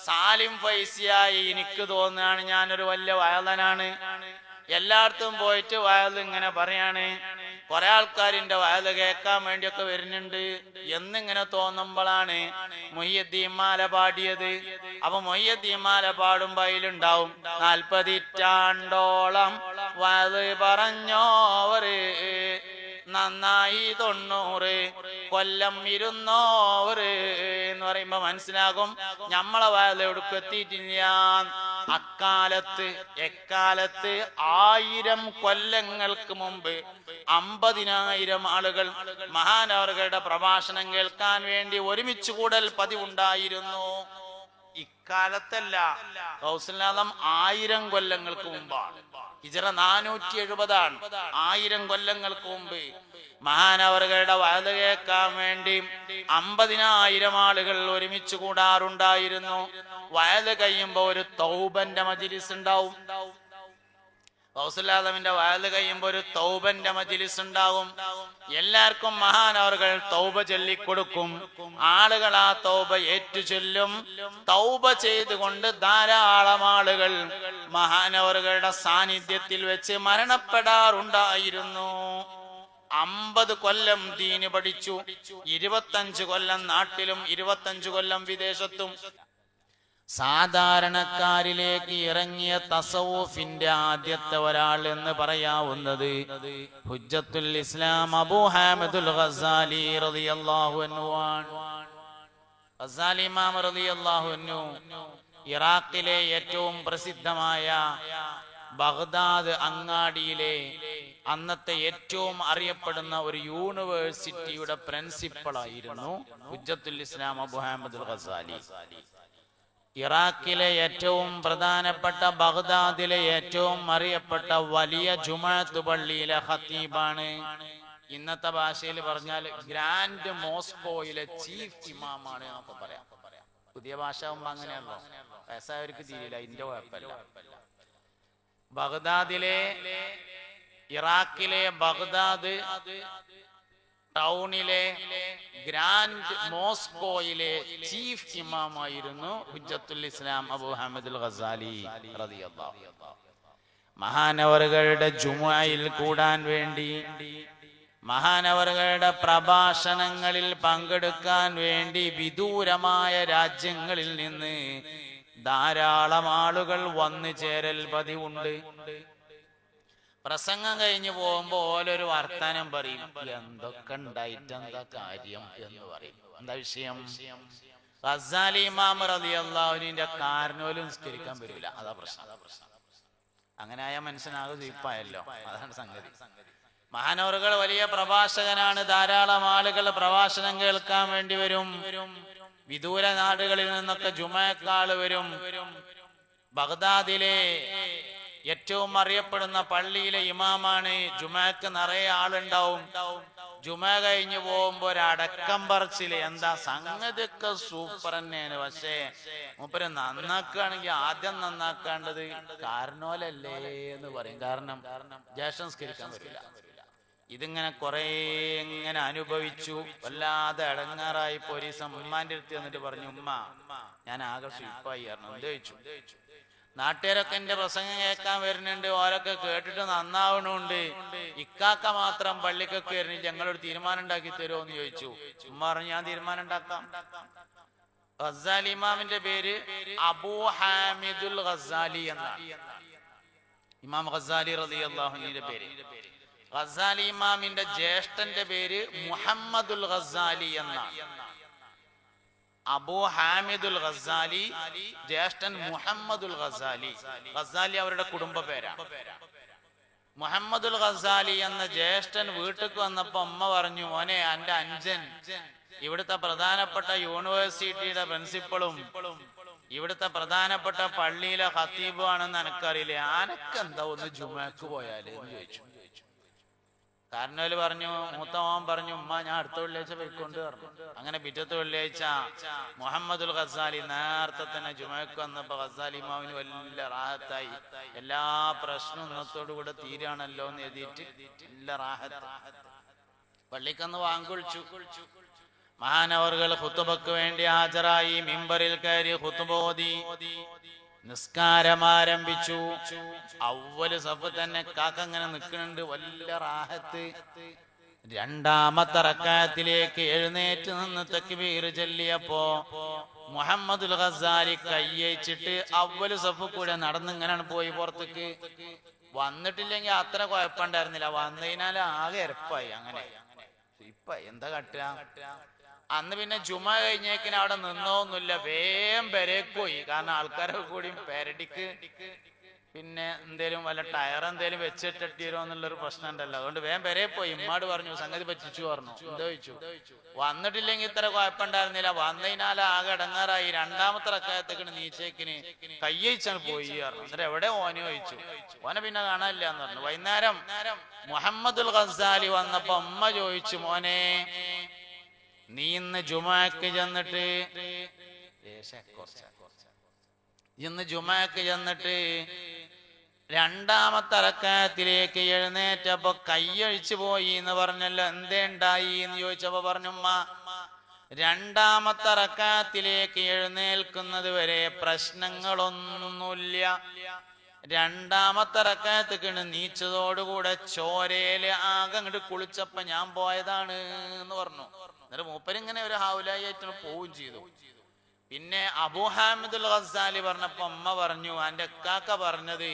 സാലിം ഫൈസിയായി എനിക്ക് തോന്നുകയാണ് ഞാനൊരു വലിയ വയലനാണ്. എല്ലായിടത്തും പോയിട്ട് വയൽ ഇങ്ങനെ പറയാണ്. കുറെ ആൾക്കാരിന്റെ വയൽ കേൾക്കാൻ വേണ്ടിയൊക്കെ വരുന്നുണ്ട് എന്നിങ്ങനെ തോന്നുമ്പോഴാണ് മൊയ്യദ്ദീൻ മാല പാടിയത്. അപ്പൊ മൊയ്യദ്ദീൻ മാല പാടുമ്പോ അതിലുണ്ടാവും 40 ഇറ്റാണ്ടോളം വയൽ പറഞ്ഞോവര്, നന്നായി 90 കൊല്ലം ഇരുന്നോവര് എന്ന് പറയുമ്പോ മനസ്സിലാകും നമ്മളെ വയൽ എവിടേക്ക് എത്തിയിട്ടില്ല. എക്കാലത്ത് 1000 കൊല്ലങ്ങൾക്ക് മുമ്പ് 50,000 ആളുകൾ മഹാനവറുകളുടെ പ്രഭാഷണം കേൾക്കാൻ വേണ്ടി ഒരുമിച്ച് കൂടൽ പതിവുണ്ടായിരുന്നു. ഇക്കാലത്തല്ല, ഗൗസുൽ-ആദം 1000 കൊല്ലങ്ങൾക്ക് മുമ്പാണ്. ഹിജ്റ 470 1000 കൊല്ലങ്ങൾക്ക് മുമ്പ് മഹാനവറുകളുടെ വഅദ് കേൾക്കാൻ വേണ്ടി 50,000 ആളുകൾ ഒരുമിച്ച് കൂടാറുണ്ടായിരുന്നു. വഅദ് കഴിയുമ്പോ ഒരു തൗബന്റെ മജ്‌ലിസ് ഉണ്ടാവും. ഗൗസുൽ-ആദമിന്റെ വഅദ് കഴിയുമ്പോ ഒരു തൗബന്റെ മജ്‌ലിസ് ഉണ്ടാവും. എല്ലാവർക്കും മഹാനവറുകൾ തൗബ ചൊല്ലിക്കൊടുക്കും. ആളുകൾ ആ തൗബ ഏറ്റുചൊല്ലും. തൗബ ചെയ്തുകൊണ്ട് ധാരാളം ആളുകൾ മഹാനവറുകളുടെ സാന്നിധ്യത്തിൽ വെച്ച് മരണപ്പെടാറുണ്ടായിരുന്നു. 50 കൊല്ലം ദീന് പഠിച്ചു, 25 കൊല്ലം നാട്ടിലും 25 കൊല്ലം വിദേശത്തും. സാധാരണക്കാരിലേക്ക് ഇറങ്ങിയ തസവൂഫിന്റെ ആദ്യത്തെ ഒരാൾ എന്ന് പറയാവുന്നത് ഹുജ്ജത്തുൽ ഇസ്ലാം അബൂ ഹാമിദുൽ ഗസാലി റളിയല്ലാഹു അൻഹു ആണ്. ഗസാലി ഇമാം റളിയല്ലാഹു അൻഹു ഇറാഖിലെ ഏറ്റവും പ്രസിദ്ധമായ ബഗ്ദാദ് അങ്ങാടിയിലെ അന്നത്തെ ഏറ്റവും അറിയപ്പെടുന്ന ഒരു യൂണിവേഴ്സിറ്റിയുടെ പ്രിൻസിപ്പൽ ആയിരുന്നു ഹുജ്ജത്തുൽ ഇസ്ലാം അബൂ ഹാമിദുൽ ഗസാലി. ഇറാഖിലെ ഏറ്റവും പ്രധാനപ്പെട്ട ബഗ്ദാദിലെ ഏറ്റവും അറിയപ്പെട്ട വലിയ ജുമുഅത്ത് പള്ളിയിലെ ഖത്തീബാണ്. ഇന്നത്തെ ഭാഷയിൽ പറഞ്ഞാൽ ഗ്രാൻഡ് മോസ്കോയിലെ ചീഫ് ഇമാമാണ് എന്നൊക്കെ പറയാം. പുതിയ ഭാഷ ആകുമ്പോ അങ്ങനെയാണല്ലോ, വയസ്സായവർക്ക് തീരില്ല, ഇതിന്റെ കുഴപ്പമില്ല. ബഗ്ദാദിലെ ഇറാഖിലെ ബഗ്ദാദ് ടൗണിലെ ഗ്രാൻഡ് മോസ്കോയിലെ ചീഫ് ഇമാമായിരുന്നു ഹുജ്ജത്തുൽ ഇസ്ലാം അബൂ ഹാമിദുൽ ഗസാലി റളിയല്ലാഹു അൻഹു. മഹാനവറുകളുടെ ജുമുഅയിൽ കൂടാൻ വേണ്ടി, മഹാനവറുകളുടെ പ്രഭാഷണങ്ങളിൽ പങ്കെടുക്കാൻ വേണ്ടി വിദൂരമായ രാജ്യങ്ങളിൽ നിന്ന് ധാരാളം ആളുകൾ വന്നു ചേരൽ പതിവുണ്ട്. പ്രസംഗം കഴിഞ്ഞു പോകുമ്പോ ഓരോരു വർത്താനം പറയും. എന്തൊക്കെ ഉണ്ടായിട്ട് എന്താ കാര്യം എന്ന് പറയും. എന്താ വിഷയം? ഗസാലി ഇമാം റളിയല്ലാഹു അൻഹുവിന്റെ കാരണോലും നിസ്കരിക്കാൻ വരില്ല. അതാ പ്രശ്നം. അങ്ങനെ ആയ മനുഷ്യനാകെ സ്വീപ്പായല്ലോ. അതാണ് സംഗതി. മഹാനവറുകൾ വലിയ പ്രഭാഷകനാണ്. ധാരാളം ആളുകൾ പ്രഭാഷണം കേൾക്കാൻ വേണ്ടി വരും. വിദൂര നാടുകളിൽ നിന്നൊക്കെ ജുമുഅക്കാള് വരും. ബഗ്ദാദിലെ ഏറ്റവും അറിയപ്പെടുന്ന പള്ളിയിലെ ഇമാമാണ്. ജുമുഅക്ക് നിറയെ ആളുണ്ടാവും. ജുമുഅ കഴിഞ്ഞു പോകുമ്പോ ഒരു അടക്കം പറച്ചില്. എന്താ സംഗതിയൊക്കെ സൂപ്പർ തന്നെയാണ്, പക്ഷേ മൂപ്പര് നന്നാക്കുകയാണെങ്കിൽ ആദ്യം നന്നാക്കേണ്ടത് കാരണോലല്ലേ എന്ന് പറയും. കാരണം ജേഷംസ്കരിക്കാൻ വരില്ല. ഇതിങ്ങനെ കുറെ ഇങ്ങനെ അനുഭവിച്ചു, വല്ലാതെ ഇടങ്ങാറായി. പോലീസ് ഉമ്മാന്റെ അടുത്ത് വന്നിട്ട് പറഞ്ഞു, ഉമ്മ ഞാൻ ആകെ സ്വീപ്പായി പറഞ്ഞു. എന്ത് ചോദിച്ചു? നാട്ടുകാരൊക്കെ എന്റെ പ്രസംഗം കേൾക്കാൻ വരുന്നുണ്ട്, ഓരൊക്കെ കേട്ടിട്ട് നന്നാവണുണ്ട്, ഇക്കാക്ക മാത്രം പള്ളിക്കൊക്കെ വരുന്നില്ല, ഞങ്ങളൊരു തീരുമാനം ഉണ്ടാക്കി തരുമോ എന്ന് ചോദിച്ചു. ഉമ്മ പറഞ്ഞു, ഞാൻ തീരുമാനം ഉണ്ടാക്കാം. ഗസാലി ഇമാമിന്റെ പേര് അബൂ ഹാമിദുൽ ഗസാലി എന്നാണ്. ഇമാം ഗസാലി റളിയല്ലാഹു അൻഹുവിന്റെ പേര്. ഗസാലി ഇമാമിന്റെ ജ്യേഷ്ഠന്റെ പേര് മുഹമ്മദുൽ ഗസാലി എന്നാണ്. അബൂ ഹാമിദുൽ ഗസാലി, ജ്യേഷ്ഠൻ മുഹമ്മദുൽ ഗസാലി. ഗസാലി അവരുടെ കുടുംബ പേരാണ്. മുഹമ്മദുൽ ഗസാലി എന്ന ജ്യേഷ്ഠൻ വീട്ടിലേക്ക് വന്നപ്പോ അമ്മ പറഞ്ഞു, മോനെ എന്റെ അഞ്ചൻ ഇവിടുത്തെ പ്രധാനപ്പെട്ട യൂണിവേഴ്സിറ്റിയുടെ പ്രിൻസിപ്പളും ഇവിടുത്തെ പ്രധാനപ്പെട്ട പള്ളിയിലെ ഖത്തീബും ആണെന്ന് എനിക്കറിയില്ലേ, ആനക്കെന്താ ഒന്ന് ജുമുഅക്ക് പോയാല് എന്ന് ചോദിച്ചു. കാരണവര് പറഞ്ഞു, മൂത്തമാൻ പറഞ്ഞു, ഉമ്മ ഞാൻ അടുത്ത വെള്ളിയാഴ്ച പോയിക്കൊണ്ട് പറഞ്ഞു. അങ്ങനെ പിറ്റത്തെ വെള്ളിയാഴ്ച മുഹമ്മദുൽ ഗസാലി നേരത്തെ തന്നെ ജുമുഅക്ക് വന്നപ്പോ ഗസാലി ഇമാമിന് വലിയ റാഹത്തായി. എല്ലാ പ്രശ്നവും ഇന്നത്തോടുകൂടെ തീരാണല്ലോ എന്ന് എഴുതിയിട്ട് നല്ല റാഹത്ത്. പള്ളിക്കന്ന് വാങ്ങി വിളിച്ചു. മഹാനവർകൾ ഖുതുബക്ക് വേണ്ടി ഹാജരായി മിമ്പറിൽ കയറി ഖുതുബ ഓതി നിസ്കാരം ആരംഭിച്ചു. അവ്വല് സഫ് തന്നെ കാക്ക അങ്ങനെ നിൽക്കുന്നുണ്ട്, വലിയ റാഹത്ത്. രണ്ടാമത്തെ റക്അത്തിലേക്ക് എഴുന്നേറ്റ് നിന്ന് തക്ബീർ ചൊല്ലിയപ്പോ മുഹമ്മദുൽ ഗസാലി കയ്യച്ചിട്ട് അവ്വല് സഫ് കൂടെ നടന്നിങ്ങനെയാണ് പോയി പുറത്തേക്ക്. വന്നിട്ടില്ലെങ്കിൽ അത്ര കുഴപ്പമുണ്ടായിരുന്നില്ല, വന്നതിനാൽ ആകെ എരപ്പായി. അങ്ങനെ ഇപ്പൊ എന്താ കട്ടുക? അന്ന് പിന്നെ ജുമ കഴിഞ്ഞേക്കിന് അവിടെ നിന്നോന്നില്ല, വേഗം പെരേക്ക് പോയി. കാരണം ആൾക്കാരൊക്കെ കൂടി പെരടിക്ക് പിന്നെ എന്തേലും വല്ല ടയർ എന്തേലും വെച്ചിട്ടിരോ എന്നുള്ളൊരു പ്രശ്നം ഉണ്ടല്ലോ. അതുകൊണ്ട് വേഗം പെരേ പോയി. ഇമ്മാട് പറഞ്ഞു സംഗതി പറ്റിച്ചു പറഞ്ഞു. എന്താ ചോദിച്ചു? വന്നിട്ടില്ലെങ്കിൽ ഇത്ര കുഴപ്പമുണ്ടായിരുന്നില്ല, വന്നതിനാൽ ആകെ ഇടങ്ങാറായി. രണ്ടാമത്തെ റക്അത്തേക്കിന് നീച്ചേക്കിന് കയ്യച്ചാണ് പോയി പറഞ്ഞു. എന്നിട്ട് എവിടെ ഓനെ ചോദിച്ചു. ഓനെ പിന്നെ കാണാനില്ല എന്ന് പറഞ്ഞു. വൈകുന്നേരം മുഹമ്മദുൽ ഗസാലി വന്നപ്പോ അമ്മ ചോദിച്ചു, മോനെ നീ ഇന്ന് ജുമാക്ക് ചെന്നിട്ട് രണ്ടാമത്തെ റക്അത്തിലേക്ക് എഴുന്നേറ്റപ്പോ കൈയഴിച്ചു പോയി എന്ന് പറഞ്ഞല്ലോ, എന്തേ ഉണ്ടായി എന്ന് ചോദിച്ചപ്പോ പറഞ്ഞു, ഉമ്മ രണ്ടാമത്തെ റക്അത്തിലേക്ക് എഴുന്നേൽക്കുന്നത് വരെ പ്രശ്നങ്ങളൊന്നുമില്ല, രണ്ടാമത്തെ റക്അത്തേക്ക് നീച്ചതോടുകൂടെ ചോരയില് ആകെ അങ്ങോട്ട് കുളിച്ചപ്പോ ഞാൻ പോയതാണ് എന്ന് പറഞ്ഞു. എന്നിട്ട് മൂപ്പരിങ്ങനെ ഒരു ഹൗലായി ആയിട്ട് പോവുകയും ചെയ്തു. പിന്നെ അബൂ ഹാമിദുൽ ഗസാലി പറഞ്ഞപ്പോ അമ്മ പറഞ്ഞു, എന്റെ കാക്ക പറഞ്ഞത്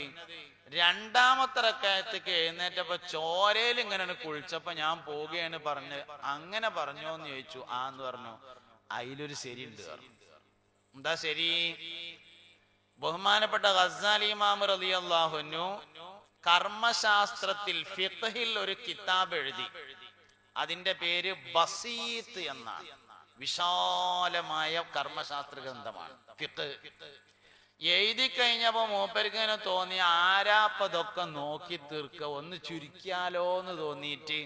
രണ്ടാമത്തെ റക്അത്തേക്ക് എഴുന്നേറ്റപ്പോ ചോരയിൽ ഇങ്ങനെ കുളിച്ചപ്പോ ഞാൻ പോവുകയാണ് പറഞ്ഞ്, അങ്ങനെ പറഞ്ഞോ എന്ന് ചോദിച്ചു. എന്ന് പറഞ്ഞു. അതിലൊരു ശരിയുണ്ട്. എന്താ ശരി? ബഹുമാനപ്പെട്ട ഗസാലി ഇമാം റളിയല്ലാഹു അൻഹു കർമ്മശാസ്ത്രത്തിൽ ഫിഖ്ഹിൽ ഒരു കിതാബ് എഴുതി. അതിന്റെ പേര് ബസീത്ത് എന്നാണ്. വിശാലമായ കർമ്മശാസ്ത്ര ഗ്രന്ഥമാണ് ഫിഖ്. എഴുതി കഴിഞ്ഞപ്പോ മൂപ്പർക്ക് ഇങ്ങനെ തോന്നി, ആരാപ്പതൊക്കെ നോക്കി തീർക്ക, ഒന്ന് ചുരുക്കിയാലോ എന്ന് തോന്നിയിട്ട്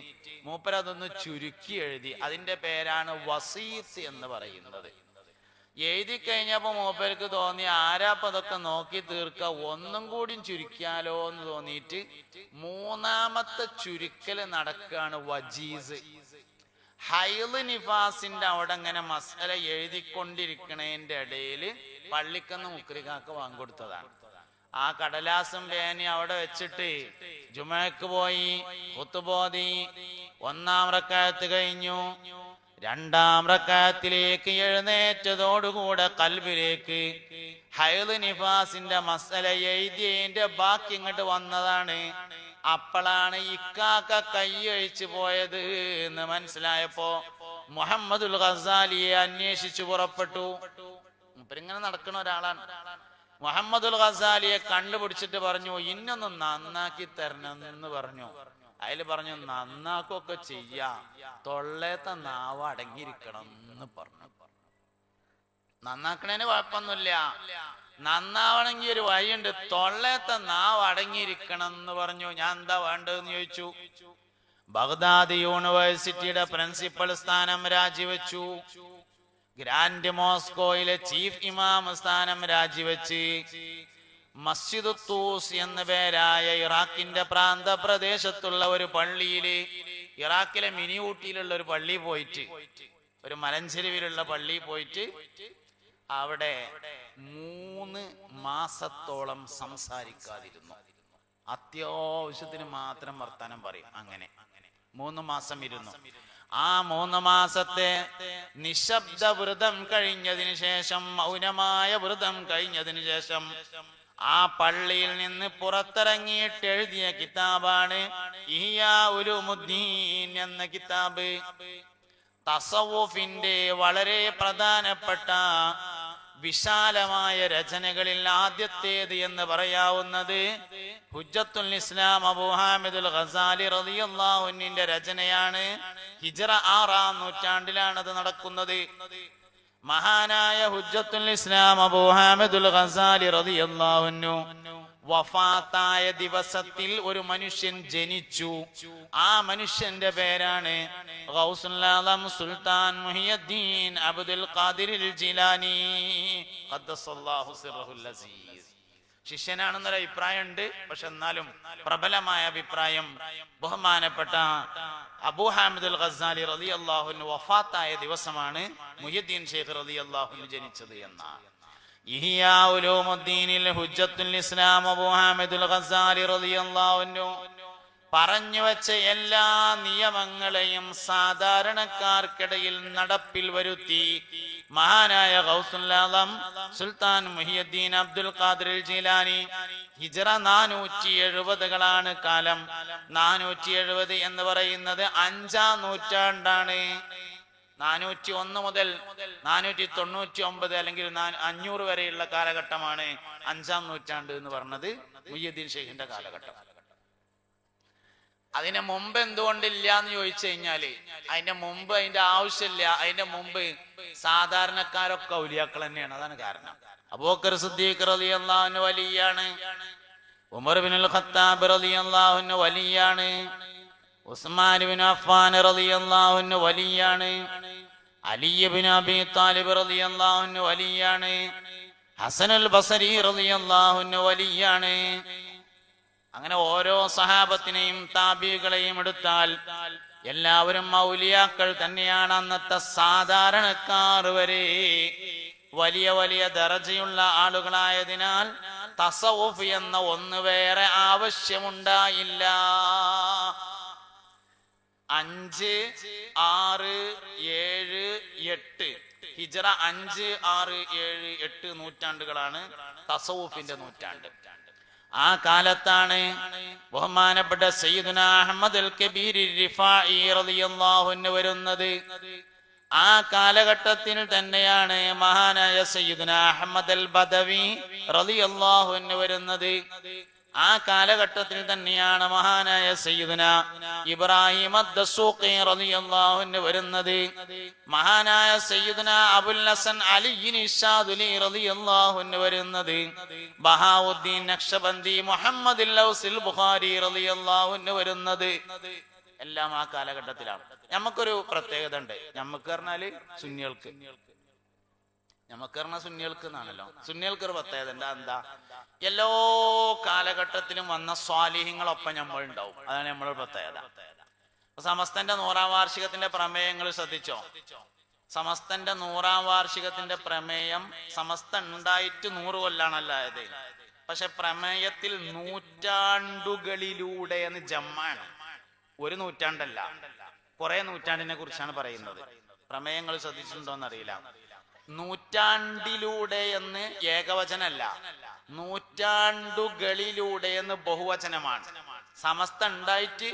മൂപ്പരതൊന്ന് ചുരുക്കി എഴുതി. അതിന്റെ പേരാണ് വസീത്ത് എന്ന് പറയുന്നത്. എഴുതി കഴിഞ്ഞപ്പോ മൂപ്പർക്ക് തോന്നി, ആരാപ്പതൊക്കെ നോക്കി തീർക്ക, ഒന്നും കൂടി ചുരുക്കിയാലോ എന്ന് തോന്നിയിട്ട് മൂന്നാമത്തെ ചുരുക്കല് നടക്കാണ് വജീസ്. ഹൈള് നിഫാസിന്റെ അവിടെ ഇങ്ങനെ മസല എഴുതിക്കൊണ്ടിരിക്കണതിന്റെ ഇടയില് പള്ളിക്കന്ന് മുക്രികാക്ക് വാങ്ങിക്കൊടുത്തതാണ്. ആ കടലാസും പേനി അവിടെ വെച്ചിട്ട് ജുമഅക്ക് പോയി, ഖുതുബ ഓതി. ഒന്നാം റക്അത്ത് കഴിഞ്ഞു. രണ്ടാം റക്അത്തിലേക്ക് എഴുന്നേറ്റതോടുകൂടെ കൽബിലേക്ക് ഹൈള് നിഫാസിന്റെ മസല എഴുതിയതിന്റെ ബാക്കി ഇങ്ങോട്ട് വന്നതാണ്. അപ്പോഴാണ് ഇക്കാക്ക കൈയഴിച്ചു പോയത് എന്ന് മനസ്സിലായപ്പോ മുഹമ്മദുൽ ഗസാലിയെ അന്വേഷിച്ചു പുറപ്പെട്ടു. ഇങ്ങനെ നടക്കുന്ന ഒരാളാണ്. മുഹമ്മദുൽ ഗസാലിയെ കണ്ടുപിടിച്ചിട്ട് പറഞ്ഞു, ഇന്നൊന്ന് നന്നാക്കി തരണം എന്ന് പറഞ്ഞു. അതില് പറഞ്ഞു, നന്നാക്കൊക്കെ ചെയ്യാ, തൊള്ളേത്ത നാവ് അടങ്ങിയിരിക്കണം എന്ന് പറഞ്ഞു. നന്നാക്കണേന് കുഴപ്പമൊന്നുമില്ല, നന്നാവണമെങ്കിൽ ഒരു വഴിയുണ്ട്, തൊള്ളേത്ത നാവ് അടങ്ങിയിരിക്കണം എന്ന് പറഞ്ഞു. ഞാൻ എന്താ വേണ്ടതെന്ന് ചോദിച്ചു. ബഗ്ദാദ് യൂണിവേഴ്സിറ്റിയുടെ പ്രിൻസിപ്പൽ സ്ഥാനം രാജിവെച്ചു. ഗ്രാൻഡ് മോസ്കോയിലെ ചീഫ് ഇമാം സ്ഥാനം രാജിവെച്ച് മസ്ജിദ് തൂസ് എന്ന പേരായ ഇറാഖിന്റെ പ്രാന്ത പ്രദേശത്തുള്ള ഒരു പള്ളിയില്, ഇറാഖിലെ മിനി ഊട്ടിയിലുള്ള ഒരു പള്ളി പോയിട്ട്, ഒരു മലഞ്ചെരുവിലുള്ള പള്ളി പോയിട്ട് അവിടെ 3 മാസത്തോളം സംസാരിക്കാതിരുന്നു. അത്യാവശ്യത്തിന് മാത്രം വർത്തമാനം പറയും. അങ്ങനെ 3 മാസം ഇരുന്നു. ആ 3 മാസത്തെ നിശബ്ദ വ്രതം കഴിഞ്ഞതിന് ശേഷം, മൗനമായ വ്രതം കഴിഞ്ഞതിന് ശേഷം ആ പള്ളിയിൽ നിന്ന് പുറത്തിറങ്ങിയിട്ട് എഴുതിയ കിതാബാണ് ഇഹ്യാ ഉലൂമുദ്ദീൻ എന്ന കിതാബ്. തസവ്വുഫിന്റെ വളരെ പ്രധാനപ്പെട്ട വിശാലമായ രചനകളിൽ ആദ്യത്തേത് എന്ന് പറയാവുന്നത് ഹുജ്ജത്തുൽ ഇസ്ലാം അബൂ ഹാമിദുൽ ഗസാലി റളിയല്ലാഹു അൻഹുവിന്റെ രചനയാണ്. ഹിജ്റ 6-ാം നൂറ്റാണ്ടിലാണ് അത് നടക്കുന്നത്. മഹാനായ ഹുജ്ജത്തുൽ ഇസ്ലാം അബൂ ഹാമിദുൽ ഗസാലി റളിയല്ലാഹു അൻഹു വഫാത്തായ ദിവസത്തിൽ ഒരു മനുഷ്യൻ ജനിച്ചു. ആ മനുഷ്യന്റെ പേരാണ് ഗൗസുൽ ആലം സുൽത്താൻ മുഹിയുദ്ദീൻ അബ്ദുൽ ഖാദിർ അൽ ജിലാനി ഖദ്ദസല്ലാഹു സിർറഹുൽ അസീസ്. ശിഷ്യനാണെന്നൊരു അഭിപ്രായം ഉണ്ട്. പക്ഷെ എന്നാലും പ്രബലമായ അഭിപ്രായം ബഹുമാനപ്പെട്ട അബൂ ഹാമിദുൽ ഗസാലി റളിയല്ലാഹു അൻഹു വഫാത്തായ ദിവസമാണ് മുഹ്യിദ്ദീൻ ശൈഖ് റളിയല്ലാഹു അൻഹു ജനിച്ചത് എന്നാണ്. ഇഹ്യാ ഉലൂമുദ്ദീനിൽ ഹുജ്ജത്തുൽ ഇസ്ലാം അബൂ ഹാമിദുൽ ഗസാലി റളിയല്ലാഹു അൻഹു പറഞ്ഞു വെച്ച എല്ലാ നിയമങ്ങളെയും സാധാരണക്കാർക്കിടയിൽ നടപ്പിൽ വരുത്തി മഹാനായ ഗൗസുൽ ആലം സുൽത്താൻ മുഹിയുദ്ദീൻ അബ്ദുൽ ഖാദിർ ജീലാനി ഹിജ്റ 470കളാണ് കാലം. 470 എന്ന് പറയുന്നത് 5-ാം നൂറ്റാണ്ടാണ്. 401 മുതൽ 499 അല്ലെങ്കിൽ 500 വരെയുള്ള കാലഘട്ടമാണ് 5-ാം നൂറ്റാണ്ട് എന്ന് പറഞ്ഞത് മുഹിയുദ്ദീൻ ഷെയ്ഖിന്റെ കാലഘട്ടം. അതിന്റെ മുമ്പ് എന്തുകൊണ്ടില്ല എന്ന് ചോദിച്ചു കഴിഞ്ഞാല് അതിന്റെ മുമ്പ് അതിന്റെ ആവശ്യമില്ല. അതിന്റെ മുമ്പ് സാധാരണക്കാരൊക്കെ ഔലിയാക്കൾ തന്നെയാണ്. അതാണ് കാരണം. അബൂബക്കർ സിദ്ദീഖ് റളിയല്ലാഹു അൻഹു വലിയാണ്. ഉമർ ഇബ്നുൽ ഖത്താബ് റളിയല്ലാഹു അൻഹു വലിയാണ്. ഉസ്മാൻ ഇബ്നു അഫ്ഫാൻ റളിയല്ലാഹു അൻഹു വലിയാണ്. അലി ഇബ്നു അബീ താലിബ് റളിയല്ലാഹു അൻഹു വലിയാണ്. ഹസനുൽ ബസരി റളിയല്ലാഹു അൻഹു വലിയാണ്. അങ്ങനെ ഓരോ സഹാബത്തിനെയും താബികളെയും എടുത്താൽ എല്ലാവരും ഔലിയാക്കൾ തന്നെയാണ്. അന്നത്തെ സാധാരണക്കാർ വരെ വലിയ വലിയ ദർജയുള്ള ആളുകളായതിനാൽ തസവുഫ് എന്ന ഒന്ന് വേറെ ആവശ്യമുണ്ടായില്ല. 5, 6, 7, 8 ഹിജ്റ 5, 6, 7, 8 നൂറ്റാണ്ടുകളാണ് തസവുഫിന്റെ നൂറ്റാണ്ട്. ആ കാലത്താണ് ബഹുമാനപ്പെട്ട സയ്യിദുനാ അഹ്മദ് അൽ കബീർ റിഫാഇ റളിയല്ലാഹു അൻഹു വരുന്നത്. ആ കാലഘട്ടത്തിൽ തന്നെയാണ് മഹാനായ സയ്യിദുനാ അഹ്മദ് അൽ ബദവി റളിയല്ലാഹു അൻഹു വരുന്നത്. ആ കാലഘട്ടത്തിൽ തന്നെയാണ് മഹാനായ സയ്യിദുനാ ഇബ്രാഹിം അദ്ദസൂഖി റളിയല്ലാഹു അൻഹു വരുന്നത്. മഹാനായ സയ്യിദുനാ അബുൽ ഹസൻ അലി നിശാദുലി റളിയല്ലാഹു അൻഹു വരുന്നത്. ബഹാവുദ്ദീൻ നഖ്ശബന്ദി മുഹമ്മദ് ഔസിൽ ബുഖാരി റളിയല്ലാഹു അൻഹു വരുന്നത്. എല്ലാം ആ കാലഘട്ടത്തിലാണ്. നമുക്കൊരു പ്രത്യേകത ഉണ്ട്. നമുക്ക് പറഞ്ഞാല് സുന്നികൾക്ക്, നമുക്ക് പറഞ്ഞ സുന്നികൾക്ക് എന്നാണല്ലോ. സുന്നികൾക്ക് ഒരു പ്രത്യേകത ഉണ്ട്. എന്താ? എല്ലാ കാലഘട്ടത്തിലും വന്ന സ്വാലിഹ്യങ്ങളൊപ്പം നമ്മൾ ഉണ്ടാവും. അതാണ് നമ്മളൊരു പ്രത്യേകത. സമസ്തന്റെ 100ാം വാർഷികത്തിന്റെ പ്രമേയങ്ങൾ ശ്രദ്ധിച്ചോ? സമസ്തന്റെ 100ാം വാർഷികത്തിന്റെ പ്രമേയം സമസ്ത ഉണ്ടായിട്ട് 100 കൊല്ലാണല്ലോ ആയത്. പക്ഷെ പ്രമേയത്തിൽ നൂറ്റാണ്ടുകളിലൂടെ എന്ന് ജമ്മാണ്. ഒരു നൂറ്റാണ്ടല്ല, കുറെ നൂറ്റാണ്ടിനെ കുറിച്ചാണ് പറയുന്നത്. പ്രമേയങ്ങൾ ശ്രദ്ധിച്ചിട്ടുണ്ടോന്നറിയില്ല. നൂറ്റാണ്ടിലൂടെ എന്ന് ഏകവചനല്ല, നൂറ്റാണ്ടുകളിലൂടെ എന്ന് ബഹുവചനമാണ്. സമസ്ത ഉണ്ടായിട്ട്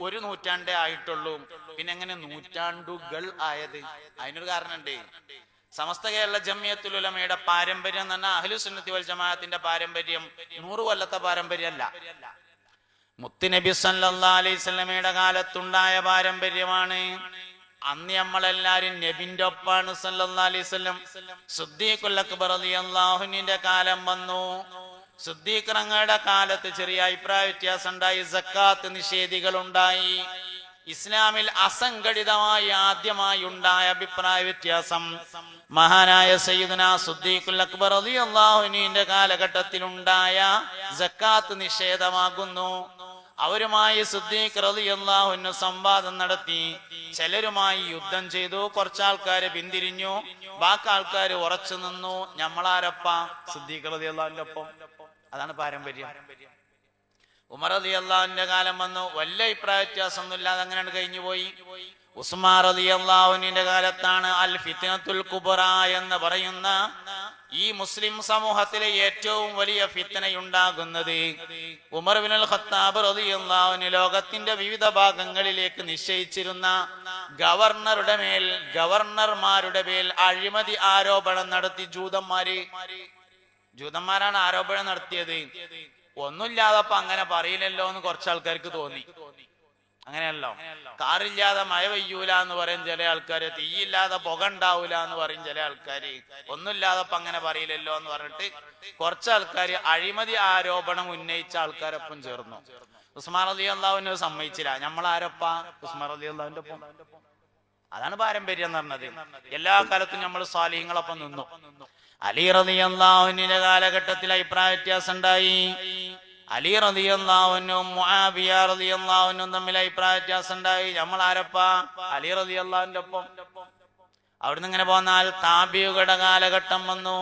ഒരു നൂറ്റാണ്ടേ ആയിട്ടുള്ളൂ. പിന്നെ എങ്ങനെ നൂറ്റാണ്ടുകൾ ആയത്? അതിനൊരു കാരണമുണ്ട്. സമസ്ത കേരള ജംഇയ്യത്തുൽ ഉലമയുടെ പാരമ്പര്യം എന്ന് പറഞ്ഞാൽ അഹ്ലു സുന്നത്തി വൽ ജമാഅത്തിന്റെ പാരമ്പര്യം 100 കൊല്ലത്തെ പാരമ്പര്യമല്ല. മുത്തുനബി സല്ലല്ലാഹു അലൈഹി വസല്ലമയുടെ കാലത്തുണ്ടായ പാരമ്പര്യമാണ്. അന്ന് നമ്മളെല്ലാരും നബിന്റെ ഒപ്പാണ് സല്ലല്ലാഹു അലൈഹി വസല്ലം. സിദ്ദീഖുൽ അക്ബർ റളിയല്ലാഹു അൻഹുവിന്റെ കാലം വന്നു. സിദ്ദീഖ് തങ്ങളുടെ കാലത്ത് ചെറിയ അഭിപ്രായ വ്യത്യാസം ഉണ്ടായി. സക്കാത്ത് നിഷേധികൾ ഉണ്ടായി. ഇസ്ലാമിൽ അസംഘടിതമായി ആദ്യമായി ഉണ്ടായ അഭിപ്രായ വ്യത്യാസം മഹാനായ സയ്യിദുനാ സിദ്ദീഖുൽ അക്ബർ റളിയല്ലാഹു അൻഹുവിന്റെ കാലഘട്ടത്തിൽ ഉണ്ടായ സക്കാത്ത് നിഷേധമാകുന്നു. അവരുമായി സിദ്ദീഖ് റളിയല്ലാഹു അൻഹു സംവാദം നടത്തി. ചിലരുമായി യുദ്ധം ചെയ്തു. കുറച്ചാൾക്കാര് പിന്തിരിഞ്ഞു, ബാക്കി ആൾക്കാർ ഉറച്ചു നിന്നു. ഞമ്മളാരപ്പ? സിദ്ദീഖ് റളിയല്ലാഹു അൻഹുവിന്റെ ഒപ്പം. അതാണ് പാരമ്പര്യം. ഉമർ റളിയല്ലാഹു അൻഹുവിന്റെ കാലം വന്നു. വലിയ അഭിപ്രായ വ്യത്യാസമൊന്നും ഇല്ലാതെ അങ്ങനെയാണ് കഴിഞ്ഞു പോയി. ഉസ്മാൻ റളിയല്ലാഹു അൻഹുവിന്റെ കാലത്താണ് അൽ ഫിത്നത്തുൽ കുബ്ര എന്ന് പറയുന്ന ഈ മുസ്ലിം സമൂഹത്തിലെ ഏറ്റവും വലിയ ഫിത്നയുണ്ടാകുന്നത്. ഉമർ ഇബ്നുൽ ഖത്താബ് റളിയല്ലാഹു അൻഹു ലോകത്തിന്റെ വിവിധ ഭാഗങ്ങളിലേക്ക് നിശ്ചയിച്ചിരുന്ന ഗവർണർമാരുടെ മേൽ അഴിമതി ആരോപണം നടത്തി. ജൂതന്മാരാണ് ആരോപണം നടത്തിയത്. ഒന്നുമില്ലാതപ്പോ അങ്ങനെ പറയില്ലല്ലോ എന്ന് കുറച്ച് ആൾക്കാർക്ക് തോന്നി. അങ്ങനെയല്ലോ, കാറില്ലാതെ മഴ പെയ്യൂല എന്ന് പറയും ചില ആൾക്കാര്, തീയില്ലാതെ പുക ഉണ്ടാവൂല എന്ന് പറയും ചില ആൾക്കാര്. ഒന്നുമില്ലാതപ്പോ അങ്ങനെ പറയില്ലല്ലോ എന്ന് പറഞ്ഞിട്ട് കുറച്ച് ആൾക്കാര് അഴിമതി ആരോപണം ഉന്നയിച്ച ആൾക്കാരൊപ്പം ചേർന്നു. ഉസ്മാൻ റളിയല്ലാഹു അൻഹു സമ്മതിച്ചില്ല. നമ്മളാരൊപ്പ? ഉസ്മാൻ റളിയല്ലാഹുവിന്റെ ഒപ്പം. അതാണ് പാരമ്പര്യം എന്ന് പറഞ്ഞത്. എല്ലാ കാലത്തും നമ്മൾ സ്വാലിഹ്യങ്ങളൊപ്പം നിന്നു. അലി റളിയല്ലാഹുവിന്റെ കാലഘട്ടത്തിൽ അഭിപ്രായ വ്യത്യാസം ഉണ്ടായി. അലി റളിയല്ലാഹുവിനും മുആവിയ റളിയല്ലാഹുവിനും തമ്മിൽ അഭിപ്രായ വ്യത്യാസം ഉണ്ടായി. നമ്മൾ ആരപ്പാ? അലി റളിയല്ലാഹുവിന്റെ ഒപ്പം. അവിടുന്ന് ഇങ്ങനെ പോന്നാൽ താബിയുടെ കാലഘട്ടം വന്നു.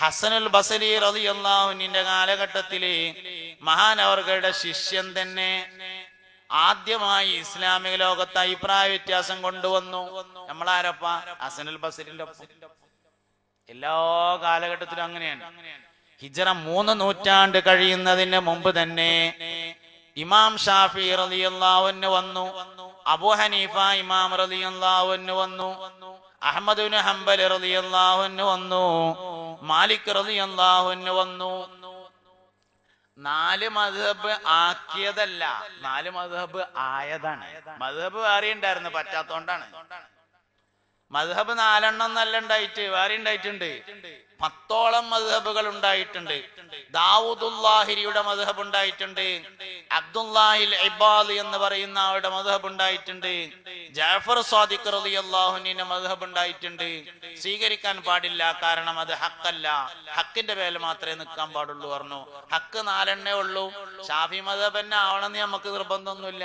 ഹസനുൽ ബസരി റളിയല്ലാഹുവിന്റെ കാലഘട്ടത്തില് മഹാനവർകളുടെ ശിഷ്യൻ തന്നെ ആദ്യമായി ഇസ്ലാമിക ലോകത്ത് അഭിപ്രായ വ്യത്യാസം കൊണ്ടുവന്നു. നമ്മളാരപ്പാ? ഹസനുൽ ബസരിന്റെ ഒപ്പം. എല്ലാ കാലഘട്ടത്തിലും അങ്ങനെയാണ്. ഹിജ്റ 3 നൂറ്റാണ്ട് കഴിയുന്നതിന് മുമ്പ് തന്നെ ഇമാം ഷാഫി റളിയല്ലാഹു അൻഹു വന്നു, അബൂ ഹനീഫ ഇമാം റളിയല്ലാഹു അൻഹു വന്നു, അഹ്മദ് ഇബ്നു ഹംബൽ റളിയല്ലാഹു അൻഹു വന്നു, മാലിക് റളിയല്ലാഹു അൻഹു വന്നു. 4 മദ്ഹബ് ആക്കിയതല്ല, 4 മദ്ഹബ് ആയതാണ്. മദ്ഹബ് വേറെ ഉണ്ടായിരുന്നു, പറ്റാത്തോണ്ടാണ്. മദ്ഹബ് 4 നല്ല ഉണ്ടായിട്ട് വേറെ ഉണ്ടായിട്ടുണ്ട്. 10ഓളം മദ്ഹബുകൾ ഉണ്ടായിട്ടുണ്ട്. ദാവൂദുല്ലാഹിരിയുടെ മദ്ഹബ് ഉണ്ടായിട്ടുണ്ട്. അബ്ദുല്ലാഹിൽ ഇബാദ് എന്ന് പറയുന്ന ആളുടെ മദ്ഹബ് ഉണ്ടായിട്ടുണ്ട്. ജഅഫർ സാദിഖ് റളിയല്ലാഹു അൻഹുവിന്റെ മദ്ഹബ് ഉണ്ടായിട്ടുണ്ട്. സ്വീകരിക്കാൻ പാടില്ല, കാരണം അത് ഹക്കല്ല, ഹക്കിന്റെ പേരിൽ മാത്രമേ നിൽക്കാൻ പാടുള്ളൂ പറഞ്ഞു. ഹക്ക് 4 ഉള്ളൂ. ഷാഫി മദ്ഹബ് തന്നെ ആവണമെന്ന് നമുക്ക് നിർബന്ധമൊന്നുമില്ല.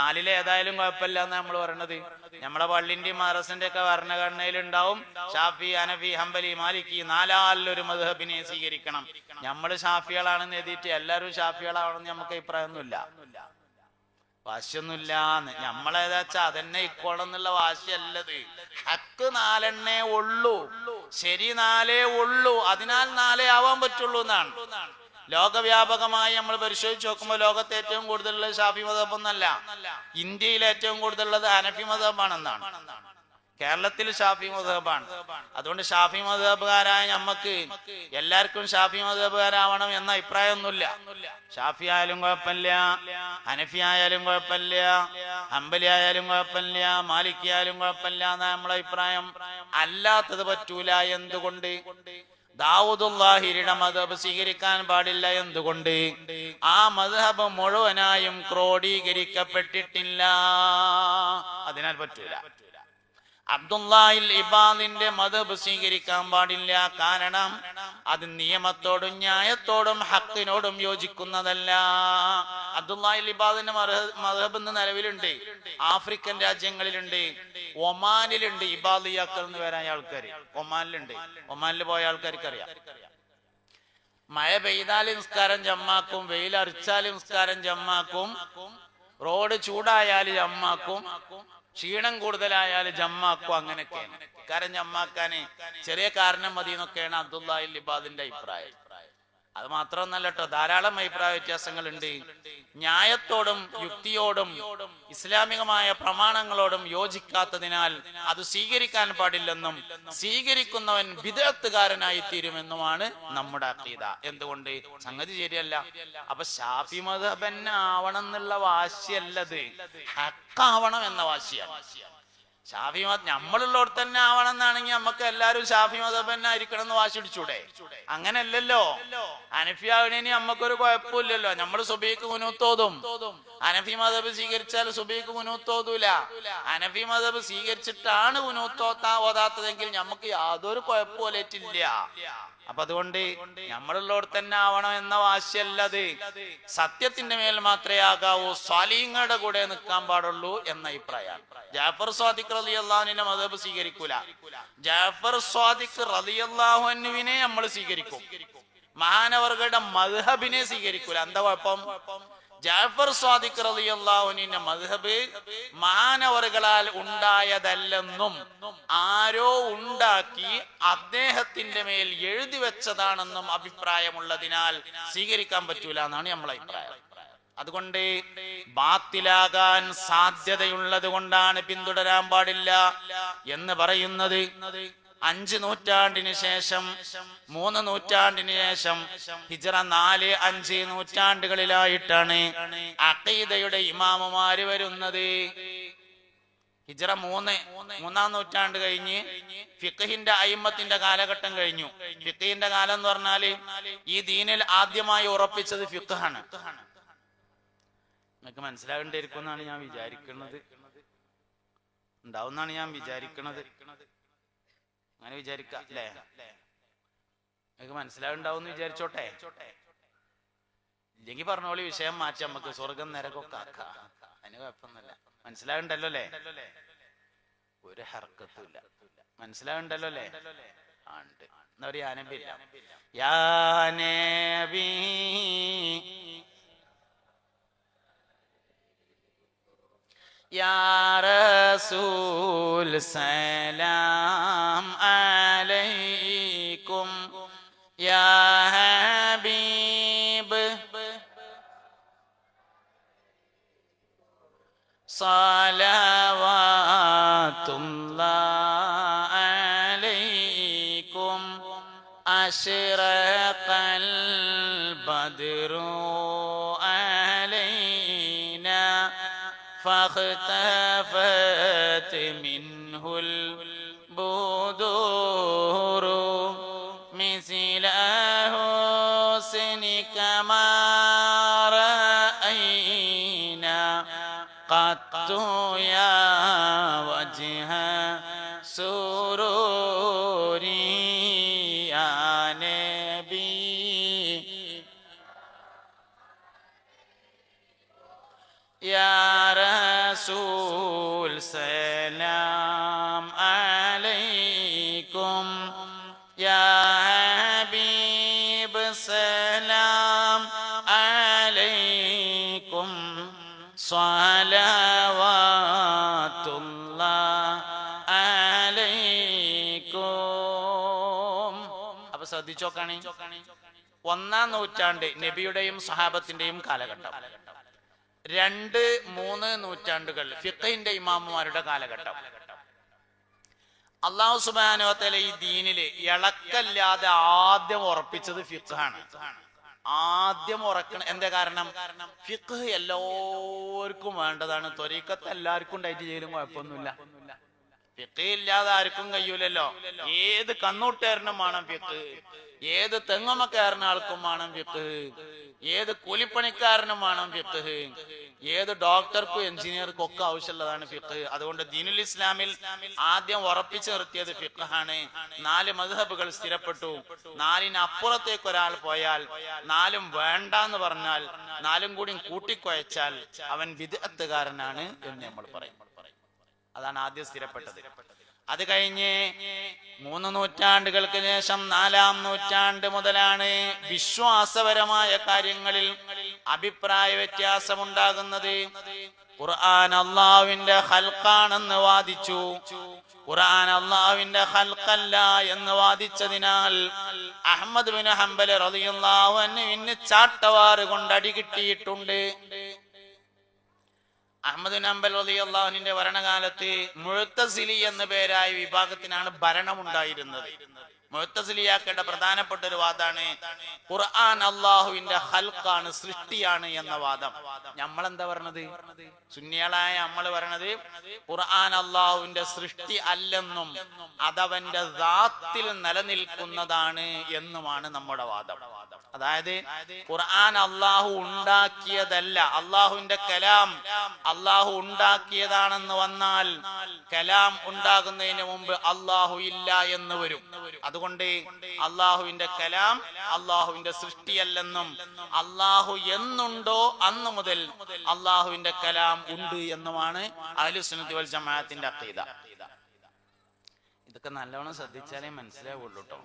4 ഏതായാലും കുഴപ്പമില്ല എന്ന് നമ്മൾ പറയണത്. നമ്മുടെ പള്ളിന്റെയും മദ്രസിന്റെ ഒക്കെ ഭരണഘടനയിൽ ഉണ്ടാവും ഷാഫി, ഹനഫി, ഹംബലി, മാലിക്കി 4 മദ്ഹബിനെ സ്വീകരിക്കണം. നമ്മള് ഷാഫികളാണെന്ന് എഴുതിയിട്ട് എല്ലാവരും ഷാഫികളാവണമെന്ന് നമുക്ക് അഭിപ്രായമൊന്നുമില്ല, വാശിയൊന്നുമില്ല. നമ്മളേതാ വെച്ചാ അതന്നെ ഇക്കോളം എന്നുള്ള വാശിയല്ലത്. ഹക്ക് 4 ഉള്ളൂ, ശരി 4 ഉള്ളൂ, അതിനാൽ 4 ആവാൻ പറ്റുള്ളൂ എന്നാണ്. ലോകവ്യാപകമായി നമ്മൾ പരിശോധിച്ച് നോക്കുമ്പോൾ ലോകത്ത് ഏറ്റവും കൂടുതലുള്ളത് ഷാഫി മദ്ഹബ് എന്നല്ല, ഇന്ത്യയിൽ ഏറ്റവും കൂടുതലുള്ളത് ഹനഫി മദ്ഹബാണെന്നാണ്. കേരളത്തിൽ ഷാഫി മദ്ഹബാണ്. അതുകൊണ്ട് ഷാഫി മദ്ഹബുകാരായ നമുക്ക് എല്ലാവർക്കും ഷാഫി മദ്ഹബുകാരാവണം എന്ന അഭിപ്രായമൊന്നുമില്ല. ഷാഫി ആയാലും കുഴപ്പമില്ല, ഹനഫി ആയാലും കുഴപ്പമില്ല, ഹംബലി ആയാലും കുഴപ്പമില്ല, മാലിക്കി ആയാലും കുഴപ്പമില്ല എന്നാ നമ്മളെ അഭിപ്രായം. അല്ലാത്തത് പറ്റൂല. എന്തുകൊണ്ട്? ദാവൂദുല്ലാഹിരിയുടെ മദ്ഹബ് സ്വീകരിക്കാൻ പാടില്ല. എന്തുകൊണ്ട്? ആ മദ്ഹബ് മുഴുവനായും ക്രോഡീകരിക്കപ്പെട്ടിട്ടില്ല, അതിനാൽ പറ്റൂല. അബ്ദുല്ലാഹിൽ ഇബാദിന്റെ മദ്ഹബ് സ്വീകരിക്കാൻ പാടില്ല, കാരണം അത് നിയമത്തോടും ന്യായത്തോടും ഹക്കിനോടും യോജിക്കുന്നതല്ല. അബ്ദുല്ലാഹിൽ ഇബാദിന്റെ മദ്ഹബ് ഇന്ന് നിലവിലുണ്ട്, ആഫ്രിക്കൻ രാജ്യങ്ങളിലുണ്ട്, ഒമാനിലുണ്ട്. ഇബാദിയാക്കൾ എന്ന് വരാൻ ആൾക്കാർ ഒമാനിലുണ്ട്. ഒമാനിൽ പോയ ആൾക്കാർക്ക് അറിയാം. മഴ പെയ്താൽ നിസ്കാരം ജമ്മാക്കും, വെയിലറിച്ചാൽ നിസ്കാരം ജമ്മാക്കും, റോഡ് ചൂടായാൽ ജമ്മാക്കും, ക്ഷീണം കൂടുതലായാൽ ജമ്മാക്കും. അങ്ങനെയൊക്കെയാണ്. കാരണം ജമ്മാക്കാന് ചെറിയ കാരണം മതി എന്നൊക്കെയാണ് അബ്ദുല്ലാഹിൽ ഇബാദിന്റെ അഭിപ്രായം. അത് മാത്രമൊന്നല്ല കേട്ടോ, ധാരാളം അഭിപ്രായ വ്യത്യാസങ്ങൾ ഉണ്ട്. ന്യായത്തോടും യുക്തിയോടും ഇസ്ലാമികമായ പ്രമാണങ്ങളോടും യോജിക്കാത്തതിനാൽ അത് സ്വീകരിക്കാൻ പാടില്ലെന്നും സ്വീകരിക്കുന്നവൻ ബിദ്അത്തുകാരനായി തീരുമെന്നുമാണ് നമ്മുടെ അഖീദ. എന്തുകൊണ്ട്? സംഗതി ശരിയല്ല. അപ്പൊ ഷാഫി മദ്ഹബ് തന്നെ ആവണം എന്നുള്ള വാശിയല്ലത്, ഹക്കാവണം എന്ന വാശിയാണ്. ഷാഫി മദ്ഹബ് നമ്മളുള്ളവർ തന്നെ ആവണം എന്നാണെങ്കിൽ നമുക്ക് എല്ലാവരും ഷാഫി മദ്ഹബ് തന്നെ ആയിരിക്കണം എന്ന് വാശി പിടിച്ചൂടെ? അങ്ങനല്ലല്ലോ. ഹനഫി ആവണേന് നമ്മക്കൊരു കുഴപ്പമില്ലല്ലോ. നമ്മൾ സുബഹിക്ക് ഖുനൂത്തോതും. ഹനഫി മദ്ഹബ് സ്വീകരിച്ചാൽ സുബഹിക്ക് ഖുനൂത്തോതൂല. ഹനഫി മദ്ഹബ് സ്വീകരിച്ചിട്ടാണ് ഖുനൂത്തോതാത്തതെങ്കിൽ നമുക്ക് യാതൊരു കുഴപ്പമില്ല. അപ്പൊ അതുകൊണ്ട് നമ്മളുള്ളവർ തന്നെ ആവണം എന്ന വാശിയല്ലത്. സത്യത്തിന്റെ മേൽ മാത്രമേ ആകാവൂ, സ്വാലിഹീങ്ങളുടെ കൂടെ നിൽക്കാൻ പാടുള്ളൂ എന്ന അഭിപ്രായമാണ്. ജഅഫർ സാദിഖ് റളിയല്ലാഹു അൻഹുവിന്റെ മദ്ഹബ് സ്വീകരിക്കൂല. ജഅഫർ സാദിഖ് റളിയല്ലാഹു അൻഹുവിനെ നമ്മൾ സ്വീകരിക്കും, മഹാനവർകളുടെ മദ്ഹബിനെ സ്വീകരിക്കൂല. എന്താ കുഴപ്പം? ജഅഫർ സാദിഖ് റളിയല്ലാഹു അൻഹുവിന്റെ മദ്ഹബ് മഹാനവറുകളാൽ ഉണ്ടായതല്ലെന്നും ആരോ ഉണ്ടാക്കി അദ്ദേഹത്തിന്റെ മേൽ എഴുതി വെച്ചതാണെന്നും അഭിപ്രായമുള്ളതിനാൽ സ്വീകരിക്കാൻ പറ്റൂല എന്നാണ് നമ്മളെ അഭിപ്രായം. അതുകൊണ്ട് ബാത്തിലാകാൻ സാധ്യതയുള്ളത് കൊണ്ടാണ് പിന്തുടരാൻ പാടില്ല എന്ന് പറയുന്നത്. 5 നൂറ്റാണ്ടിന് ശേഷം, 3 നൂറ്റാണ്ടിന് ശേഷം, ഹിജ്റ 4, 5 നൂറ്റാണ്ടുകളിലായിട്ടാണ് അഖീദയുടെ ഇമാമുമാര് വരുന്നത്. ഹിജ്റ 3-മൂന്നാം നൂറ്റാണ്ട് കഴിഞ്ഞ് ഫിഖഹിന്റെ അയിമ്മത്തിന്റെ കാലഘട്ടം കഴിഞ്ഞു. ഫിഖഹിന്റെ കാലം എന്ന് പറഞ്ഞാല് ഈ ദീനിൽ ആദ്യമായി ഉറപ്പിച്ചത് ഫിഖഹാണ്. നിങ്ങൾക്ക് മനസ്സിലാകേണ്ടിയിരിക്കും എന്നാണ് ഞാൻ വിചാരിക്കുന്നത്, ഉണ്ടാവുന്നാണ് ഞാൻ വിചാരിക്കുന്നത്. അങ്ങനെ വിചാരിക്കാം അല്ലേ? നിങ്ങൾക്ക് മനസ്സിലാവുണ്ടാവും വിചാരിച്ചോട്ടെ. ഇല്ലെങ്കിൽ പറഞ്ഞോളി, വിഷയം മാറ്റി നമുക്ക് സ്വർഗം നരകൊക്കെ ആക്കാം, അതിന് കുഴപ്പമൊന്നുമില്ല. മനസ്സിലാവുണ്ടല്ലോ അല്ലേ? ഒരു ഹർക്കത്തുമില്ല. മനസ്സിലാവുണ്ടല്ലോ അല്ലേ? ആ ഉണ്ട്. എന്നാ ഒരു യാനബില്ല. യാനബി യാ റസൂൽ സലാം അലൈക്കും യാ ഹബീബ് സലവാത്തുല്ലാഹി അലൈക്കും അശ്റഖൽ ബദ്റു അലൈനാ فاختفت منه البدور مثل حسنك ما رأينا قط يا وجه سروري يا نبي يا رسول سلام عليكم يا حبيب سلام عليكم صلوات الله عليكم. അപ്പൊ ശ്രദ്ധിച്ചോക്കാണി, 1-ാം നൂറ്റാണ്ട് നബിയുടെയും സഹാബത്തിന്റെയും കാലഘട്ടം, 2-3 നൂറ്റാണ്ടുകൾ ഫിഖഹിന്റെ ഇമാമുമാരുടെ കാലഘട്ടം. അല്ലാഹു സുബ്ഹാനഹു വ തആല ഈ ദീനില് ഇളക്കല്ലാതെ ആദ്യം ഉറപ്പിച്ചത് ഫിഖഹാണ്. ആദ്യം ഉറക്കണ എന്താ കാരണം? ഫിഖ് എല്ലാവർക്കും വേണ്ടതാണ്. ത്വരീഖത്ത് എല്ലാവർക്കും ഉണ്ടായിട്ട് ചെയ്യലും കുഴപ്പമൊന്നുമില്ല. ഫിഖ് ഇല്ലാതെ ആർക്കും കഴിയൂലല്ലോ. ഏത് കണ്ണൂട്ടുകാരനും വേണം ഫിഖ്, ഏത് തെങ്ങുമക്കാരനും ആൾക്കും വേണം ഫിഖ്, ഏത് കൂലിപ്പണിക്കാരനും വേണം ഫിഖ്, ഏത് ഡോക്ടർക്കും എഞ്ചിനീയർക്കും ഒക്കെ ആവശ്യമുള്ളതാണ് ഫിഖ്. അതുകൊണ്ട് ദീനുൽ ഇസ്ലാമിൽ ആദ്യം ഉറപ്പിച്ചു നിർത്തിയത് ഫിഖാണ്. 4 മദ്ഹബുകൾ സ്ഥിരപ്പെട്ടു. 4-ന് അപ്പുറത്തേക്ക് ഒരാൾ പോയാൽ, 4ഉം വേണ്ടെന്ന് പറഞ്ഞാൽ, 4ഉം കൂടി കൂട്ടിക്കുഴച്ചാൽ അവൻ ബിദ്അത്തുകാരനാണ് എന്ന് നമ്മൾ പറയും. അതാണ് ആദ്യം സ്ഥിരപ്പെട്ടത്. അത് കഴിഞ്ഞ് 3 നൂറ്റാണ്ടുകൾക്ക് ശേഷം 4-ാം നൂറ്റാണ്ട് മുതലാണ് വിശ്വാസപരമായ കാര്യങ്ങളിൽ അഭിപ്രായ വ്യത്യാസമുണ്ടാകുന്നത്. ഖുർആൻ അല്ലാഹുവിന്റെ ഖൽഖാണെന്ന് വാദിച്ചു. ഖുർആൻ അല്ലാഹുവിന്റെ ഖൽഖല്ല എന്ന് വാദിച്ചതിനാൽ അഹ്മദ് ബിൻ ഹംബൽ റളിയല്ലാഹു അൻഹുവിന് ചാട്ടവാറ് കൊണ്ട് അടി കിട്ടിയിട്ടുണ്ട്. അഹ്മദ് ബിൻ ഹംബൽ റളിയല്ലാഹു അൻഹുവിന്റെ ഭരണകാലത്ത് മുഅ്തസിലി എന്ന പേരായ വിഭാഗത്തിനാണ് ഭരണം ഉണ്ടായിരുന്നത്. മുഅ്തസിലിയാക്കളുടെ പ്രധാനപ്പെട്ട ഒരു വാദമാണ് ഖുർആൻ അല്ലാഹുവിന്റെ ഖൽഖാണ്, സൃഷ്ടിയാണ് എന്ന വാദം. നമ്മളെന്താ പറഞ്ഞത്? സുന്നികളായ നമ്മൾ പറഞ്ഞത് ഖുർആൻ അല്ലാഹുവിന്റെ സൃഷ്ടി അല്ലെന്നും അതവന്റെ ദാത്തിൽ നിലനിൽക്കുന്നതാണ് എന്നുമാണ് നമ്മുടെ വാദം. അതായത് ഖുർആൻ അല്ലാഹു ഉണ്ടാക്കിയതല്ല, അല്ലാഹുവിന്റെ കലാം അല്ലാഹു ഉണ്ടാക്കിയതാണെന്ന് വന്നാൽ കലാം ഉണ്ടാകുന്നതിന് മുമ്പ് അല്ലാഹു ഇല്ല എന്ന് വരും. അതുകൊണ്ട് അല്ലാഹുവിന്റെ കലാം അല്ലാഹുവിന്റെ സൃഷ്ടിയല്ലെന്നും അല്ലാഹു എന്നുണ്ടോ അന്ന് മുതൽ അല്ലാഹുവിന്റെ കലാം ഉണ്ട് എന്നുമാണ് അഹ്ലുസുന്നത്തി വൽ ജമാഅത്തിന്റെ അഖീദ. ഇതൊക്കെ നല്ലോണം ശ്രദ്ധിച്ചാലേ മനസ്സിലാവുള്ളൂ കേട്ടോ.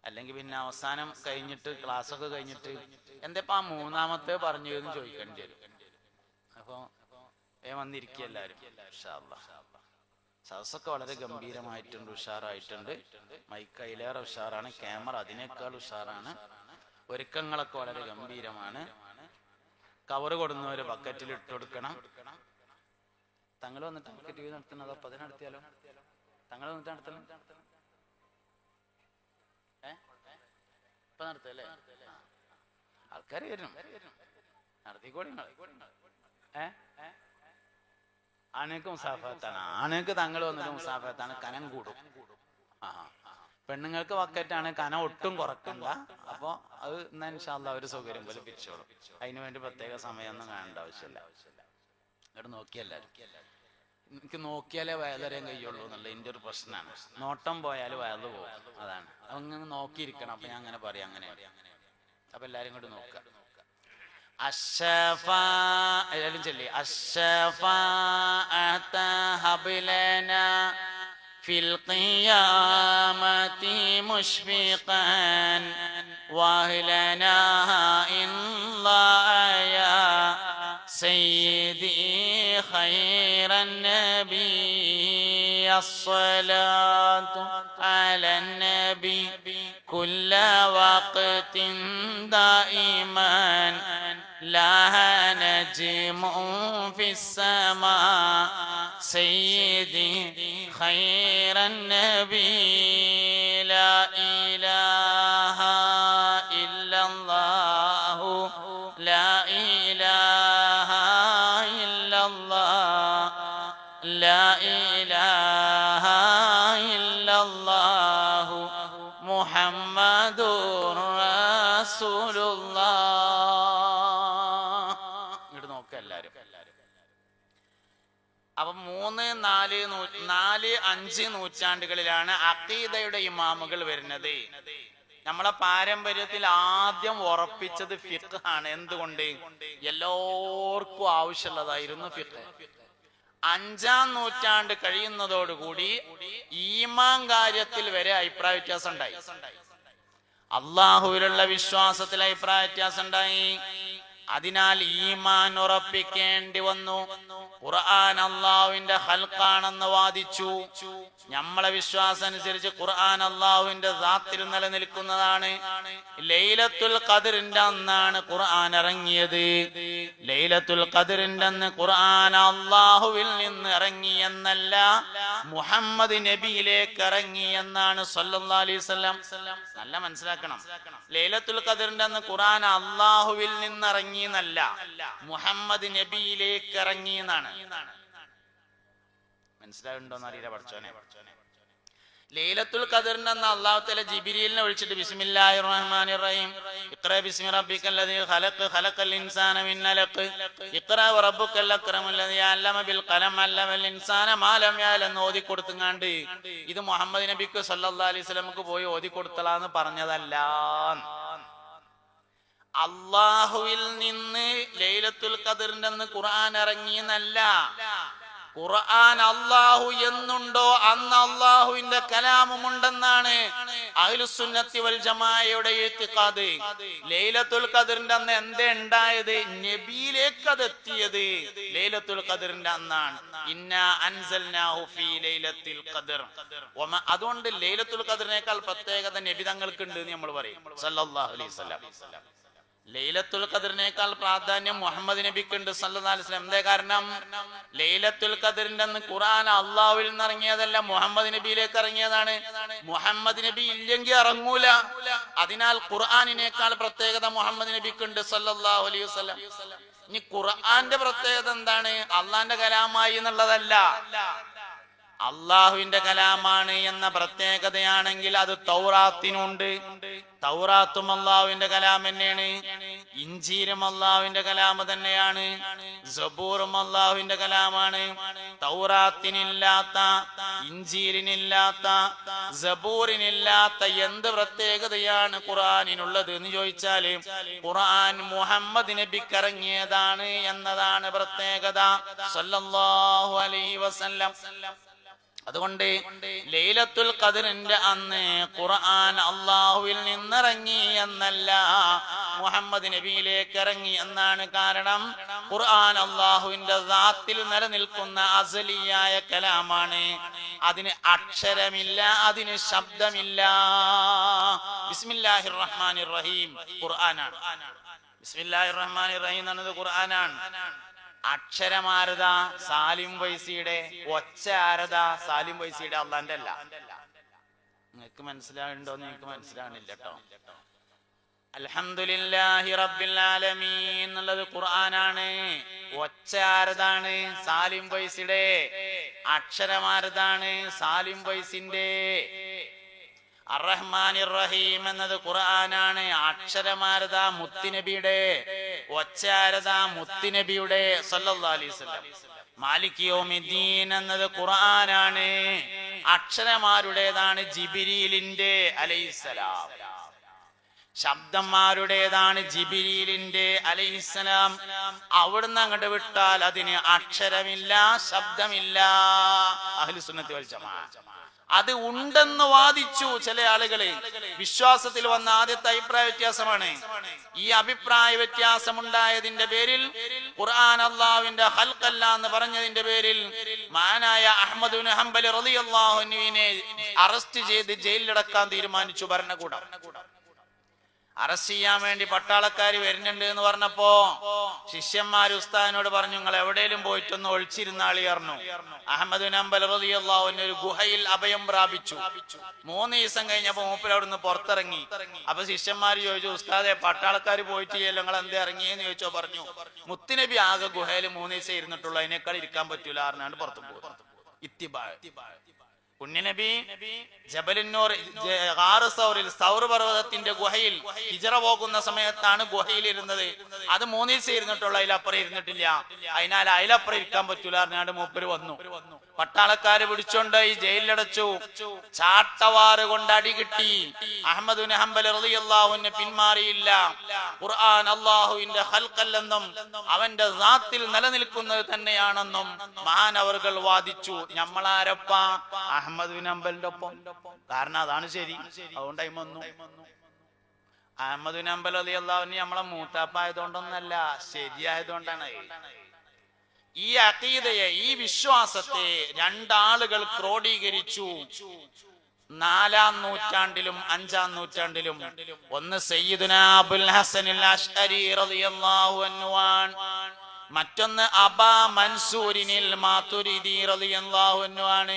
അല്ലെങ്കിൽ പിന്നെ അവസാനം കഴിഞ്ഞിട്ട് ക്ലാസ്സൊക്കെ കഴിഞ്ഞിട്ട് എന്താ 3-ാമത്തെ പറഞ്ഞു എന്ന് ചോദിക്കേണ്ടി വരും. അപ്പൊ വന്നിരിക്കുക എല്ലാവരും. ഇൻഷാ അല്ലാഹ് സദസ്സൊക്കെ വളരെ ഗംഭീരമായിട്ടുണ്ട്, ഉഷാറായിട്ടുണ്ട്. മൈക്ക് അതിലേറെ ഉഷാറാണ്, ക്യാമറ അതിനേക്കാൾ ഉഷാറാണ്, ഒരുക്കങ്ങളൊക്കെ വളരെ ഗംഭീരമാണ്. കവറ് കൊടുന്നവര് ബക്കറ്റിൽ ഇട്ട് കൊടുക്കണം. തങ്ങൾ വന്നിട്ട് ബക്കറ്റ് ടി വി നടത്തുന്നത് അപ്പൊ അതിനടത്തിയാലോ? തങ്ങൾ വന്നിട്ട് നടത്തണം. ഇപ്പൊ നടത്തല്ലേ? ആൾക്കാർ വരും, നടത്തിക്കോളി. ആണുങ്ങൾക്ക് മുസാഫത്താണ്, ആണുങ്ങൾക്ക് തങ്ങൾ വന്നിട്ട് മുസാഫത്താണ്, കനം കൂടും. പെണ്ണുങ്ങൾക്ക് ബക്കറ്റാണ്, കനം ഒട്ടും കുറക്കണ്ട. അപ്പൊ അത് ഇൻഷാ അല്ലാഹ് ഒരു സൗകര്യം പോലെ പിരിച്ചോളും. അതിനു വേണ്ടി പ്രത്യേക സമയമൊന്നും കാണേണ്ട ആവശ്യമില്ല. ഇവിടെ നോക്കിയല്ലാരും എനിക്ക് നോക്കിയാലേ വയലറിയാൻ കഴിയുള്ളൂ എന്നുള്ള എൻ്റെ ഒരു പ്രശ്നമാണ്. നോട്ടം പോയാൽ വയല് പോകും, അതാണ്. അങ്ങനെ നോക്കിയിരിക്കണം. അപ്പൊ ഞാൻ അങ്ങനെ പറയാം, അങ്ങനെ. അപ്പൊ എല്ലാരും കൂടി നോക്കുക. എല്ലാരും ചൊല്ലി ഫിൽ ഖിയാമത്തി മുശ്ഫിഖൻ വഹ്ലനാ ഇല്ലാ سيدي خير النبي الصلاة على النبي كل وقت دائما لها نجم في السماء سيدي خير النبي لا إله إلا الله لا إله إلا الله لا إله إلا الله محمد رسول الله. ഇങ്ങോട്ട് നോക്കുക എല്ലാരും. അപ്പൊ 3, 4, 5 നൂറ്റാണ്ടുകളിലാണ് അഖീദയുടെ ഇമാമുകൾ വരുന്നത്. നമ്മളെ പാരമ്പര്യത്തിൽ ആദ്യം ഉറപ്പിച്ചത് ഫിഖ് ആണ്. എന്തുകൊണ്ട്? എല്ലാവർക്കും ആവശ്യമുള്ളതായിരുന്നു ഫിഖ്. 5-ാം നൂറ്റാണ്ട് കഴിയുന്നതോടുകൂടി ഈമാൻ കാര്യത്തിൽ വരെ അഭിപ്രായ വ്യത്യാസം ഉണ്ടായി. അള്ളാഹുവിലുള്ള വിശ്വാസത്തിൽ അഭിപ്രായ വ്യത്യാസം ഉണ്ടായി. അതിനാൽ ഈമാൻ ഉറപ്പിക്കേണ്ടി വന്നു. ഖുർആൻ അള്ളാഹുവിന്റെ ഖൽഖാണെന്ന് വാദിച്ചു. നമ്മളെ വിശ്വാസം അനുസരിച്ച് ഖുർആൻ അള്ളാഹുവിന്റെ ദാത്തിൽ നിലനിൽക്കുന്നതാണ്. ലൈലത്തുൽ ഖദ്റിന്റെ അന്നാണ് ഖുർആൻ ഇറങ്ങിയത്. ലൈലത്തുൽ ഖദ്റിന്റെ അന്ന് ഖുർആൻ അള്ളാഹുവിൽ നിന്ന് ഇറങ്ങി എന്നല്ല, മുഹമ്മദ് നബിയിലേക്ക് ഇറങ്ങി എന്നാണ് സല്ലല്ലാഹു അലൈഹി വസല്ലം. നല്ല മനസ്സിലാക്കണം. ലൈലത്തുൽ ഖദ്റിന്റെ അന്ന് ഖുർആൻ അള്ളാഹുവിൽ നിന്ന് ഇറങ്ങി എന്നല്ല, മുഹമ്മദ് നബിയിലേക്ക് ഇറങ്ങി എന്നാണ്. മനസ്സിലാവുണ്ടോന്ന് അറിയില്ല പഠിച്ചോനെ. ലൈലത്തുൽ ഖദ്റിന്റെ അന്ന് അല്ലാഹു തആല ജിബ്രീലിനെ വിളിച്ചിട്ട് ബിസ്മില്ലാഹിർ റഹ്മാനിർ റഹീം ഇഖ്റാ ബിസ്മി റബ്ബിക്കൽ ലദീ ഖലഖ് ഖലഖൽ ഇൻസാന മിൻ അലഖ് ഇഖ്റാ വറബ്ബുക്കൽ അക്രമുൽ ലദീ അല്ലമ ബിൽ ഖലം അല്ലമൽ ഇൻസാന മാ ലം യഅലം ഓതി കൊടുത്തുങ്ങാണ്ട് ഇത് മുഹമ്മദ് നബിക്ക് സല്ലല്ലാഹു അലൈഹി വസല്ലമക്ക് പോയി ഓതി കൊടുത്തലാന്ന് പറഞ്ഞതല്ല. അള്ളാഹുവിൽ നിന്ന് ലൈലത്തുൽ ഖദ്റിന്റെ അന്ന് ഖുർആൻ ഇറങ്ങിയെന്നല്ല. ഖുർആൻ അള്ളാഹു എന്നുണ്ടോ അന്ന് അള്ളാഹുവിന്റെ കലാമുണ്ടെന്നാണ് അഹ്ലുസുന്നത്തി വൽ ജമാഅയുടെ ഇഅ്തിഖാദ്. ലൈലത്തുൽ ഖദ്റിന്റെ അന്ന് എന്തേ ഉണ്ടായത്? നബിയിലേക്ക് അത് എത്തിയത് ലൈലത്തുൽ ഖദ്റിന്റെ അന്നാണ്. ഇന്നാ അൻസൽനാഹു ഫീ ലൈലത്തുൽ ഖദ്ർ. അതുകൊണ്ട് ലൈലത്തുൽ ഖദ്റിനേക്കാൾ പ്രത്യേകത നബി തങ്ങൾക്ക് ഉണ്ട് എന്ന് നമ്മൾ പറയും സല്ലല്ലാഹു അലൈഹി വസല്ലം. ലൈലത്തുൽ ഖദ്റിനേക്കാൾ പ്രാധാന്യം മുഹമ്മദ് നബിക്കുണ്ട് സല്ലല്ലാഹു അലൈഹി വസല്ലം. എന്തേ കാരണം? ലൈലത്തുൽ ഖദ്റിന്റെ അന്ന് ഖുർആൻ അള്ളാഹുവിൽ നിന്ന് ഇറങ്ങിയതല്ല, മുഹമ്മദ് നബിയിലേക്ക് ഇറങ്ങിയതാണ്. മുഹമ്മദ് നബി ഇല്ലെങ്കിൽ ഇറങ്ങൂല. അതിനാൽ ഖുർആനിനേക്കാൾ പ്രത്യേകത മുഹമ്മദ് നബിക്കുണ്ട് സല്ലല്ലാഹു അലൈഹി വസല്ലം. ഇനി ഖുർആന്റെ പ്രത്യേകത എന്താണ്? അള്ളാന്റെ കലാമായി എന്നുള്ളതല്ല, അള്ളാഹുവിന്റെ കലാമാണ് എന്ന പ്രത്യേകതയാണെങ്കിൽ അത് തൗറാത്തിനുണ്ട്. തൗറാത്തും അള്ളാഹുവിന്റെ കലാം തന്നെയാണ്. ഇഞ്ചീലും അള്ളാഹുവിന്റെ കലാം തന്നെയാണ്. സബൂറും അള്ളാഹുവിന്റെ കലാമാണ്. തൗറാത്തിനില്ലാത്ത, ഇഞ്ചീലിനില്ലാത്ത, സബൂറിനില്ലാത്ത എന്ത് പ്രത്യേകതയാണ് ഖുർആനിനുള്ളത് എന്ന് ചോദിച്ചാല് ഖുർആൻ മുഹമ്മദ് നബിക്ക് ഇറങ്ങിയതാണ് എന്നതാണ് പ്രത്യേകത സല്ലല്ലാഹു അലൈഹി വസല്ലം. അതുകൊണ്ട് ലൈലത്തുൽ ഖദ്റിന്റെ അന്ന് ഖുർആൻ അള്ളാഹുവിൽ നിന്നിറങ്ങി എന്നല്ല, മുഹമ്മദ് നബിയിലേക്ക് ഇറങ്ങി എന്നാണ്. കാരണം ഖുർആൻ അള്ളാഹുവിന്റെ ദാത്തിൽ നിലനിൽക്കുന്ന അസലിയായ കലാമാണ്. അതിന് അക്ഷരമില്ല, അതിന് ശബ്ദമില്ല. ബിസ്മില്ലാഹിർ റഹ്മാനിർ റഹീം ഖുർആനാണ്. ബിസ്മില്ലാഹിർ റഹ്മാനിർ റഹീം എന്നത് ഖുർആനാണ്. അക്ഷരമാരത സാലിം വൈസിയുടെ, ഒച്ച ആരത സാലിം വൈസിയുടെ, അള്ളാന്റെ അല്ല. നിങ്ങൾക്ക് മനസ്സിലാവുണ്ടോന്ന് എനിക്ക് മനസ്സിലാവണില്ല കേട്ടോ. അൽഹംദുലില്ലാഹി റബ്ബിൽ ആലമീൻ എന്നുള്ളത് ഖുർആനാണ്. ഒച്ച ആരതാണ്? സാലിം വൈസിയുടെ. അക്ഷരമാരതാണ്? സാലിം വൈസിന്റെ. അർറഹ്മാനിർ റഹീം എന്നത് ഖുർആനാണ്. അക്ഷരമാരത മുത്തുനബിയുടെ, ഒച്ചാരത മുത്തുനബിയുടെ സല്ലല്ലാഹു അലൈഹി വസല്ലം. മാലിക് യൗമിദ്ദീൻ എന്നത് ഖുർആനാണ്. അക്ഷരമാരുടേതാണ് ജിബ്രീലിന്റെ അലൈഹിസ്സലാം. ശബ്ദന്മാരുടേതാണ് ജിബ്രീലിന്റെ അലൈഹിസ്സലാം. അവിടുന്ന് അങ്ങോട്ട് വിട്ടാൽ അതിന് അക്ഷരമില്ല, ശബ്ദമില്ല. അഹ്ലുസുന്നത്തി വൽ ജമാഅ അത് ഉണ്ടെന്ന് വാദിച്ചു ചില ആളുകള്. വിശ്വാസത്തിൽ വന്ന ആദ്യത്തെ അഭിപ്രായ വ്യത്യാസമാണ്. ഈ അഭിപ്രായ വ്യത്യാസം ഉണ്ടായതിന്റെ പേരിൽ ഖുർആൻ അല്ലാഹുവിന്റെ ഖൽഖല്ല എന്ന് പറഞ്ഞതിന്റെ പേരിൽ മഹാനായ അഹ്മദ് ഇബ്നു ഹംബൽ റളിയല്ലാഹു അൻഹുവിനെ അറസ്റ്റ് ചെയ്ത് ജയിലിലടക്കാൻ തീരുമാനിച്ചു ഭരണകൂടം. അറസ്റ്റ് ചെയ്യാൻ വേണ്ടി പട്ടാളക്കാർ വരുന്നുണ്ട് എന്ന് പറഞ്ഞപ്പോ ശിഷ്യന്മാര് ഉസ്താദിനോട് പറഞ്ഞു, നിങ്ങൾ എവിടെയും പോയിട്ടൊന്ന് ഒളിച്ചിരുന്ന ആളി പറഞ്ഞു. അഹ്മദ് ബിൻ ഹംബൽ റളിയല്ലാഹു അൻഹു ഒരു ഗുഹയിൽ അഭയം പ്രാപിച്ചു. 3 ദിവസം കഴിഞ്ഞപ്പോ മൂപ്പര് അവിടുന്ന് പുറത്തിറങ്ങി. അപ്പൊ ശിഷ്യന്മാര് ചോദിച്ചു, ഉസ്താദെ പട്ടാളക്കാർ പോയിട്ടില്ലല്ലോ, നിങ്ങൾ എന്തേ ഇറങ്ങിയെന്ന് ചോദിച്ചോ. പറഞ്ഞു, മുത്തുനബി ആകെ ഗുഹയിൽ 3 ദിവസം ഇരുന്നിട്ടുള്ളൂ, അതിനേക്കാൾ ഇരിക്കാൻ പറ്റൂല പറഞ്ഞാണ്ട് പുറത്തു പോകും. ഇത്തിബാ പുണ്യനബി ജബലുന്നൂർ സൗർ പർവ്വതത്തിന്റെ ഗുഹയിൽ ഹിജറ പോകുന്ന സമയത്താണ് ഗുഹയിൽ ഇരുന്നത്. അത് 3 ദിവസം ഇരുന്നിട്ടുള്ള, അതിലപ്പുറം ഇരുന്നിട്ടില്ല. അതിനാൽ അതിലപ്പുറം ഇരിക്കാൻ പറ്റൂല പറഞ്ഞാണ്ട് മൂപ്പര് വന്നു. പട്ടാളക്കാര് പിടിച്ചോണ്ട് ഈ ജയിലിലടച്ചു. ചാട്ടവാറ് കൊണ്ട് അടി കിട്ടി. അഹ്മദ് ബിൻ ഹംബൽ റളിയല്ലാഹു അൻഹു പിന്മാറിയില്ല. ഖുർആൻ അല്ലാഹുവിന്റെ ഖൽഖല്ലെന്നും അവന്റെ ദാത്തിൽ നിലനിൽക്കുന്നത് തന്നെയാണെന്നും മഹാനവറുകൾ വാദിച്ചു. നമ്മളാരപ്പ? അഹ്മദ് ബിൻ ഹംബലിന്റെ ഒപ്പം. കാരണം അതാണ് ശരി. അതുകൊണ്ട് വന്നു. അഹ്മദ് ബിൻ ഹംബൽ റളിയല്ലാഹു അൻഹു നമ്മളെ മൂത്താപ്പായതുകൊണ്ടൊന്നല്ല, ശരിയായതുകൊണ്ടാണ്. ഈ അഖീദയെ, ഈ വിശ്വാസത്തെ രണ്ടാളുകൾ ക്രോഡീകരിച്ചു 4-ാം നൂറ്റാണ്ടിലും 5-ാം നൂറ്റാണ്ടിലും. ഒന്ന് സയ്യിദുനാ അബുൽ ഹസൻ അൽ അശ്അരി റളിയല്ലാഹു അൻഹു, മറ്റൊന്ന് അബാ മൻസൂരിനിൽ മാതുരിദി റളിയല്ലാഹു അൻഹു ആണ്.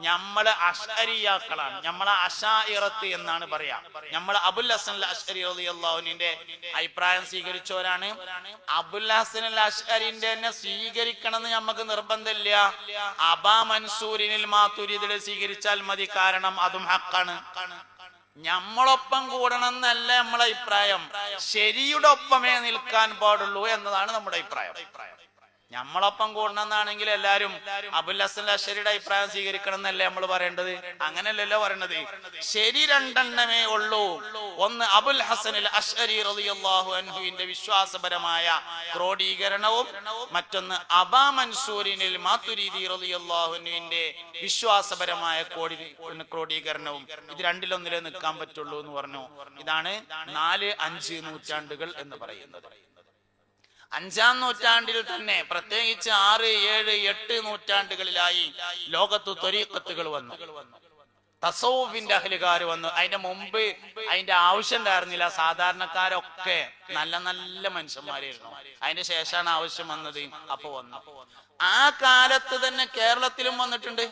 നമ്മള് അശ്അരിയാക്കളാണ്, നമ്മളെ അശാഇറത്ത് എന്നാണ് പറയാ. നമ്മൾ അബുൽ ഹസൻ അൽ അശ്അരി റളിയല്ലാഹു അൻഹുവിന്റെ അഭിപ്രായം സ്വീകരിച്ചവരാണ്. അബുൽ ഹസൻ അൽ അശ്അരിന്റെ തന്നെ സ്വീകരിക്കണം എന്ന് നമുക്ക് നിർബന്ധമില്ല. അബാ മൻസൂരിനിൽ മാതുരിദിയെ സ്വീകരിച്ചാൽ മതി, കാരണം അതും ഹക്കാണ്. നമ്മളൊപ്പം കൂടണം എന്നല്ല നമ്മളെ അഭിപ്രായം, ശരിയുടെ ഒപ്പമേ നിൽക്കാൻ പാടുള്ളൂ എന്നതാണ് നമ്മുടെ അഭിപ്രായം. നമ്മളൊപ്പം കൂടണം എന്നാണെങ്കിൽ എല്ലാരും അബുൽ ഹസൻ അശ്അരിയുടെ അഭിപ്രായം സ്വീകരിക്കണം എന്നല്ലേ നമ്മൾ പറയേണ്ടത്? അങ്ങനെയല്ലല്ലോ പറയേണ്ടത്. ശരി 2 എണ്ണമേ ഉള്ളൂ. ഒന്ന് അബുൽ ഹസൻ അൽ അശ്അരി റളിയല്ലാഹു അൻഹുവിന്റെ വിശ്വാസപരമായ ക്രോഡീകരണവും മറ്റൊന്ന് അബാ മൻസൂരിനിൽ മാതുരിദി റളിയല്ലാഹു അൻഹുവിന്റെ വിശ്വാസപരമായ ക്രോഡീകരണവും. ഇത് രണ്ടിലൊന്നിലേ നിൽക്കാൻ പറ്റുള്ളൂ എന്ന് പറഞ്ഞു. ഇതാണ് 4-5 നൂറ്റാണ്ടുകൾ എന്ന് പറയുന്നത്. 5-ാം നൂറ്റാണ്ടിൽ തന്നെ, പ്രത്യേകിച്ച് 6, 7, 8 നൂറ്റാണ്ടുകളിലായി ലോകത്ത് ത്വരീഖത്തുകൾ വന്നു, തസവ്വുഫിന്റെ അഹ്ലുകാർ വന്നു. അതിന്റെ മുമ്പ് അതിന്റെ ആവശ്യം ഉണ്ടായിരുന്നില്ല. സാധാരണക്കാരൊക്കെ നല്ല നല്ല മനുഷ്യന്മാരായിരുന്നു. അതിന്റെ ശേഷമാണ് ആവശ്യം വന്നത്. അപ്പൊ വന്നു. ആ കാലത്ത് തന്നെ കേരളത്തിലും വന്നിട്ടുണ്ട്.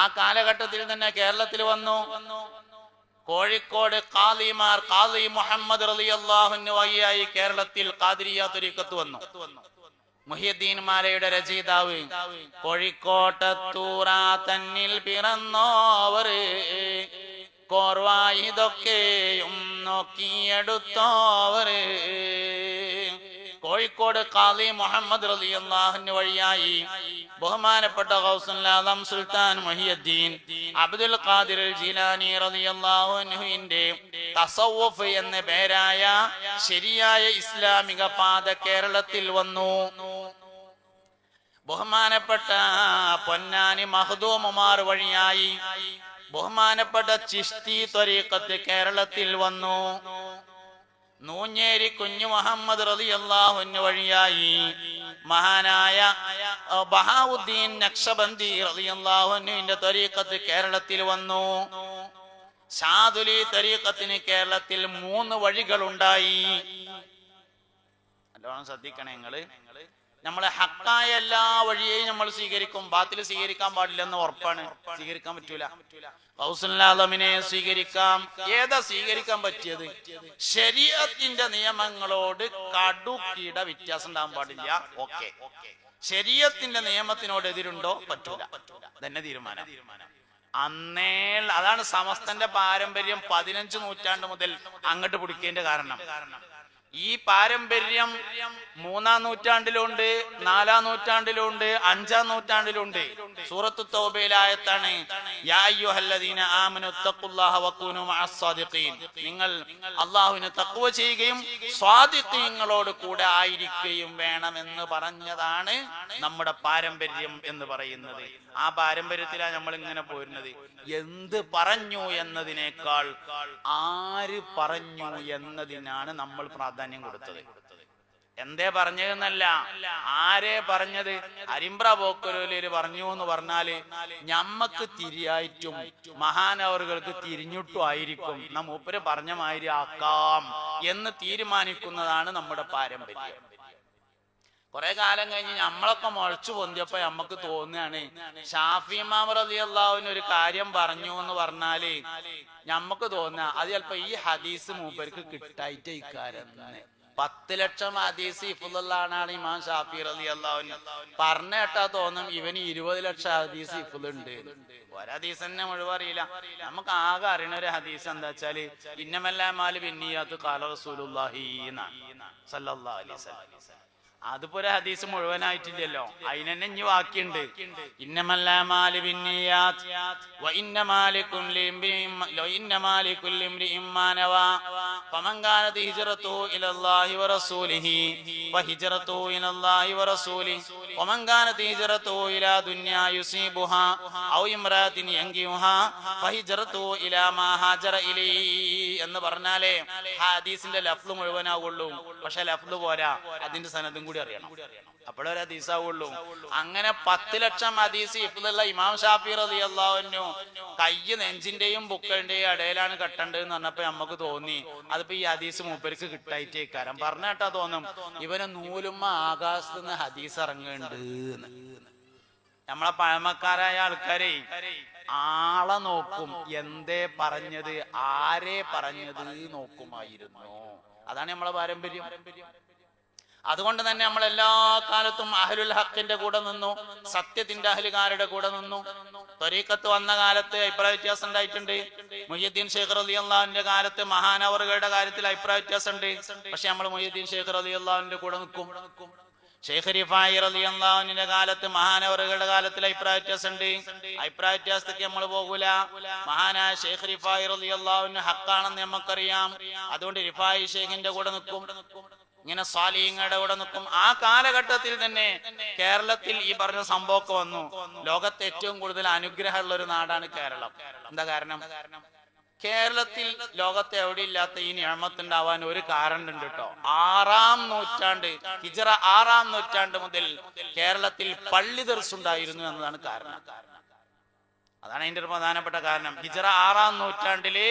ആ കാലഘട്ടത്തിൽ തന്നെ കേരളത്തിൽ വന്നു. കോഴിക്കോട് ഖാദിമാർ, ഖാദി മുഹമ്മദ് റളിയല്ലാഹു അൻഹു വഴിയായി കേരളത്തിൽ ഖാദിരിയ്യ ത്വരീഖത്ത് വന്നു. മുഹിയുദ്ദീൻ മാലയുടെ രചയിതാവ്, കോഴിക്കോട്ടത്തൂറ തന്നിൽ പിറന്നോവർ കോർവായിതൊക്കെയും നോക്കിയെടുത്തോവർ. കോഴിക്കോട് ഖാദി മുഹമ്മദ് റളിയല്ലാഹു അൻഹു വഴിയായി ബഹുമാനപ്പെട്ട ഗൗസുൽ ആദം സുൽത്താൻ മുഹിയുദ്ദീൻ അബ്ദുൽ ഖാദിർ ജീലാനി റളിയല്ലാഹു അൻഹുവിന്റെ തസവ്വുഫ് എന്ന പേരായ ശരിയായ ഇസ്ലാമിക പാത കേരളത്തിൽ വന്നു. ബഹുമാനപ്പെട്ട പൊന്നാനി മഖ്ദൂമുമാർ വഴിയായി ബഹുമാനപ്പെട്ട ചിശ്തി ത്വരീഖത്ത് കേരളത്തിൽ വന്നു. നൂഞ്ഞേരി കുഞ്ഞു മുഹമ്മദ് റളിയല്ലാഹു അൻഹു വഴിയായി മഹാനായ ബഹാവുദ്ദീൻ നഖ്ശബന്ദി റളിയല്ലാഹു അൻഹുവിന്റെ ത്വരീഖത്ത് കേരളത്തിൽ വന്നു. ശാദുലി ത്വരീഖത്തിന് കേരളത്തിൽ 3 വഴികളുണ്ടായി. നല്ലോണം ശ്രദ്ധിക്കണേ നിങ്ങള്. നമ്മളെ ഹക്കായ എല്ലാ വഴിയെയും നമ്മൾ സ്വീകരിക്കും, ബാത്തിൽ സ്വീകരിക്കാൻ പാടില്ലെന്ന് ഉറപ്പാണ്. സ്വീകരിക്കാൻ പറ്റൂല. ഗൗസുൽ ആദമിനെ സ്വീകരിക്കാം. ഏതാ സ്വീകരിക്കാൻ പറ്റിയത്? ശരീഅത്തിന്റെ നിയമങ്ങളോട് കടുകിട വ്യത്യാസം ഉണ്ടാകാൻ പാടില്ല. ഓക്കെ. ശരീഅത്തിന്റെ നിയമത്തിനോട് എതിരുണ്ടോ? പറ്റൂല. തന്നെ തീരുമാനം. അന്നേ അതാണ് സമസ്തന്റെ പാരമ്പര്യം. 15 നൂറ്റാണ്ട് മുതൽ അങ്ങോട്ട് പിടിക്കേണ്ട കാരണം ഈ പാരമ്പര്യം 3-ാം നൂറ്റാണ്ടിലുണ്ട്, 4-ാം നൂറ്റാണ്ടിലുണ്ട്, 5-ാം നൂറ്റാണ്ടിലുണ്ട്. സൂറത്തു തൗബയിലായത്താണ് യാ അയ്യുഹല്ലദീന ആമനു തഖുല്ലാഹ വകൂനു മഅസ് സാദിഖീൻ. നിങ്ങൾ അല്ലാഹുവിനെ തഖ്വ ചെയ്യുകയും സ്വാദിഖീങ്ങളോട് കൂടെ ആയിരിക്കുകയും വേണമെന്ന് പറഞ്ഞതാണ് നമ്മുടെ പാരമ്പര്യം എന്ന് പറയുന്നത്. ആ പാരമ്പര്യത്തിലാണ് നമ്മൾ ഇങ്ങനെ പോരുന്നത്. എന്ത് പറഞ്ഞു എന്നതിനേക്കാൾ ആര് പറഞ്ഞു എന്നതിനാണ് നമ്മൾ പ്രാധാന്യം കൊടുത്തത്. എന്തേ പറഞ്ഞതെന്നല്ല, ആരെ പറഞ്ഞത്. അരിമ്പ്ര പോക്കരൂര് പറഞ്ഞു എന്ന് പറഞ്ഞാല് ഞമ്മക്ക് തിരിയായിട്ടും മഹാനവറുകൾക്ക് തിരിഞ്ഞിട്ടും ആയിരിക്കും നാം മൂപ്പര് പറഞ്ഞ മാതിരി ആക്കാം എന്ന് തീരുമാനിക്കുന്നതാണ് നമ്മുടെ പാരമ്പര്യം. കുറെ കാലം കഴിഞ്ഞ് നമ്മളൊക്കെ മുളച്ചു പൊന്തിയപ്പോ നമ്മക്ക് തോന്നുകയാണ് ഷാഫി ഇമാം റളിയല്ലാഹു അൻഹു ഒരു കാര്യം പറഞ്ഞു എന്ന് പറഞ്ഞാല് നമ്മക്ക് തോന്നുക അത് ചിലപ്പോ ഈ ഹദീസ് മൂപ്പർക്ക് കിട്ടായിട്ട് ഇക്കാരെന്ന്. 10 ലക്ഷം ഹദീസ് ഹിഫ്ളുള്ളാണ് ഇമാം ഷാഫി റളിയല്ലാഹു അൻഹു. പറഞ്ഞു കേട്ടാ തോന്നും ഇവന് 20 ലക്ഷം ഹദീസ് ഹിഫ്ളുണ്ട്. ഒരു ഹദീസ് തന്നെ മുഴുവൻ അറിയില്ല. നമുക്ക് ആകെ അറിയണ ഒരു ഹദീസ് എന്താ വെച്ചാല് ഇന്നമൽ അഅ്മാലു ബിന്നിയാത്ത് ഖാല റസൂലുള്ളാഹി സ്വല്ലല്ലാഹു അലൈഹി വസല്ലം. അതിപ്പോ ഒരു ഹദീസ് മുഴുവനായിട്ടില്ലല്ലോ, അതിനെന്നെ ഇനി ബാക്കിയുണ്ട്. ഇന്നമൽ അഅ്മാലു ബിന്നിയാത്ത് വഇന്നമാ ലികുല്ലി ഇംറിഇൻ മാ നവാ ഫമൻ കാനത് ഹിജ്റതുഹു ഇലല്ലാഹി വറസൂലിഹി ഫഹിജ്റതുഹു ഇലല്ലാഹി വറസൂലിഹി വമൻ കാനത് ഹിജ്റതുഹു ഇലാ ദുനിയാ യുസീബുഹാ ഔ ഇംറാത്തിൻ യൻകിഹുഹാ ഫഹിജ്റതുഹു ഇലാ മാ ഹാജറ ഇലൈഹി എന്ന് പറഞ്ഞാലേ ഹദീസിന്റെ ലഫ്ള് മുഴുവനാവുള്ളൂ. പക്ഷെ ലഫ്ള് പോരാ, അതിന്റെ സനദും കൂടി അറിയണം, അപ്പോഴൊരു ഹദീസ് ആവുള്ളൂ. അങ്ങനെ 10 ലക്ഷം ഹദീസ് ഹിഫ്ളുള്ള ഇമാം ഷാഫി റളിയല്ലാഹു അൻഹു കയ്യ് നെഞ്ചിന്റെയും ബുക്കളിന്റെയും ഇടയിലാണ് കെട്ടേണ്ടതെന്ന് പറഞ്ഞപ്പോ നമുക്ക് തോന്നി അതിപ്പോ ഈ ഹദീസ് മൂപ്പർക്ക് കിട്ടായിട്ടേ കാരം. പറഞ്ഞ കേട്ടാ തോന്നും ഇവന് നൂലുമ്മ ആകാശത്ത് നിന്ന് ഹദീസ് ഇറങ്ങുന്നുണ്ട്. നമ്മളെ പഴമക്കാരായ ആൾക്കാരെ ആളെ നോക്കും, എന്തേ പറഞ്ഞത്, ആരെ പറഞ്ഞത് നോക്കുമായിരുന്നു. അതാണ് നമ്മളെ പാരമ്പര്യം. അതുകൊണ്ട് തന്നെ നമ്മൾ എല്ലാ കാലത്തും അഹ്ലുൽ ഹഖിന്റെ കൂടെ നിന്നു, സത്യത്തിന്റെ അഹ്ലുകാരുടെ കൂടെ നിന്നു. ത്വരീഖത്ത് വന്ന കാലത്ത് അഭിപ്രായ വ്യത്യാസം ഉണ്ടായിട്ടുണ്ട്. മുഹ്യിദ്ദീൻ ശൈഖ് റളിയല്ലാഹു അൻഹുവിന്റെ കാലത്ത് മഹാനവറുകളുടെ കാര്യത്തിൽ അഭിപ്രായ വ്യത്യാസം ഉണ്ട്. പക്ഷെ നമ്മൾ മുഹ്യിദ്ദീൻ ശൈഖ് റളിയല്ലാഹു അൻഹുവിന്റെ കൂടെ നിൽക്കും. ഷെയ്ഖ് റിഫായി റളിയല്ലാഹു അൻഹുവിന്റെ കാലത്ത് മഹാനവറുകളുടെ കാലത്തിൽ അഭിപ്രായ വ്യത്യാസം ഉണ്ട്. അഭിപ്രായ വ്യത്യാസത്തേക്ക് നമ്മൾ പോകൂല. മഹാനായ ഷെയ്ഖ് റിഫായി റളിയല്ലാഹു അൻഹു ഹഖാണെന്ന് നമുക്കറിയാം. അതുകൊണ്ട് റിഫായി ഷെയ്ഖിന്റെ കൂടെ നിൽക്കും, ഇങ്ങനെ സ്വാലിഹീങ്ങളുടെ കൂടെ നിൽക്കും. ആ കാലഘട്ടത്തിൽ തന്നെ കേരളത്തിൽ ഈ പറഞ്ഞ സംഭവമൊക്കെ വന്നു. ലോകത്തെ ഏറ്റവും കൂടുതൽ അനുഗ്രഹമുള്ള ഒരു നാടാണ് കേരളം. എന്താ കാരണം? കേരളത്തിൽ ലോകത്തെ എവിടെ ഇല്ലാത്ത ഈ നിഅമത്തുണ്ടാവാൻ ഒരു കാരണം ഉണ്ട് കേട്ടോ. 6-ാം നൂറ്റാണ്ട് ഹിജ്റ 6-ാം നൂറ്റാണ്ട് മുതൽ കേരളത്തിൽ പള്ളി ദർസ് ഉണ്ടായിരുന്നു എന്നതാണ് കാരണം. അതാണ് അതിന്റെ ഒരു പ്രധാനപ്പെട്ട കാരണം. ഹിജ്റ 6-ാം നൂറ്റാണ്ടില്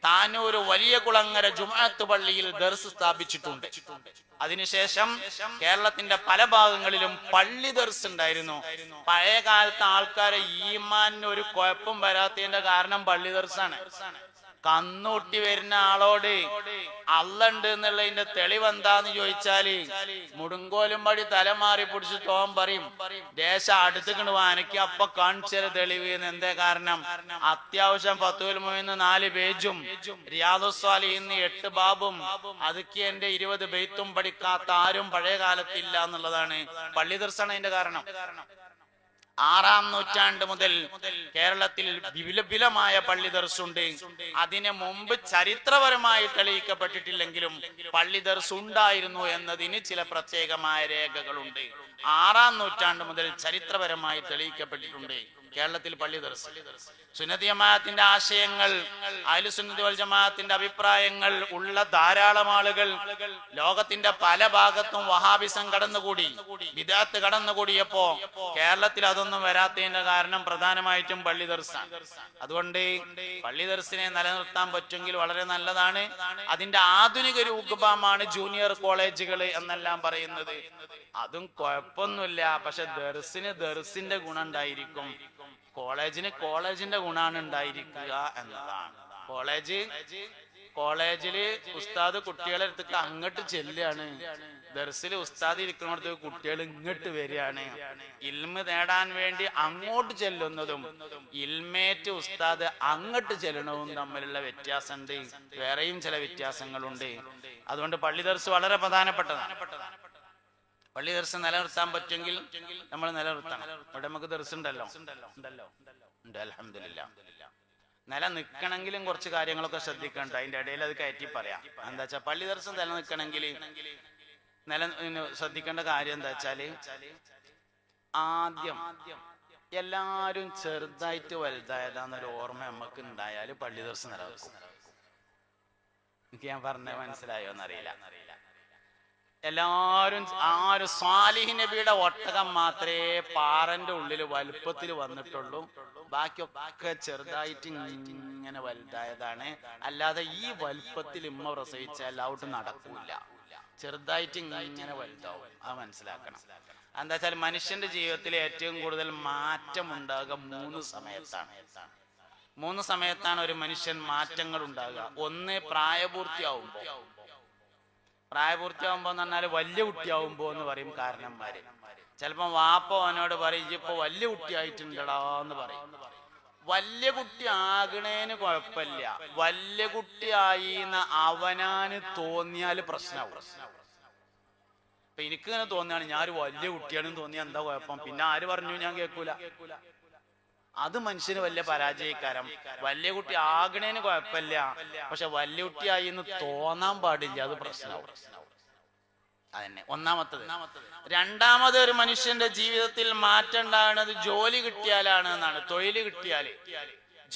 താനൂർ വലിയ കുളങ്ങര ജുമുഅത്ത് പള്ളിയിൽ ദർസ് സ്ഥാപിച്ചിട്ടുണ്ട്. അതിനുശേഷം കേരളത്തിന്റെ പല ഭാഗങ്ങളിലും പള്ളി ദർസ് ഉണ്ടായിരുന്നു. പഴയ കാലത്ത് ആൾക്കാരെ ഈമാനിന് ഒരു കുഴപ്പം വരാത്തതിന്റെ കാരണം പള്ളി ദർസാണ്. കന്നൂട്ടി വരുന്ന ആളോട് അള്ളണ്ട് എന്നുള്ളതിന്റെ തെളിവ് എന്താന്ന് ചോദിച്ചാല് മുടുങ്കോലും പടി തലമാറി പിടിച്ച് തോൻ പറയും ദേശം അടുത്തുകൊണ്ട് വാനയ്ക്ക് അപ്പൊ കാണിച്ചൊരു തെളിവ് എന്ന്. എന്തേ കാരണം? അത്യാവശ്യം ഫത്വൽ മുഈന് 4 പേജും റിയാദുസ്സാലിഹീന് 8 ബാബും അതൊക്കെ എന്റെ 20 ബെയ്ത്തും പഠിക്കാത്ത ആരും പഴയ കാലത്തില്ല എന്നുള്ളതാണ്. പള്ളി ദർസാണ് അതിന്റെ കാരണം. 6-ാം നൂറ്റാണ്ട് മുതൽ കേരളത്തിൽ വിപുലമായ പള്ളി ദർസുണ്ട്. അതിനു മുമ്പ് ചരിത്രപരമായി തെളിയിക്കപ്പെട്ടിട്ടില്ലെങ്കിലും പള്ളി ദർസ് ഉണ്ടായിരുന്നു എന്നതിന് ചില പ്രത്യേകമായ രേഖകളുണ്ട്. 6-ാം നൂറ്റാണ്ട് മുതൽ ചരിത്രപരമായി തെളിയിക്കപ്പെട്ടിട്ടുണ്ട് കേരളത്തിൽ പള്ളി ദർസ്. സുന്നത്തി ജമാഅത്തിന്റെ ആശയങ്ങൾ, അഹ്ലു സുന്നത്തി വൽ ജമാഅത്തിന്റെ അഭിപ്രായങ്ങൾ ഉള്ള ധാരാളം ആളുകൾ ലോകത്തിന്റെ പല ഭാഗത്തും വഹാബിസം കടന്നുകൂടി, ബിദ്അത്ത് കടന്നുകൂടിയപ്പോ കേരളത്തിൽ അതൊന്നും വരാത്തതിന്റെ കാരണം പ്രധാനമായിട്ടും പള്ളി ദർസാണ്. അതുകൊണ്ട് പള്ളി ദർസിനെ നിലനിർത്താൻ പറ്റുമെങ്കിൽ വളരെ നല്ലതാണ്. അതിന്റെ ആധുനിക രൂപമാണ് ജൂനിയർ കോളേജുകൾ എന്നെല്ലാം പറയുന്നത്. അതും കുഴപ്പമൊന്നുമില്ല. പക്ഷെ ദർസിന് ദർസിന്റെ ഗുണം ഉണ്ടായിരിക്കും, കോളേജിന് കോളേജിന്റെ ഗുണമാണ് ഉണ്ടായിരിക്കുക എന്നതാണ്. കോളേജ് കോളേജില് ഉസ്താദ് കുട്ടികളെ അടുത്തേക്ക് അങ്ങോട്ട് ചെല്ലുകയാണ്, ദർസിൽ ഉസ്താദ് ഇരിക്കുന്നിടത്ത് കുട്ടികൾ ഇങ്ങോട്ട് വരികയാണ്. ഇൽമ നേടാൻ വേണ്ടി അങ്ങോട്ട് ചെല്ലുന്നതും ഇൽമേറ്റ് ഉസ്താദ് അങ്ങോട്ട് ചെല്ലണവും തമ്മിലുള്ള വ്യത്യാസമുണ്ട്. വേറെയും ചില വ്യത്യാസങ്ങളുണ്ട്. അതുകൊണ്ട് പള്ളി ദർസ് വളരെ പ്രധാനപ്പെട്ടതാണ്. പള്ളി ദർസ് നിലനിർത്താൻ പറ്റുമെങ്കിൽ നമ്മൾ നിലനിർത്തണം. ഇവിടെ നമുക്ക് ദർസ് ഉണ്ടല്ലോ, ഉണ്ട് അൽഹംദുലില്ലാ. നിലനിൽക്കണമെങ്കിലും കുറച്ച് കാര്യങ്ങളൊക്കെ ശ്രദ്ധിക്കണ്ട. അതിന്റെ ഇടയിൽ അത് കയറ്റി പറയാം. എന്താ വെച്ചാൽ പള്ളി ദർസ് നിലനിൽക്കണമെങ്കിൽ ശ്രദ്ധിക്കേണ്ട കാര്യം എന്താ വെച്ചാല്, ആദ്യം എല്ലാരും ചെറുതായിട്ട് വലുതായതാന്നൊരു ഓർമ്മ നമുക്ക് ഉണ്ടായാല് പള്ളി ദർസ് നിലനിൽക്കും. എനിക്ക് ഞാൻ പറഞ്ഞ മനസ്സിലായോ എന്നറിയില്ല. എല്ലാരും സ്വാലിഹ് നബിയുടെ ഒട്ടകം മാത്രമേ പാറന്റെ ഉള്ളിൽ വലുപ്പത്തിൽ വന്നിട്ടുള്ളൂ. ബാക്കിയൊക്കെ ചെറുതായിട്ട് ഇങ്ങനെ വലുതായതാണ്. അല്ലാതെ ഈ വലുപ്പത്തിൽ ഉമ്മ പ്രസവിച്ചാൽ ഔട്ട് നടക്കൂല. ചെറുതായിട്ട് ഇങ്ങനെ വലുതാവും. അത് മനസ്സിലാക്കണം. എന്താ വെച്ചാൽ മനുഷ്യന്റെ ജീവിതത്തിൽ ഏറ്റവും കൂടുതൽ മാറ്റം ഉണ്ടാകുക 3 സമയത്താണ്. 3 സമയത്താണ് ഒരു മനുഷ്യൻ മാറ്റങ്ങൾ ഉണ്ടാകുക. ഒന്ന് പ്രായപൂർത്തിയാവുമ്പോ എന്ന് പറഞ്ഞാൽ വലിയ കുട്ടിയാവുമ്പോ എന്ന് പറയും കാരണന്മാര്. ചിലപ്പോ വാപ്പ അവനോട് പറയും ഇപ്പൊ വലിയ കുട്ടിയായിട്ടുണ്ടടാ എന്ന് പറയും. വലിയ കുട്ടി ആകണേന് കുഴപ്പമില്ല, വലിയ കുട്ടിയായി അവനാന് തോന്നിയാല് പ്രശ്നമാവും. ഇപ്പൊ എനിക്കിങ്ങനെ തോന്നിയാണ് ഞാൻ ഒരു വലിയ കുട്ടിയാണെന്ന് തോന്നിയാൽ എന്താ കുഴപ്പം? പിന്നെ ആര് പറഞ്ഞു ഞാൻ കേൾക്കൂല. അത് മനുഷ്യന് വലിയ പരാജയക്കാരം. വലിയ കുട്ടി ആകണേന് കുഴപ്പമില്ല, പക്ഷെ വലിയ കുട്ടിയായി എന്ന് തോന്നാൻ പാടില്ല, അത് പ്രശ്നമാവും. അതന്നെ ഒന്നാമത്തത്. രണ്ടാമത് ഒരു മനുഷ്യന്റെ ജീവിതത്തിൽ മാറ്റം ഉണ്ടാകുന്നത് ജോലി കിട്ടിയാലാണ് എന്നാണ്. തൊഴിൽ കിട്ടിയാല്,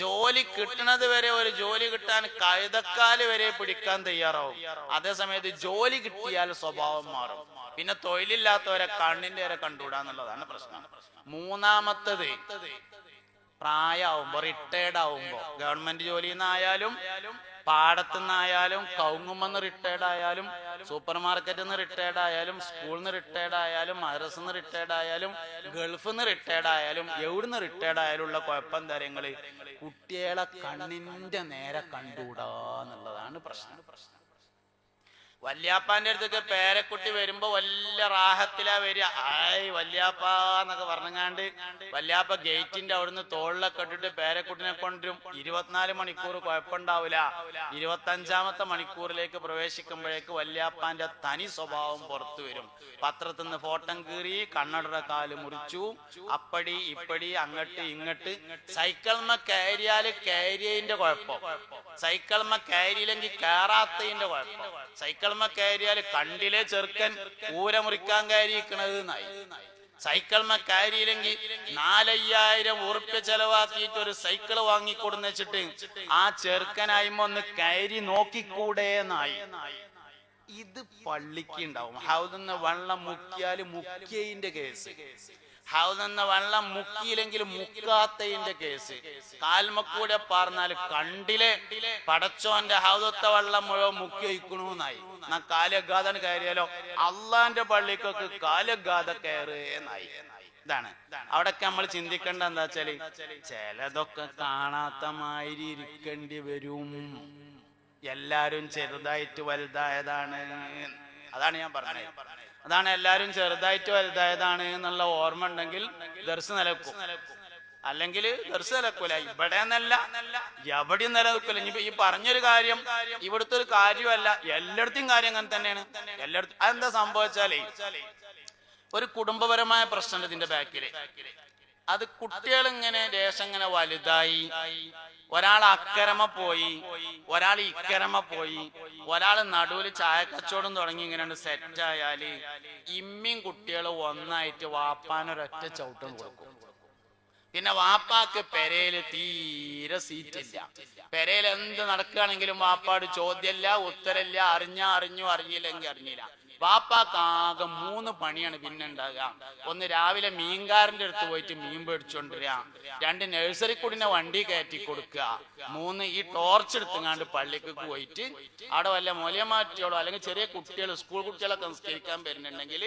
ജോലി കിട്ടുന്നത് വരെ ഒരു ജോലി കിട്ടാൻ കഴുതക്കാല് വരെ പിടിക്കാൻ തയ്യാറാവും. അതേസമയത്ത് ജോലി കിട്ടിയാൽ സ്വഭാവം മാറും. പിന്നെ തൊഴിലില്ലാത്തവരെ കണ്ണിന്റെ വരെ കണ്ടുകൂടാന്നുള്ളതാണ് പ്രശ്നം. മൂന്നാമത്തത് പ്രായമാവുമ്പോ, റിട്ടയർഡ് ആവുമ്പോ, ഗവൺമെന്റ് ജോലിയിൽ നിന്നായാലും പാടത്തു നിന്നായാലും കൗങ്ങുമെന്ന് റിട്ടയർഡ് ആയാലും സൂപ്പർ മാർക്കറ്റിൽ നിന്ന് റിട്ടയർഡ് ആയാലും സ്കൂളിൽ നിന്ന് റിട്ടയർഡ് ആയാലും മദ്രസിൽ നിന്ന് റിട്ടയർഡ് ആയാലും ഗൾഫിൽ നിന്ന് റിട്ടയർഡ് ആയാലും എവിടുന്ന് റിട്ടയർഡ് ആയാലും ഉള്ള കുഴപ്പം കാര്യങ്ങള് കുട്ടികളെ കണ്ണിന്റെ നേരെ കണ്ടുകൂടാന്നുള്ളതാണ് പ്രശ്നം. വല്യാപ്പാന്റെ അടുത്തൊക്കെ പേരക്കുട്ടി വരുമ്പോ വലിയ റാഹത്തിലാ വരിക. ആയ് വല്യാപ്പ എന്നൊക്കെ പറഞ്ഞാണ്ട് വല്യാപ്പ ഗേറ്റിന്റെ അവിടുന്ന് തോളിലൊക്കെ ഇട്ടിട്ട് പേരക്കുട്ടിനെ കൊണ്ടുവരും. 24 മണിക്കൂർ കുഴപ്പമുണ്ടാവില്ല. 25ാമത്തെ മണിക്കൂറിലേക്ക് പ്രവേശിക്കുമ്പോഴേക്ക് വല്യാപ്പാന്റെ തനി സ്വഭാവം പുറത്തു വരും. പത്രത്തിൽ നിന്ന് ഫോട്ടം കീറി, കണ്ണടയുടെ കാല് മുറിച്ചു, അപ്പടി ഇപ്പടി അങ്ങട്ട് ഇങ്ങട്ട്. സൈക്കിൾമ കയറിയാല് കയറിയതിന്റെ കുഴപ്പം, സൈക്കിൾമ കയറിയില്ലെങ്കിൽ കയറാത്തതിന്റെ കുഴപ്പം, സൈക്കിൾമ കയറിയാല് കണ്ടിലെ ചെറുക്കൻ ഊര മുറിക്കാൻ കയറിയിരിക്കണത് നായി. സൈക്കിൾമ കയറിയില്ലെങ്കിൽ 4,500 ഉറുപ്പ്യ ചെലവാക്കിയിട്ട് ഒരു സൈക്കിൾ വാങ്ങിക്കൊടുന്ന് വെച്ചിട്ട് ആ ചെറുക്കനായ്മ ഒന്ന് കയറി നോക്കിക്കൂടെ നായി. ഇത് പള്ളിക്ക് ഉണ്ടാവും. ഹൗദെന്ന് വെള്ളം മുക്കിയാല് മുക്കിയതിന്റെ കേസ്, ഹൗദെന്ന് വെള്ളം മുക്കിയില്ലെങ്കിൽ മുക്കാത്തതിന്റെ കേസ്, കാൽമക്കൂടെ പറഞ്ഞാല് കണ്ടിലെ പടച്ചോന്റെ ഹൗദത്തെ വെള്ളം മുഴുവൻ മുക്കി വയ്ക്കണമെന്നായി. എന്നാ കാലഗാതാണ് കയറിയാലോ അള്ളാന്റെ പള്ളിക്കൊക്കെ കാലഗാത കയറുന്നായി. ഇതാണ് അവിടൊക്കെ നമ്മൾ ചിന്തിക്കേണ്ട എന്താ വെച്ചാല് ചിലതൊക്കെ കാണാത്ത മാതിരി ഇരിക്കേണ്ടി വരും. എല്ലാരും ചെറുതായിട്ട് വലുതായതാണ്. അതാണ് ഞാൻ പറഞ്ഞത്. അതാണ് എല്ലാരും ചെറുതായിട്ട് വലുതായതാണ് എന്നുള്ള ഓർമ്മ ഉണ്ടെങ്കിൽ ദർസ് നിലക്കും. അല്ലെങ്കിൽ ദർസ് നിലക്കൂല. ഇവിടെ എന്നല്ല എവിടെയും നിലനിൽക്കില്ല. ഇനി ഈ പറഞ്ഞൊരു കാര്യം ഇവിടുത്തെ ഒരു കാര്യമല്ല, എല്ലായിടത്തും കാര്യം അങ്ങനെ തന്നെയാണ്. എല്ലായിടത്തും അതെന്താ സംഭവിച്ചാലേ ഒരു കുടുംബപരമായ പ്രശ്നം ഇതിന്റെ ബാക്കില്. അത് കുട്ടികൾ ഇങ്ങനെ ദേശം ഇങ്ങനെ വലുതായി, ഒരാൾ അക്കരമ പോയി, ഒരാൾ ഇക്കരമ പോയി, ഒരാൾ നടുവിൽ ചായ കച്ചവടം തുടങ്ങി ഇങ്ങനെ സെറ്റായാല് ഇമ്മിയും കുട്ടികളും ഒന്നായിട്ട് വാപ്പാനൊരൊറ്റ ചവിട്ടം കൊടുക്കും. പിന്നെ വാപ്പാക്ക് പെരയില് തീരെ സീറ്റില്ല. പെരയിൽ എന്ത് നടക്കുകയാണെങ്കിലും വാപ്പാട് ചോദ്യമില്ല, ഉത്തരമില്ല. അറിഞ്ഞു, അറിഞ്ഞില്ലെങ്കിൽ അറിഞ്ഞില്ല. വാപ്പാക്ക് ആകെ 3 പണിയാണ് പിന്നെ ഉണ്ടാകുക. ഒന്ന് രാവിലെ മീൻകാരന്റെ അടുത്ത് പോയിട്ട് മീൻ പേടിച്ചോണ്ടിരിക, 2 നഴ്സറി കൂടിനെ വണ്ടി കയറ്റി കൊടുക്കുക, 3 ഈ ടോർച്ച് എടുത്തുങ്ങാണ്ട് പള്ളിക്ക് പോയിട്ട് അവിടെ വല്ല മൊലിയമാറ്റിയോളോ അല്ലെങ്കിൽ ചെറിയ കുട്ടികൾ സ്കൂൾ കുട്ടികളൊക്കെ സംസ്കരിക്കാൻ വരുന്നുണ്ടെങ്കിൽ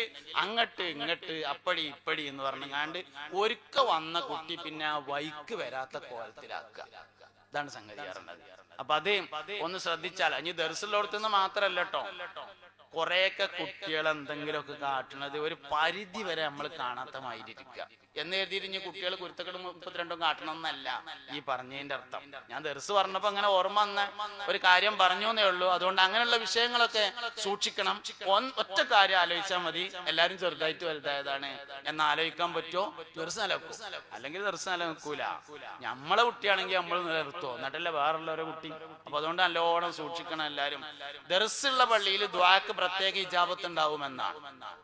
അങ്ങട്ട് ഇങ്ങട്ട് അപ്പടി ഇപ്പടി എന്ന് പറഞ്ഞാണ്ട് ഒരുക്ക വന്ന കുട്ടി പിന്നെ ആ വൈക്ക് വരാത്ത കോലത്തിലാക്കുക. ഇതാണ് സംഗതി പറഞ്ഞത്. അപ്പൊ അത് ഒന്ന് ശ്രദ്ധിച്ചാൽ ഇനി ദർസുള്ളോടത്തുനിന്ന് മാത്രല്ല കേട്ടോ, കുറെയൊക്കെ കുട്ടികൾ എന്തെങ്കിലുമൊക്കെ കാട്ടുന്നത് ഒരു പരിധി വരെ നമ്മൾ കാണാത്ത മാതിരിക്കുക എന്ന് കരുതിയിട്ട് ഇനി കുട്ടികൾ കുരുത്തക്കെട് 32 കാട്ടണം എന്നല്ല ഈ പറഞ്ഞതിന്റെ അർത്ഥം. ഞാൻ ദർസ് പറഞ്ഞപ്പോ അങ്ങനെ ഓർമ്മ വന്ന ഒരു കാര്യം പറഞ്ഞു എന്നേ ഉള്ളൂ. അതുകൊണ്ട് അങ്ങനെയുള്ള വിഷയങ്ങളൊക്കെ സൂക്ഷിക്കണം. ഒറ്റ കാര്യം ആലോചിച്ചാൽ മതി, എല്ലാരും ചെറുതായിട്ട് വലുതായതാണ് എന്ന് ആലോചിക്കാൻ പറ്റുമോ ദർസ് നിലനിൽക്കും, അല്ലെങ്കിൽ ദർസ് നിലനിൽക്കൂല. നമ്മളെ കുട്ടിയാണെങ്കിൽ നമ്മൾ നിലനിർത്തുമോ, എന്നിട്ടല്ലേ വേറുള്ളവരെ കുട്ടി. അപ്പൊ അതുകൊണ്ട് നല്ലോണം സൂക്ഷിക്കണം എല്ലാരും. ദർസുള്ള പള്ളിയിൽ ദുആക്ക് പ്രത്യേക ഇജാബത്ത് ഉണ്ടാവുമെന്നാണ്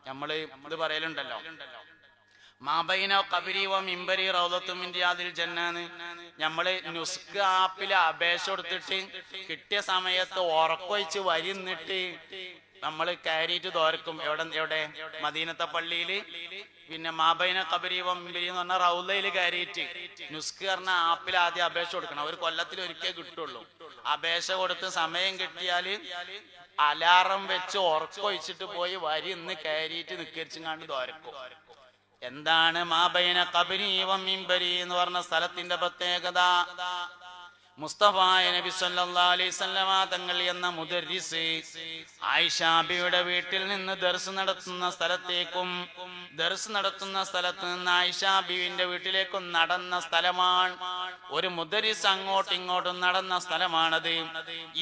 നമ്മള് ഇത് പറയലുണ്ടല്ലോ. മാബൈന ഖബരി വ മിംബരി റൗളത്തു മിൻ റിയാദിൽ ജന്നാന്ന് നമ്മള് നുസ്ക് ആപ്പില് അപേക്ഷ കൊടുത്തിട്ട് കിട്ടിയ സമയത്ത് ഉറക്കൊഴിച്ച് വരിന്നിട്ട് നമ്മള് കയറിയിട്ട് തോർക്കും. എവിടെ മദീനത്തെ പള്ളിയില്. പിന്നെ മാബൈന ഖബരി വ മിംബരി എന്ന് പറഞ്ഞ റൗളയിൽ കയറിയിട്ട് നുസ്ക് പറഞ്ഞ ആപ്പിൽ ആദ്യം അപേക്ഷ കൊടുക്കണം. ഒരു കൊല്ലത്തിൽ ഒരിക്കൽ കിട്ടുള്ളൂ. അപേക്ഷ കൊടുത്ത് സമയം കിട്ടിയാല് അലാറം വെച്ച് ഉറക്കൊഴിച്ചിട്ട് പോയി വരി ഇന്ന് കയറിയിട്ട് നിക്കരിച്ചും തോരക്കും. എന്താണ് മാബൈന ഖബരി വ മിംബരി എന്ന് പറഞ്ഞ സ്ഥലത്തിന്റെ പ്രത്യേകത? മുസ്തഫ നബി സല്ലല്ലാഹു അലൈഹി വസല്ലമ തങ്ങൾ എന്ന മുദർരിസ് ആയിഷ ബിയുടെ വീട്ടിൽ നിന്ന് ദർസ് നടത്തുന്ന സ്ഥലത്തേക്കും ദർസ് നടത്തുന്ന സ്ഥലത്ത് നിന്ന് ആയിഷ ബിയുടെ വീട്ടിലേക്കും നടന്ന സ്ഥലമാണ്. ഒരു മുദർരിസ് അങ്ങോട്ടും ഇങ്ങോട്ടും നടന്ന സ്ഥലമാണത്.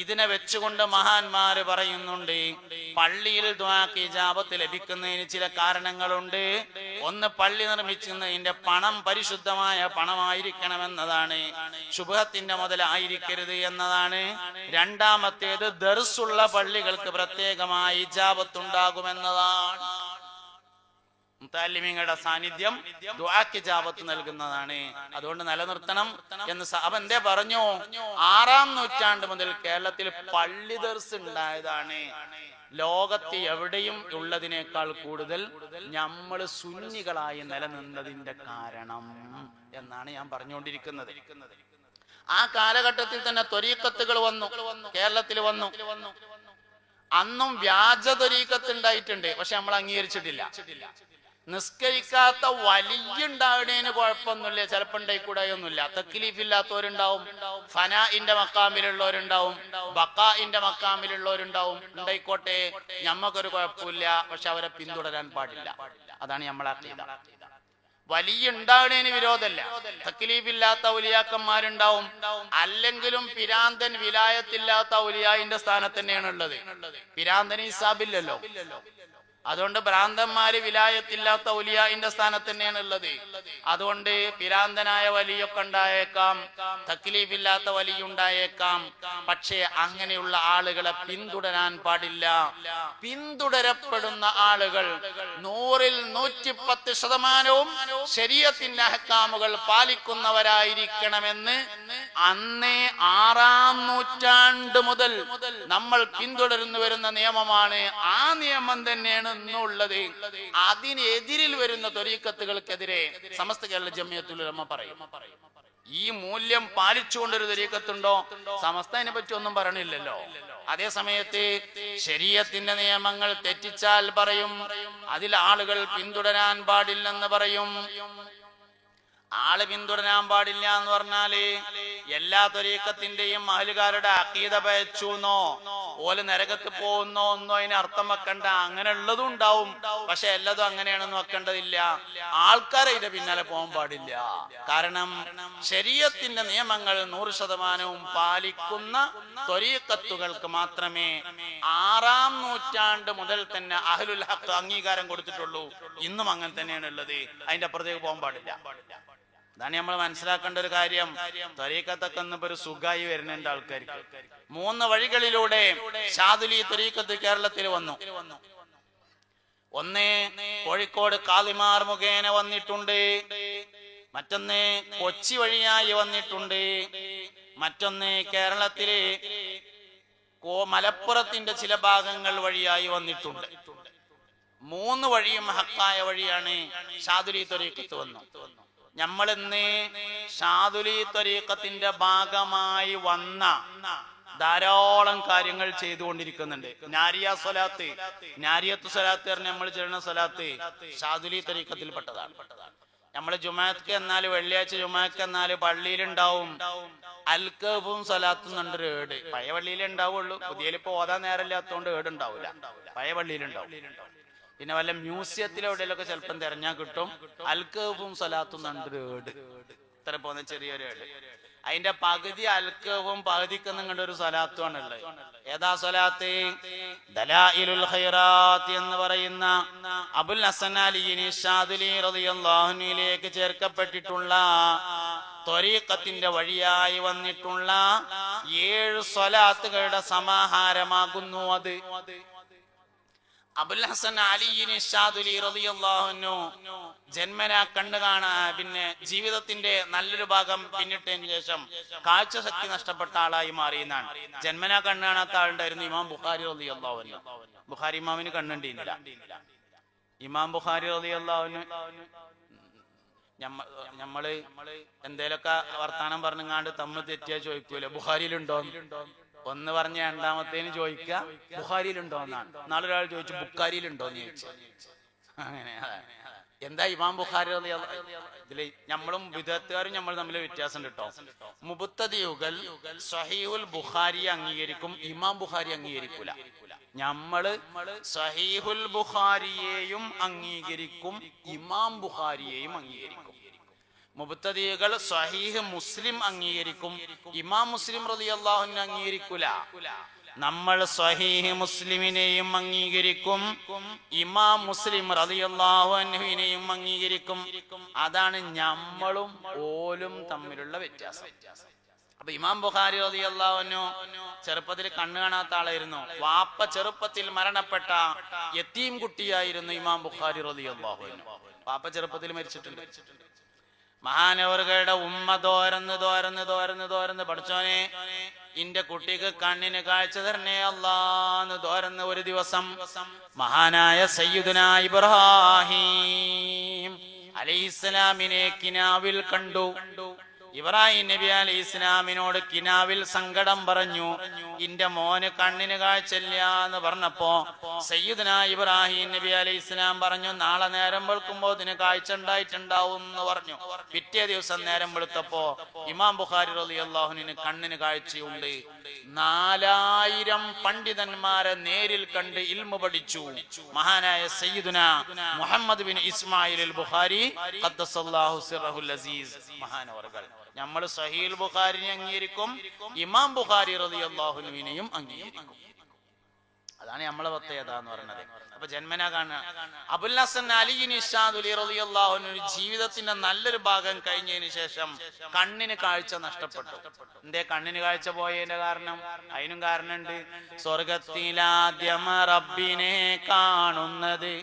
ഇതിനെ വെച്ചുകൊണ്ട് മഹാന്മാര് പറയുന്നുണ്ട്, പള്ളിയിൽ ദുആക്ക് ഇജാബത്ത് ലഭിക്കുന്നതിന് ചില കാരണങ്ങളുണ്ട്. ഒന്ന്, പള്ളി നിർമ്മിക്കുന്നതിന്റെ പണം പരിശുദ്ധമായ പണമായിരിക്കണമെന്നതാണ്, ശുഭത്തിന്റെ മുതൽ ആയിരിക്കരുത് എന്നതാണ്. രണ്ടാമത്തേത്, ദർസുള്ള പള്ളികൾക്ക് പ്രത്യേകമായി ഇജാബത്ത് ഉണ്ടാകുമെന്നതാണ്. മുതല്ലിമീങ്ങളുടെ സാന്നിധ്യം ദുആക്ക് ഇജാബത്ത് നൽകുന്നതാണ്. അതുകൊണ്ട് നിലനിർത്തണം എന്ന് സഹബന്തേ പറഞ്ഞു. 6-ാം നൂറ്റാണ്ട് മുതൽ കേരളത്തിൽ പള്ളി ദർസ് ഉണ്ടായതാണ്. ലോകത്ത് എവിടെയും ഉള്ളതിനേക്കാൾ കൂടുതൽ നമ്മൾ സുന്നികളായി നിലനിന്നതിന്റെ കാരണം എന്നാണ് ഞാൻ പറഞ്ഞുകൊണ്ടിരിക്കുന്നത്. ആ കാലഘട്ടത്തിൽ തന്നെ ത്വരീഖത്തുകൾ വന്നു, കേരളത്തിൽ വന്നു. അന്നും വ്യാജ ത്വരീഖത്ത് ഉണ്ടായിട്ടുണ്ട്, പക്ഷെ നമ്മൾ അംഗീകരിച്ചിട്ടില്ല. നിസ്കരിക്കാത്ത വലിയ ഉണ്ടാവുന്നതിന് കുഴപ്പമൊന്നുമില്ല, ചിലപ്പോൾ ഉണ്ടായിക്കൂടായൊന്നുമില്ല. തക്ലീഫ് ഇല്ലാത്തവരുണ്ടാവും, ഫനാഇന്റെ മക്കാമിലുള്ളവരുണ്ടാവും, ബക്കാഇന്റെ മക്കാമിലുള്ളവരുണ്ടാവും. ഉണ്ടായിക്കോട്ടെ, ഞമ്മക്കൊരു കുഴപ്പമില്ല, പക്ഷെ അവരെ പിന്തുടരാൻ പാടില്ല. അതാണ് നമ്മളെ അഖീദ. വലിയ ഉണ്ടാവുന്നതിന് വിരോധമല്ല, തക്ലീഫില്ലാത്ത ഔലിയാക്കന്മാരുണ്ടാവും. അല്ലെങ്കിലും പിരാന്തൻ വിലായത്തില്ലാത്ത ഔലിയായിന്റെ സ്ഥാനത്ത് തന്നെയാണ് ഉള്ളത്. പിരാന്തന് ഹിസാബില്ലല്ലോ. അതുകൊണ്ട് ഭ്രാന്തന്മാര് വിലായത്തില്ലാത്ത ഔലിയായിന്റെ സ്ഥാനത്ത് തന്നെയാണ് ഉള്ളത്. അതുകൊണ്ട് പിരാന്തനായ വലിയൊക്കെ ഉണ്ടായേക്കാം, തക്ലീഫില്ലാത്ത വലിയ ഉണ്ടായേക്കാം. പക്ഷേ അങ്ങനെയുള്ള ആളുകളെ പിന്തുടരാൻ പാടില്ല. പിന്തുടരപ്പെടുന്ന ആളുകൾ 100-ൽ 110% ശരീഅത്തിന്റെ അഹ്കാമുകൾ പാലിക്കുന്നവരായിരിക്കണമെന്ന് അന്നേ 6-ാം നൂറ്റാണ്ട് മുതൽ നമ്മൾ പിന്തുടരുന്നു വരുന്ന നിയമമാണ്. ആ നിയമം തന്നെയാണ് ഉള്ളത്. അതിനെതിരിൽ വരുന്ന ത്വരീഖത്തുകൾക്കെതിരെ സമസ്ത കേരള ജമിയത്തുൽ ഉലമ പറയും. ഈ മൂല്യം പാലിച്ചുകൊണ്ടൊരു ത്വരീഖത്തുണ്ടോ? സമസ്ത അതിനെ പറ്റി ഒന്നും പറയണില്ലല്ലോ. അതേ സമയത്ത് ശരീഅത്തിന്റെ നിയമങ്ങൾ തെറ്റിച്ചാൽ പറയും അതിൽ ആളുകൾ പിന്തുടരാൻ പാടില്ലെന്ന് പറയും. ആള് പിന്തുടരാൻ പാടില്ല എന്ന് പറഞ്ഞാല് എല്ലാ ത്വരീഖത്തിന്റെയും അഹ്ലുകാരുടെ അഖീദ പയച്ചുന്നോ ഓല് നരകത്ത് പോകുന്നോ ഒന്നോ അതിന് അർത്ഥം വെക്കണ്ട. അങ്ങനെ ഉള്ളതും ഉണ്ടാവും, പക്ഷെ എല്ലാതും അങ്ങനെയാണെന്ന് വെക്കേണ്ടതില്ല. ആൾക്കാരെ ഇതിന്റെ പിന്നാലെ പോകാൻ പാടില്ല. കാരണം ശരീഅത്തിന്റെ നിയമങ്ങൾ 100% പാലിക്കുന്ന ത്വരീഖത്തുകൾക്ക് മാത്രമേ 6-ാം നൂറ്റാണ്ട് മുതൽ തന്നെ അഹ്ലുൽ ഹഖ് അംഗീകാരം കൊടുത്തിട്ടുള്ളൂ. ഇന്നും അങ്ങനെ തന്നെയാണ് ഉള്ളത്. അതിന്റെ അപ്പുറത്തേക്ക് പോകാൻ പാടില്ല. അതാണ് നമ്മൾ മനസ്സിലാക്കേണ്ട ഒരു കാര്യം. ത്വരീഖത്തൊക്കെ ഇന്നിപ്പോ ഒരു സുഖായി വരുന്നുണ്ട് ആൾക്കാർക്ക്. 3 വഴികളിലൂടെ ഷാദുലി ത്വരീഖത്ത് കേരളത്തിൽ വന്നു. ഒന്ന്, കോഴിക്കോട് കാളിമാർ മുഖേന വന്നിട്ടുണ്ട്. മറ്റൊന്ന് കൊച്ചി വഴിയായി വന്നിട്ടുണ്ട്. മറ്റൊന്ന് കേരളത്തിലെ മലപ്പുറത്തിന്റെ ചില ഭാഗങ്ങൾ വഴിയായി വന്നിട്ടുണ്ട്. 3 വഴിയും ഹക്കായ വഴിയാണ്. ഷാദുലി ത്വരീഖത്ത് വന്നു. നമ്മളിന്ന് ഷാദുലി ത്വരീഖത്തിന്റെ ഭാഗമായി വന്ന ധാരാളം കാര്യങ്ങൾ ചെയ്തുകൊണ്ടിരിക്കുന്നുണ്ട്. നാരിയ സ്വലാത്ത്, നാരിയത്തു സ്വലാത്ത് പറഞ്ഞ നമ്മൾ ചെയ്യുന്ന സ്വലാത്ത് ഷാദുലി ത്വരീഖത്തിൽ പെട്ടതാണ്. നമ്മള് ജുമാഅത്ത് എന്നാല് വെള്ളിയാഴ്ച ജുമാഅത്ത് എന്നാല് പള്ളിയിലുണ്ടാവും അൽക്കബും സലാത്തും എന്നൊരു ഏട്. പഴയ പള്ളിയിലേ ഉണ്ടാവുള്ളൂ, പുതിയലിപ്പോ ഓതാൻ നേരമില്ലാത്തതുകൊണ്ട് ഏട് ഉണ്ടാവില്ല, പഴയ പള്ളിയിലുണ്ടാവും. പിന്നെ വല്ല മ്യൂസിയത്തിലെവിടെയൊക്കെ ചിലപ്പം തെരഞ്ഞാൽ കിട്ടും അൽക്കബും സലാത്തും എന്നൊരു ഏട്, ഇത്ര പോകുന്ന ചെറിയൊരു ഏട്. അതിന്റെ പകുതി അൽക്കവും പകുതിക്കൊന്നും കണ്ട ഒരു സലാത്തുമാണ് ഉള്ളത്. ഏതാ സലാത്ത്? ദലായിലുൽ ഖൈറാത്ത് എന്ന് പറയുന്ന അബുൽ ഹസൻ അലി നിശാദുലി റളിയല്ലാഹു അൻഹുവിലേക്ക് ചേർക്കപ്പെട്ടിട്ടുള്ള ത്വരീഖത്തിന്റെ വഴിയായി വന്നിട്ടുള്ള 7 സ്വലാത്തുകളുടെ സമാഹാരമാകുന്നു അത്. അബുൽ ഹസൻ അലി നിശാദുലി റളിയല്ലാഹു അൻഹു ജന്മനാ കണ്ണു കാണാ, പിന്നെ ജീവിതത്തിന്റെ നല്ലൊരു ഭാഗം പിന്നിട്ടതിന് ശേഷം കാഴ്ച ശക്തി നഷ്ടപ്പെട്ട ആളായി മാറിയെന്നാണ്. ജന്മനാ കണ്ണു കാണാത്ത ആളുണ്ടായിരുന്നു ഇമാം ബുഖാരി റളിയല്ലാഹു അൻഹു. ബുഖാരി ഇമാമിന് കണ്ണുണ്ടിരുന്നില്ല. ഇമാം ബുഖാരി റളിയല്ലാഹു അൻഹു നമ്മള് എന്തേലൊക്കെ വർത്താനം പറഞ്ഞങ്ങാണ്ട് തമ്മിൽ തെറ്റിയാ ചോദിക്കൂല ബുഖാരിയിലുണ്ടോ ഒന്ന് പറഞ്ഞ, രണ്ടാമത്തേന് ചോദിക്കുക ബുഖാരിയിലുണ്ടോ എന്നാണ്. നാളെ ഒരാൾ ചോദിച്ചു ബുഖാരിയിലുണ്ടോന്ന് ചോദിച്ചു. അങ്ങനെ എന്താ ഇമാം ബുഖാരി ഇതില് നമ്മളും വിദഗ്ധരും നമ്മൾ തമ്മിൽ വ്യത്യാസം കേട്ടോ. മുബത്തദിയുകൾ സഹീഹുൽ ബുഖാരി അംഗീകരിക്കും, ഇമാം ബുഖാരി അംഗീകരിക്കൂല. നമ്മള് സഹീഹുൽ ബുഖാരിയെയും അംഗീകരിക്കും, ഇമാം ബുഖാരിയെയും അംഗീകരിക്കും. മുബത്തദികൾ സഹീഹ് മുസ്ലിം അംഗീകരിക്കും, ഇമാം മുസ്ലിം റളിയല്ലാഹു അൻഹു അംഗീകരിക്കൂല. നമ്മൾ സ്വഹീഹ് മുസ്ലിമിനെയും അംഗീകരിക്കും, ഇമാം മുസ്ലിം റളിയല്ലാഹു അൻഹുവിനെയും അംഗീകരിക്കും. അതാണ് നമ്മളും ഓലും തമ്മിലുള്ള വ്യത്യാസം. അപ്പൊ ഇമാം ബുഖാരി റളിയല്ലാഹു അൻഹു ചെറുപ്പത്തിൽ കണ്ണു കാണാത്ത ആളായിരുന്നു. വാപ്പ ചെറുപ്പത്തിൽ മരണപ്പെട്ട യതീം കുട്ടിയായിരുന്നു ഇമാം ബുഖാരി റളിയല്ലാഹു അൻഹു. വാപ്പ ചെറുപ്പത്തിൽ മരിച്ചിട്ടുണ്ട്. മഹാനവറുകളുടെ ഉമ്മ തോരന്ന് പഠിച്ചോനെ ഇന്റെ കുട്ടിക്ക് കണ്ണിന് കാഴ്ച തരണേ അല്ലാന്ന് തോരന്ന് ഒരു ദിവസം മഹാനായ സയ്യിദുനാ ഇബ്രാഹിം അലൈഹിസ്സലാമിനെ കിനാവിൽ കണ്ടു. ഇബ്രാഹിം നബി അലൈഹി ഇസ്ലാമിനോട് കിനാവിൽ സങ്കടം പറഞ്ഞു. ഇന്റെ മോന് കണ്ണിന് കാഴ്ചയില്ല എന്ന് പറഞ്ഞപ്പോ സയ്യിദുനാ ഇബ്രാഹിം നബി അലൈഹി ഇസ്ലാം പറഞ്ഞു, നാളെ നേരം വെളുക്കുമ്പോ ഇതിന് കാഴ്ച ഉണ്ടായിട്ടുണ്ടാവും എന്ന് പറഞ്ഞു. പിറ്റേ ദിവസം നേരം വെളുത്തപ്പോ ഇമാം ബുഖാരി റളിയല്ലാഹു അൻഹു കണ്ണിന് കാഴ്ചയുണ്ട്. 4000 പണ്ഡിതന്മാരെ നേരിൽ കണ്ട് ഇൽമു പഠിച്ചു മഹാനായ സയ്യിദുനാ മുഹമ്മദ് ബിൻ ഇസ്മായിൽ അൽ ബുഖാരി ഖദ്ദസല്ലാഹു സിറഹുൽ അസീസ് മഹാനവർകൾ. നമ്മൾ സഹീഹുൽ ബുഖാരിനെ അംഗീകരിക്കും, ഇമാം ബുഖാരി റളിയല്ലാഹു അൻഹുവിനെയും അംഗീകരിക്കും. അതാണ് നമ്മളെ പ്രത്യേകത എന്ന് പറയുന്നത്. അപ്പൊ ജന്മനാ കാണുക. അബുൽ ഹസൻ അലി നിശാദുലി റളിയല്ലാഹു അൻഹു ജീവിതത്തിന്റെ നല്ലൊരു ഭാഗം കഴിഞ്ഞതിന് ശേഷം കണ്ണിന് കാഴ്ച നഷ്ടപ്പെട്ടു. എന്തേ കണ്ണിന് കാഴ്ച പോയതിന്റെ കാരണം? അതിനും കാരണമുണ്ട്. സ്വർഗത്തിലാദ്യം റബ്ബിനെ കാണുന്നത്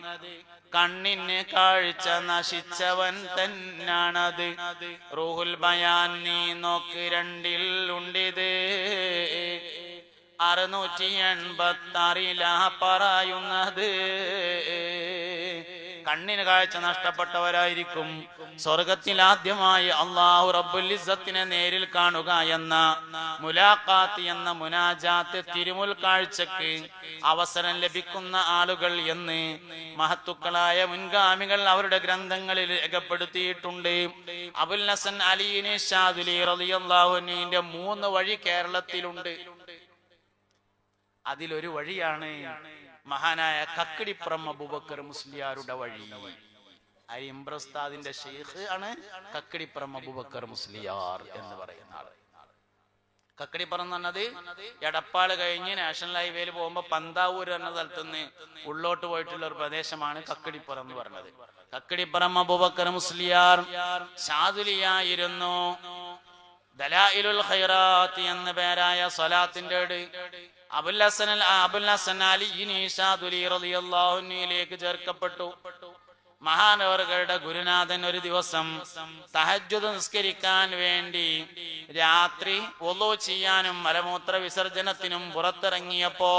കണ്ണിന് കാഴ്ച നശിച്ചവൻ തന്നാണത്. റൂഹുൽ ബയാൻ നീ നോക്ക് 2ൽ ഉണ്ടിത്. 686 പറയുന്നത് കണ്ണിന് കാഴ്ച നഷ്ടപ്പെട്ടവരായിരിക്കും സ്വർഗത്തിൽ ആദ്യമായി അല്ലാഹു റബ്ബുൽ ഇസ്സത്തിനെ നേരിൽ കാണുക എന്ന മുലാഖാത്ത് എന്ന മുനാജാത്ത് തിരുമുൽ കാഴ്ചക്ക് അവസരം ലഭിക്കുന്ന ആളുകൾ എന്ന് മഹത്തുക്കളായ മുൻഗാമികൾ അവരുടെ ഗ്രന്ഥങ്ങളിൽ രേഖപ്പെടുത്തിയിട്ടുണ്ട്. അബുൽ ഹസൻ അലി നിശാദുലി റളിയല്ലാഹു അൻഹുവിന്റെ 3 വഴി കേരളത്തിലുണ്ട്. അതിലൊരു വഴിയാണ് മഹാനായ കക്കടിപ്പുറം അബൂബക്കർ മുസ്ലിയാരുടെ വഴി. ഇംബ്രസ്താദിന്റെ ഷെയ്ഖ് ആണ് കക്കടിപ്പുറം അബൂബക്കർ മുസ്ലിയാർ എന്ന് പറയുന്ന ആള്. കക്കടിപ്പുറം എന്ന് പറഞ്ഞത് എടപ്പാള് കഴിഞ്ഞ് നാഷണൽ ഹൈവേയിൽ പോകുമ്പോ പന്താവൂർ എന്ന സ്ഥലത്തുനിന്ന് ഉള്ളോട്ട് പോയിട്ടുള്ള ഒരു പ്രദേശമാണ് കക്കടിപ്പുറം എന്ന് പറഞ്ഞത്. കക്കടിപ്പുറം അബൂബക്കർ മുസ്ലിയാർ ശാദുലിയായിരുന്നു. ദലായിലുൽ ഖൈറാത്ത് എന്ന പേരായ സ്വലാത്തിന്റെ അബുൽ ഹസൻ അലി നിശാദുലി റളിയല്ലാഹു അൻഹുവിലേക്ക് ചേർക്കപ്പെട്ടു. മഹാനവറുകളുടെ ഗുരുനാഥൻ ഒരു ദിവസം തഹജ്ജുദ് നിസ്കരിക്കാൻ വേണ്ടി രാത്രി വുളു ചെയ്യാനും മലമൂത്ര വിസർജനത്തിനും പുറത്തിറങ്ങിയപ്പോ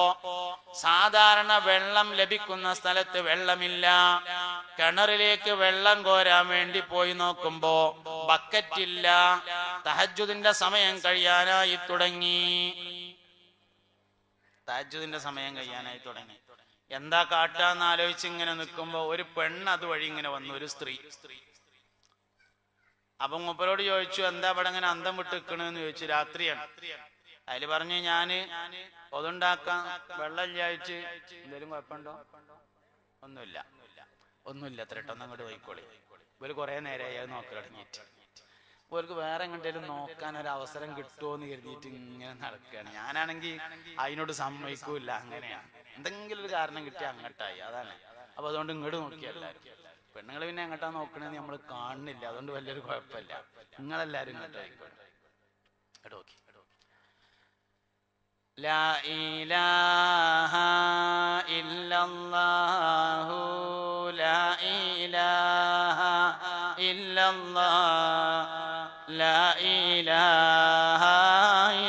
സാധാരണ വെള്ളം ലഭിക്കുന്ന സ്ഥലത്ത് വെള്ളമില്ല. കിണറിലേക്ക് വെള്ളം കോരാൻ വേണ്ടി പോയി നോക്കുമ്പോ ബക്കറ്റില്ല. തഹജ്ജുദിന്റെ സമയം കഴിയാനായി തുടങ്ങി. എന്താ കാട്ടാന്ന് ആലോചിച്ച് ഇങ്ങനെ നിൽക്കുമ്പോ ഒരു പെണ്ണ് അതുവഴി ഇങ്ങനെ വന്നു. ഒരു സ്ത്രീ അപ്പൊ മൂപ്പരോട് ചോദിച്ചു, എന്താ ഇവിടെ അങ്ങനെ അന്തം വിട്ട് നിൽക്കണെന്ന് ചോദിച്ചു. രാത്രിയാണ്. അതില് പറഞ്ഞു, ഞാന് ഒതുണ്ടാക്കാം, വെള്ളം ഇല്ലായിട്ട്. എന്തേലും കുഴപ്പമുണ്ടോ? ഒന്നുമില്ല, ഒന്നുമില്ല, ത്രട്ടൊന്നും അങ്ങോട്ട് പോയിക്കോളി. ഇവര് കുറെ നേരമായി അത് നോക്കി തുടങ്ങിയിട്ട്. ഇവർക്ക് വേറെ എങ്ങോട്ടേലും നോക്കാൻ ഒരു അവസരം കിട്ടുമോ എന്ന് കരുതിയിട്ട് ഇങ്ങനെ നടക്കുകയാണ്. ഞാനാണെങ്കിൽ അതിനോട് സമ്മതിക്കൂല. അങ്ങനെയാണ്, എന്തെങ്കിലും ഒരു കാരണം കിട്ടിയ അങ്ങോട്ടായി, അതാണ്. അപ്പൊ അതുകൊണ്ട് ഇങ്ങോട്ട് നോക്കിയല്ലാരും. പെണ്ണുങ്ങൾ പിന്നെ എങ്ങോട്ടാ നോക്കണെന്ന് നമ്മൾ കാണുന്നില്ല, അതുകൊണ്ട് വലിയൊരു കുഴപ്പമില്ല. നിങ്ങളെല്ലാരും ഇങ്ങോട്ട് ആയിക്കോട്ടെ. നോക്കി ലാ ഇലാഹ ഇല്ലല്ലാഹു ലാ ഇലാഹ ഇല്ലല്ലാഹ് ലാ ഇലാഹ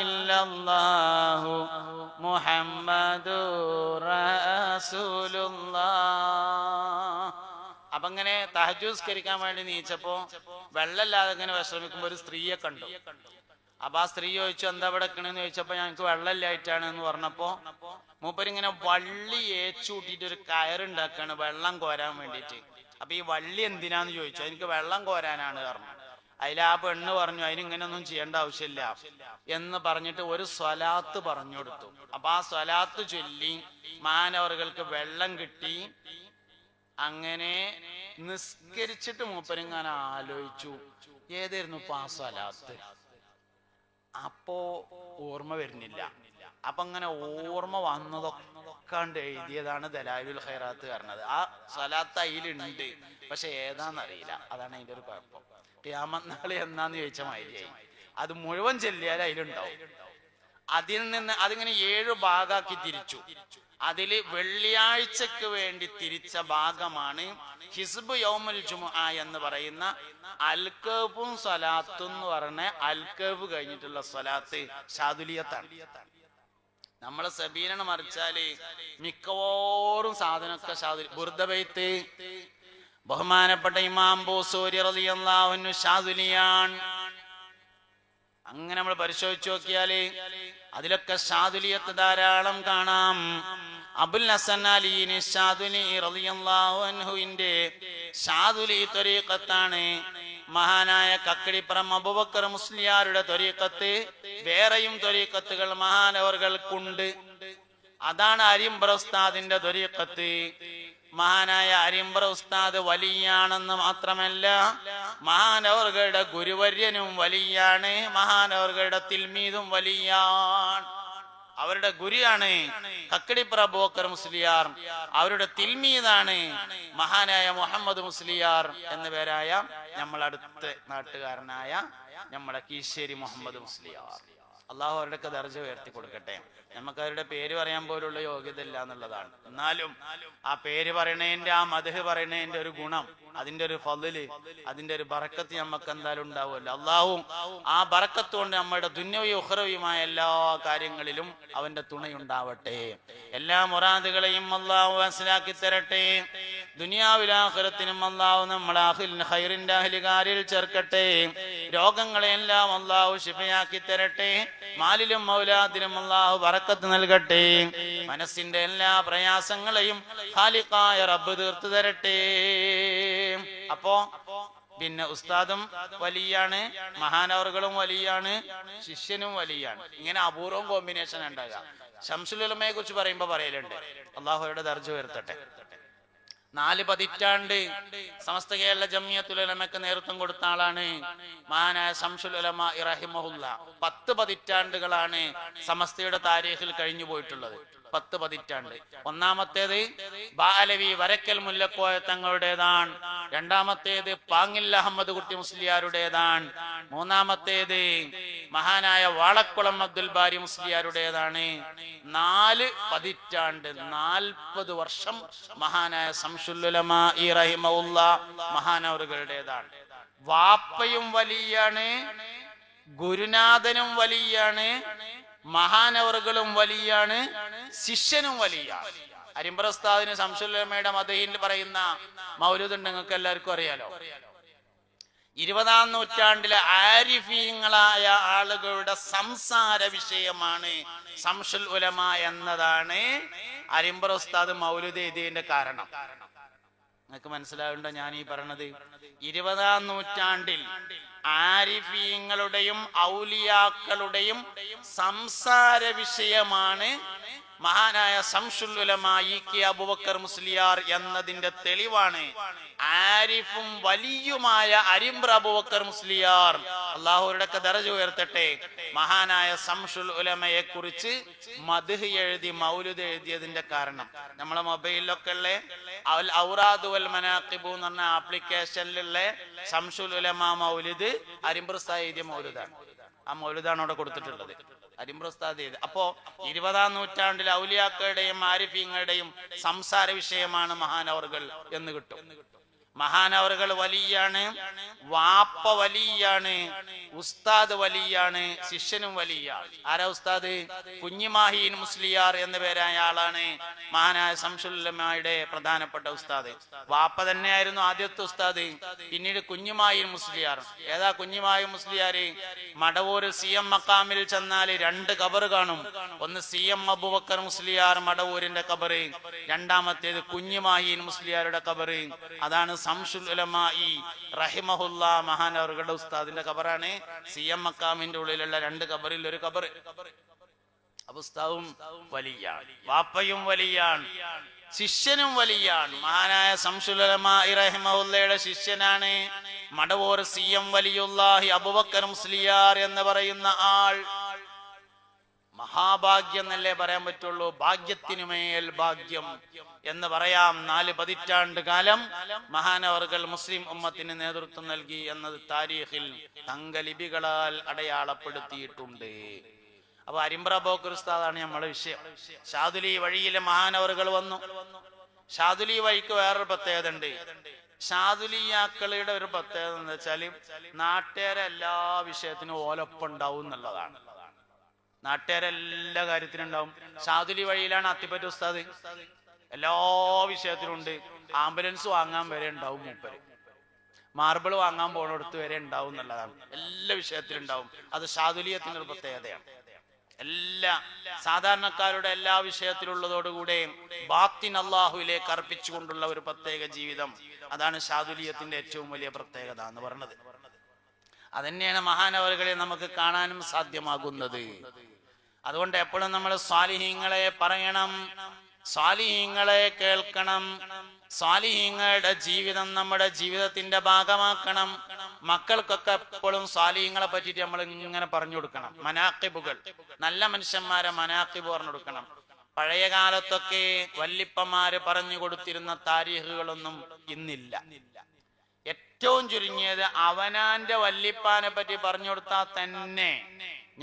ഇല്ലല്ലാഹു മുഹമ്മദുർ റസൂലുള്ളാഹ്. അപ്പൊ ഇങ്ങനെ തഹജ്ജുദ് നിസ്കരിക്കാൻ വേണ്ടി നീച്ചപ്പോ വെള്ളമില്ലാതെ ഇങ്ങനെ വിശ്രമിക്കുമ്പോ ഒരു സ്ത്രീയെ കണ്ടു. അപ്പൊ ആ സ്ത്രീ ചോദിച്ചു, എന്താ ഇവിടെ നിൽക്കണെന്ന് ചോദിച്ചപ്പോ ഞങ്ങൾക്ക് വെള്ളമില്ലായിട്ടാണ് എന്ന് പറഞ്ഞപ്പോ മൂപ്പരിങ്ങനെ വള്ളി ഏച്ചൂട്ടിട്ട് ഒരു കയറുണ്ടാക്കാണ് വെള്ളം കോരാൻ വേണ്ടിയിട്ട്. അപ്പൊ ഈ വള്ളി എന്തിനാന്ന് ചോദിച്ചു. എനിക്ക് വെള്ളം കോരാനാണ് പറഞ്ഞു. അതിൽ ആ പെണ്ണ് പറഞ്ഞു, അതിനിങ്ങനൊന്നും ചെയ്യേണ്ട ആവശ്യമില്ല എന്ന് പറഞ്ഞിട്ട് ഒരു സ്വലാത്ത് പറഞ്ഞു കൊടുത്തു. അപ്പൊ ആ സ്വലാത്ത് ചൊല്ലി മാനവറുകൾക്ക് വെള്ളം കിട്ടി. അങ്ങനെ നിസ്കരിച്ചിട്ട് മൂപ്പരിങ്ങനെ ആലോചിച്ചു, ഏതായിരുന്നു ഇപ്പൊ ആ സ്വലാത്ത്? അപ്പോ ഓർമ്മ വരുന്നില്ല. അപ്പൊ അങ്ങനെ ഓർമ്മ വന്നതൊക്കെ എഴുതിയതാണ് ദലായിലുൽ ഖൈറാത്ത് പറഞ്ഞത്. ആ സ്വലാത്ത് അതിലുണ്ട്, പക്ഷെ ഏതാന്നറിയില്ല. അതാണ് അതിന്റെ ഒരു കുഴപ്പം. ഖിയാമത്ത് നാൾ എന്നാന്ന് ചോദിച്ച മാതിരിയായി. അത് മുഴുവൻ ചെല്ലിയാൽ അതിലുണ്ടാവും. അതിൽ നിന്ന് അതിങ്ങനെ 7 ഭാഗമാക്കി തിരിച്ചു. അതില് വെള്ളിയാഴ്ചക്ക് വേണ്ടി തിരിച്ച ഭാഗമാണ് ഹിസ്ബ് യൗമുൽ ജുമുഅ എന്ന് പറയുന്ന അൽകബും സ്വലാത്തും എന്ന് പറഞ്ഞ അൽകബ് കഴിഞ്ഞിട്ടുള്ള സ്വലാത്ത് ഷാദുലിയത്താണ്. നമ്മളെ സബീന മറിച്ചാല് മിക്കവാറും സാധനമൊക്കെ ഷാദുലി. ബുർദബൈത്ത് ബഹുമാനപ്പെട്ട ഇമാം ബൂസൂരി റളിയല്ലാഹു അൻഹു ഷാദുലിയാണ്. അങ്ങനെ നമ്മൾ പരിശോധിച്ചു നോക്കിയാല് അതിലൊക്കെ ഷാദുലിയത്ത് ധാരാളം കാണാം. അബുൽ ഹസൻ അലി ഷാദുലി റളിയല്ലാഹു അൻഹുവിന്റെ ഷാദുലി ത്വരീഖത്താണ്. മഹാനായ കക്കടിപ്പുറം അബൂബക്കർ മുസ്ലിയാരുടെ ത്വരീഖത്ത്, വേറെയും ത്വരീഖത്തുകൾ മഹാനവർകൾക്കുണ്ട്. അതാണ് അരിമ്പ്ര ഉസ്താദിന്റെ ത്വരീഖത്ത്. മഹാനായ അരിമ്പ്ര ഉസ്താദ് വലിയാണെന്ന് മാത്രമല്ല, മഹാനവർകളുടെ ഗുരുവര്യനും വലിയാണ്, മഹാനവർകളുടെ തിൽമീദും വലിയാണ്. അവരുടെ ഗുരുവാണ് കക്കടിപ്പുറ അബൂബക്കർ മുസ്ലിയാർ, അവരുടെ തിൽമീദാണ് മഹാനായ മുഹമ്മദ് മുസ്ലിയാർ എന്ന പേരായ നമ്മളടുത്ത നാട്ടുകാരനായ നമ്മളെ കീശ്ശേരി മുഹമ്മദ് മുസ്ലിയാർ. അള്ളാഹു അവരുടെയൊക്കെ ദർജ ഉയർത്തി കൊടുക്കട്ടെ. നമുക്ക് അവരുടെ പേര് പറയാൻ പോലുള്ള യോഗ്യത ഇല്ല എന്നുള്ളതാണ്. എന്നാലും ആ പേര് പറയണേന്റെ, ആ മദ്ഹ് പറയണേന്റെ ഒരു ഗുണം, അതിന്റെ ഒരു ഫളല്, അതിന്റെ ഒരു ബറക്കത്ത് നമുക്ക് എന്തായാലും ഉണ്ടാവുമല്ലോ. അള്ളാഹു ആ ബറക്കത്ത് കൊണ്ട് നമ്മുടെ ദുന്യവിയും ഉഖ്റവിയുമായ എല്ലാ കാര്യങ്ങളിലും അവന്റെ തുണയുണ്ടാവട്ടെ. എല്ലാ മുറാദുകളെയും അള്ളാഹു മനസ്സിലാക്കി തരട്ടെ. ദുനിയാവിലാഖിറത്തിനും അള്ളാഹു നമ്മളെ ഖൈറിന്റെ അഹ്ലുകാരിൽ ചേർക്കട്ടെ. രോഗങ്ങളെല്ലാം അള്ളാഹു ശിഫയാക്കി തരട്ടെ. മാലിലും മൗലാദിലും അള്ളാഹു ബറക്കത്ത് നൽകട്ടെ. മനസ്സിന്റെ എല്ലാ പ്രയാസങ്ങളെയും ഖാലിഖായ റബ്ബ് തീർത്തു തരട്ടെ. അപ്പോ പിന്നെ ഉസ്താദും വലിയാണ്, മഹാനവറുകളും വലിയാണ്, ശിഷ്യനും വലിയാണ്. ഇങ്ങനെ അപൂർവം കോമ്പിനേഷൻ ഉണ്ടാകുക. ശംസുൽ ഉലമയെ കുറിച്ച് പറയുമ്പോ പറയലുണ്ട്, അള്ളാഹുയുടെ ദർജ ഉയർത്തട്ടെ. 4 പതിറ്റാണ്ട് സമസ്ത കേരള ജംഇയ്യത്തുൽ ഉലമയ്ക്ക് നേതൃത്വം കൊടുത്ത ആളാണ് മഹാനായ ശംസുൽ ഉലമ റഹിമഹുല്ലാ. 10 പതിറ്റാണ്ടുകളാണ് സമസ്തയുടെ താരീഖിൽ കഴിഞ്ഞു പോയിട്ടുള്ളത്. 10 പതിറ്റാണ്ട്. ഒന്നാമത്തേത് ബാലവി വരക്കൽ മുല്ലക്കോയ തങ്ങളുടേതാണ്. രണ്ടാമത്തേത് പാങ്ങിൽ അഹമ്മദ് കുട്ടി മുസ്ലിയാരുടേതാണ്. മൂന്നാമത്തേത് മഹാനായ വാളക്കുളം അബ്ദുൽ ബാരി മുസ്ലിയാരുടേതാണ്. 4 പതിറ്റാണ്ട് 40 വർഷം മഹാനായ ശംസുൽ ഉലമ റഹിമഹുല്ലാ മഹാനവറുകളുടേതാണ്. വാപ്പയും വലിയാണ്, ഗുരുനാഥനും വലിയാണ്, മഹാനവറുകളും വലിയാണ്, ശിഷ്യനും വലിയാണ്. അരിമ്പ്ര ഉസ്താദിന് ശംസുൽ ഉലമയുടെ മദഹിൽ പറയുന്ന മൗലൂദ് ഉണ്ട്, നിങ്ങൾക്ക് എല്ലാവർക്കും അറിയാലോ. 20-ാം നൂറ്റാണ്ടിലെ ആരിഫീങ്ങളായ ആളുകളുടെ സംസാര വിഷയമാണ് ശംസുൽ ഉലമ എന്നതാണ് അരിമ്പ്ര ഉസ്താദ് മൗലൂദ് എഴുതിയതിന്റെ കാരണം. നിങ്ങൾക്ക് മനസ്സിലാവുണ്ടോ ഞാൻ ഈ പറയണത്? 20-ാം നൂറ്റാണ്ടിൽ ആരിഫീങ്ങളുടെയും ഔലിയാക്കളുടെയും സംസാര വിഷയമാണ് മഹാനായ ശംസുൽ ഉലമാ ഇ.കെ. അബൂബക്കർ മുസ്ലിയാർ എന്നതിന്റെ തെളിവാണ് ആരിഫും വലിയുമായ അരിമ്പ്ര അബൂബക്കർ മുസ്ലിയാർ, അള്ളാഹുരുടെ ദറജ ഉയർത്തട്ടെ, മഹാനായ ശംസുൽ ഉലമയെ കുറിച്ച് മദ്ഹ് എഴുതി മൗലിദ് എഴുതിയതിന്റെ കാരണം നമ്മളെ മൊബൈലിലൊക്കെ ഉള്ള അൽ ഔറാദ് വൽ മനാഖിബ് എന്ന് പറഞ്ഞ ആപ്ലിക്കേഷനിലുള്ള ശംസുൽ ഉലമാ മൗലിദ് അരിമ്പ്ര ഉസ്താദ് എഴുതിയ മൗലിദാണ്. ആ മൗലിദാണ് അവിടെ കൊടുത്തിട്ടുള്ളത്, അരിമ്പ്ര ഉസ്താദ് എഴുതി. അപ്പോ 20-ാം നൂറ്റാണ്ടിൽ ഔലിയാക്കളുടെയും ആരിഫീങ്ങളുടെയും സംസാര വിഷയമാണ് മഹാനവറുകൾ എന്ന് കിട്ടും. മഹാനവറുകൾ വലിയാണ്, വാപ്പ വലിയാണ്, ഉസ്താദ് വലിയാണ്, ശിഷ്യനും വലിയാണ്. ആരാ ഉസ്താദ്? കുഞ്ഞിമാഹീൻ മുസ്ലിയാർ എന്ന പേരായ ആളാണ് മഹാനായ ശംസുൽ ഉലമായുടെ പ്രധാനപ്പെട്ട ഉസ്താദ്. വാപ്പ തന്നെയായിരുന്നു ആദ്യത്തെ ഉസ്താദ്, പിന്നീട് കുഞ്ഞിമാഹീൻ മുസ്ലിയാർ. ഏതാ കുഞ്ഞിമാഹീൻ മുസ്ലിയാർ? മടവൂർ CM മക്കാമിൽ ചെന്നാൽ 2 ഖബർ കാണും. ഒന്ന് CM അബൂബക്കർ മുസ്ലിയാർ മടവൂരിന്റെ ഖബർ, രണ്ടാമത്തേത് കുഞ്ഞിമാഹീൻ മുസ്ലിയാരുടെ ഖബർ. അതാണ് ശംസുൽ ഉലമാ റഹിമഹുല്ലാ മഹാനവറുകളുടെ ഉസ്താദിന്റെ ഖബറാണ്. CM മക്കാമിന്റെ ഉള്ളിലുള്ള 2 ഖബറിൽ ഒരു ഖബർ. ഉസ്താദും വലിയാണ്, വാപ്പയും വലിയാണ്, ശിഷ്യനും വലിയാണ്. മഹാനായ ശംസുൽ ഉലമാ റഹിമഹുല്ലയുടെ ശിഷ്യനാണ് മടവൂർ CM വലിയുല്ലാഹി അബൂബക്കർ മുസ്ലിയാർ എന്ന് പറയുന്ന ആൾ. മഹാഭാഗ്യം എന്നല്ലേ പറയാൻ പറ്റുള്ളൂ, ഭാഗ്യത്തിനുമേൽ ഭാഗ്യം എന്ന് പറയാം. 4 പതിറ്റാണ്ട് കാലം മഹാനവറുകൾ മുസ്ലിം ഉമ്മത്തിന് നേതൃത്വം നൽകി എന്നത് താരീഖിൽ തങ്കലിപികളാൽ അടയാളപ്പെടുത്തിയിട്ടുണ്ട്. അപ്പൊ അരിമ്പ്ര അബൂബക്കർ ഉസ്താദാണ് നമ്മളെ വിഷയം. ഷാദുലി വഴിയിലെ മഹാനവറുകൾ വന്നു. ഷാദുലി വഴിക്ക് വേറൊരു പ്രത്യേകത ഉണ്ട്. ഷാദുലിയാക്കളുടെ ഒരു പ്രത്യേകത എന്ന് വെച്ചാല് നാട്ടുകാരെ എല്ലാ വിഷയത്തിനും ഓലൊപ്പം ഉണ്ടാവും എന്നുള്ളതാണ്. നാട്ടുകാരെല്ലാ കാര്യത്തിനും ഉണ്ടാവും. ഷാദുലി വഴിയിലാണ് അത്തിപ്പറ്റ ഉസ്താദ്, എല്ലാ വിഷയത്തിലും ഉണ്ട്. ആംബുലൻസ് വാങ്ങാൻ വരെ ഉണ്ടാവും മൂപ്പര്, മാർബിൾ വാങ്ങാൻ പോണടുത്ത് വരെ ഉണ്ടാവും എന്നുള്ളതാണ്. എല്ലാ വിഷയത്തിലും ഉണ്ടാവും. അത് ഷാദുലിയത്തിന്റെ ഒരു പ്രത്യേകതയാണ്. എല്ലാ സാധാരണക്കാരുടെ എല്ലാ വിഷയത്തിലുള്ളതോടുകൂടെ ബാത്തിൻ അള്ളാഹുവിലേക്ക് അർപ്പിച്ചുകൊണ്ടുള്ള ഒരു പ്രത്യേക ജീവിതം, അതാണ് ഷാദുലിയത്തിന്റെ ഏറ്റവും വലിയ പ്രത്യേകത എന്ന് പറയുന്നത്. അതന്നെയാണ് മഹാനവറുകളെ നമുക്ക് കാണാനും സാധ്യമാകുന്നത്. അതുകൊണ്ട് എപ്പോഴും നമ്മൾ സ്വാലിഹീങ്ങളെ പറയണം, സ്വാലിഹീങ്ങളെ കേൾക്കണം, സ്വാലിഹീങ്ങളുടെ ജീവിതം നമ്മുടെ ജീവിതത്തിന്റെ ഭാഗമാക്കണം. മക്കൾക്കൊക്കെ എപ്പോഴും സ്വാലിഹീങ്ങളെ പറ്റിയിട്ട് നമ്മൾ ഇങ്ങനെ പറഞ്ഞു കൊടുക്കണം. മനാഖിബുകൾ, നല്ല മനുഷ്യന്മാരെ മനാഖിബ് പറഞ്ഞു കൊടുക്കണം. പഴയ കാലത്തൊക്കെ വല്ലിപ്പമാര് പറഞ്ഞു കൊടുത്തിരുന്ന താരീഖുകളൊന്നും ഇന്നില്ല. ഏറ്റവും ചുരുങ്ങിയത് അവനാന്റെ വല്ലിപ്പാനെ പറ്റി പറഞ്ഞു കൊടുത്താൽ തന്നെ